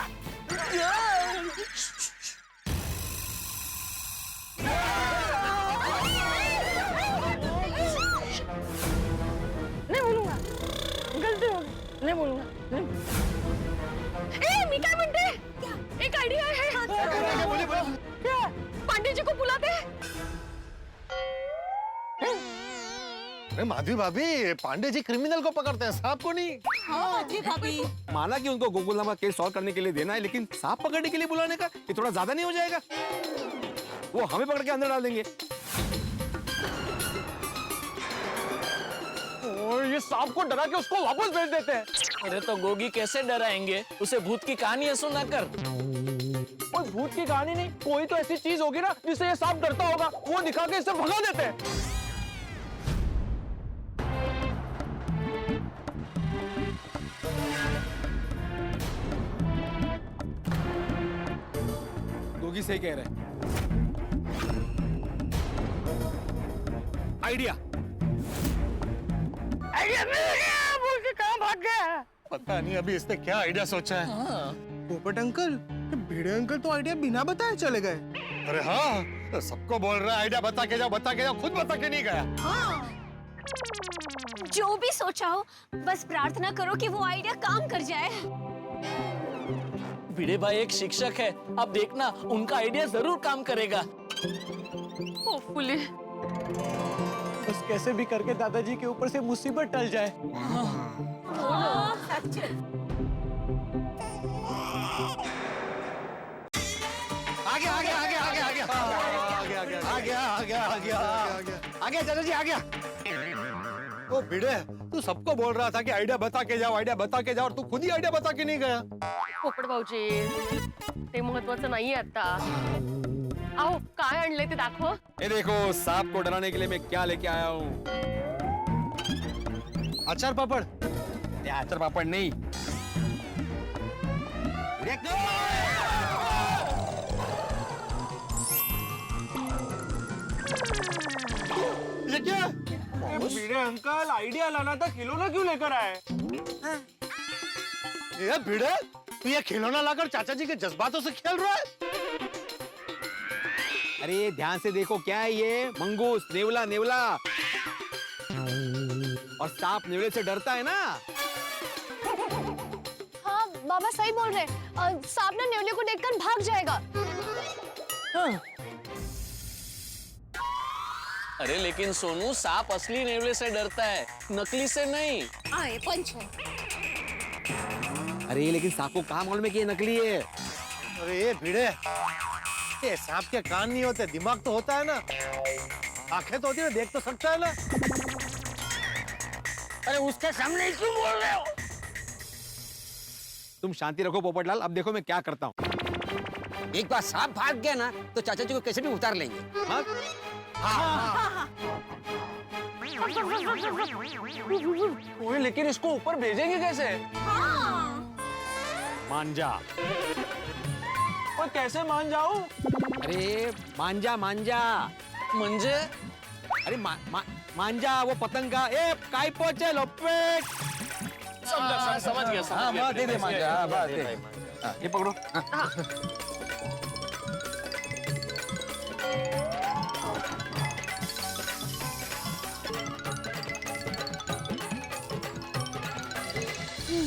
नहीं बोलूंगा, गलती हो गई, नहीं बोलूंगा। मी काय म्हणते, एक आयडिया है। क्या? पांडे जी को बुलाते हैं। अरे माधवी भाभी, पांडे जी क्रिमिनल को पकड़ते हैं, सांप को नहीं। माधवी भाभी, माना कि उनको गोकुलधाम का केस सॉल्व करने के लिए देना है, लेकिन सांप पकड़ने के लिए बुलाने का ये थोड़ा ज्यादा नहीं हो जाएगा? वो हमें पकड़ के अंदर डाल देंगे। और ये सांप को डरा के उसको वापस भेज देते हैं। अरे तो गोगी कैसे डराएंगे, उसे भूत की कहानी है सुनाकर। कोई भूत की कहानी नहीं, कोई तो ऐसी चीज होगी ना जिससे ये सांप डरता होगा, वो दिखा के इसे भगा देते हैं। गोगी सही कह रहे हैं। आइडिया मिल गया, बोल के कहाँ भाग गया? पता नहीं अभी इसने क्या आइडिया सोचा है। पोपट अंकल, भिड़े अंकल तो आइडिया बिना बताए चले गए। अरे हाँ, सबको बोल रहा है आइडिया बता के जाओ, खुद बता के नहीं गया। जो भी सोचा हो, बस प्रार्थना करो कि वो आइडिया काम कर जाए। भिड़े भाई एक शिक्षक है, अब देखना उनका आइडिया जरूर काम करेगा। होपफुली। बस कैसे भी करके दादाजी के ऊपर से मुसीबत टल जाए। आ गया चाचा जी, आ गया। ओ भिड़े, तू सबको बोल रहा था कि आइडिया बता के जाओ, और तू खुद ही आइडिया बता के नहीं गया। पोपट भाऊजी, ते महत्वाचं नाहीये आता. आओ काय आणलंय ते दाखव. ये देखो सांप को डराने के लिए मैं क्या लेके आया हूँ. अचार पापड़. ये आचार पापड़ नहीं. ये क्या? भिड़े अंकल आइडिया लाना था, खिलौना क्यों लेकर आए? ये भिड़े, तू ये खिलौना लाकर चाचा जी के जज्बातों से खेल रहा है? अरे ध्यान से देखो क्या है ये. मंगूस, नेवला नेवला. और सांप नेवले से डरता है ना. हाँ बाबा सही बोल रहे. सांप ना नेवले को देखकर भाग जाएगा. अरे लेकिन सोनू, सांप असली नेवले से डरता है, नकली से नहीं. आए पंच है. अरे लेकिन सांप को कहाँ मालूम है कि ये नकली है. अरे ये भिड़े, ये सांप के कान नहीं होते, दिमाग तो होता है ना. आंखें तो होती है, देख तो सकता है ना. अरे उसके सामने क्यों बोल रहे हो? तुम शांति रखो पोपटलाल. अब देखो मैं क्या करता हूँ. एक बार सांप भाग गया ना तो चाचा जी को कैसे भी उतार लेंगे. हाँ? ओए लेकिन इसको ऊपर भेजेंगे कैसे? मान जा. ओए कैसे मान जाऊं? अरे मांजा मांजा. म्हणजे अरे मांजा वो पतंग का. ए काय पोचे लपेट. समझ गया. हाँ बस दे दे मांजा. हाँ बस दे. हाँ, ये पकड़ो.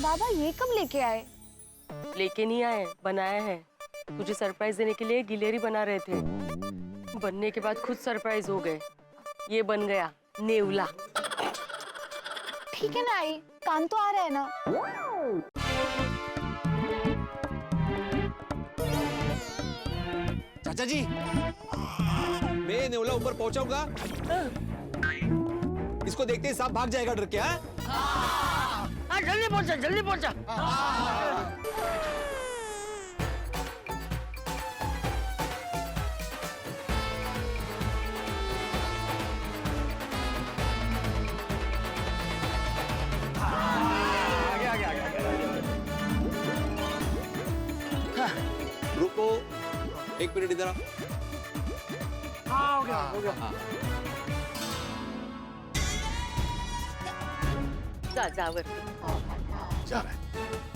बाबा ये कब लेके आए? लेके नहीं आए, बनाया है. तुझे सरप्राइज देने के लिए गिलेरी बना रहे थे. बनने के बाद खुद सरप्राइज हो गए. ये बन गया नेवला. ठीक है ना आई, काम तो आ रहा है ना. चाचा जी मैं नेवला ऊपर पहुंचाऊंगा. इसको देखते ही सांप भाग जाएगा डर के. हाँ जल्दी पहुंचा, जल्दी पहुंचा. रुको एक मिनट इधर. हाँ हो गया, हो गया. जा वरती. जा रहा है.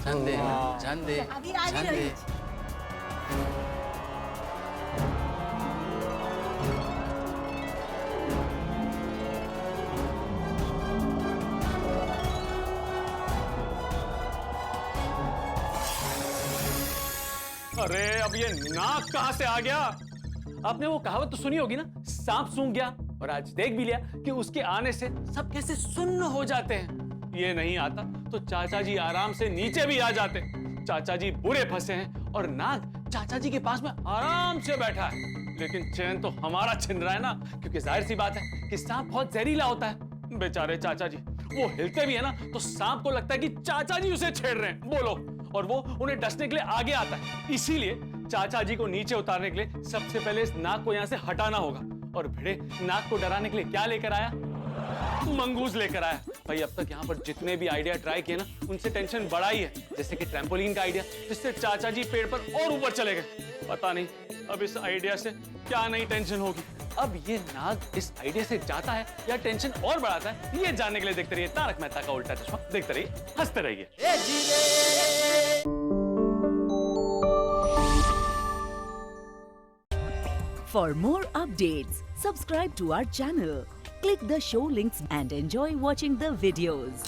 जान दे, जान दे, जान दे. अरे अब ये नाक कहां से आ गया. आपने वो कहावत तो सुनी होगी ना, सांप सूंघ गया. और आज देख भी लिया कि उसके आने से सब कैसे सुन्न हो जाते हैं. ये नहीं आता तो चाचा जी आराम से नीचे भी आ जाते. चाचा जी बुरे फंसे हैं और नाग चाचा जी के पास में आराम से बैठा है. लेकिन चैन तो हमारा छिन रहा है ना, क्योंकि जाहिर सी बात है कि सांप बहुत जहरीला होता है. बेचारे चाचा जी, वो हिलते भी है ना तो सांप को लगता है कि चाचा जी उसे छेड़ रहे हैं. बोलो. और वो उन्हें डसने के लिए आगे आता है. इसीलिए चाचा जी को नीचे उतारने के लिए सबसे पहले इस नाग को यहाँ से हटाना होगा. और भिड़े नाग को डराने के लिए क्या लेकर आया? मंगूस लेकर आया. भाई अब तक यहाँ पर जितने भी आइडिया ट्राई किए ना, उनसे टेंशन बढ़ा ही है. जैसे कि ट्रैम्पोलिन का आइडिया, जिससे चाचा जी पेड़ पर और ऊपर चले गए. पता नहीं अब इस आइडिया से क्या नई टेंशन होगी. अब ये नाग इस आइडिया से जाता है या टेंशन और बढ़ाता है, ये जानने के लिए देखते रहिए तारक मेहता का उल्टा चश्मा. देखते रहिए, हंसते रहिए. For more updates, subscribe to our channel, click the show links and enjoy watching the videos.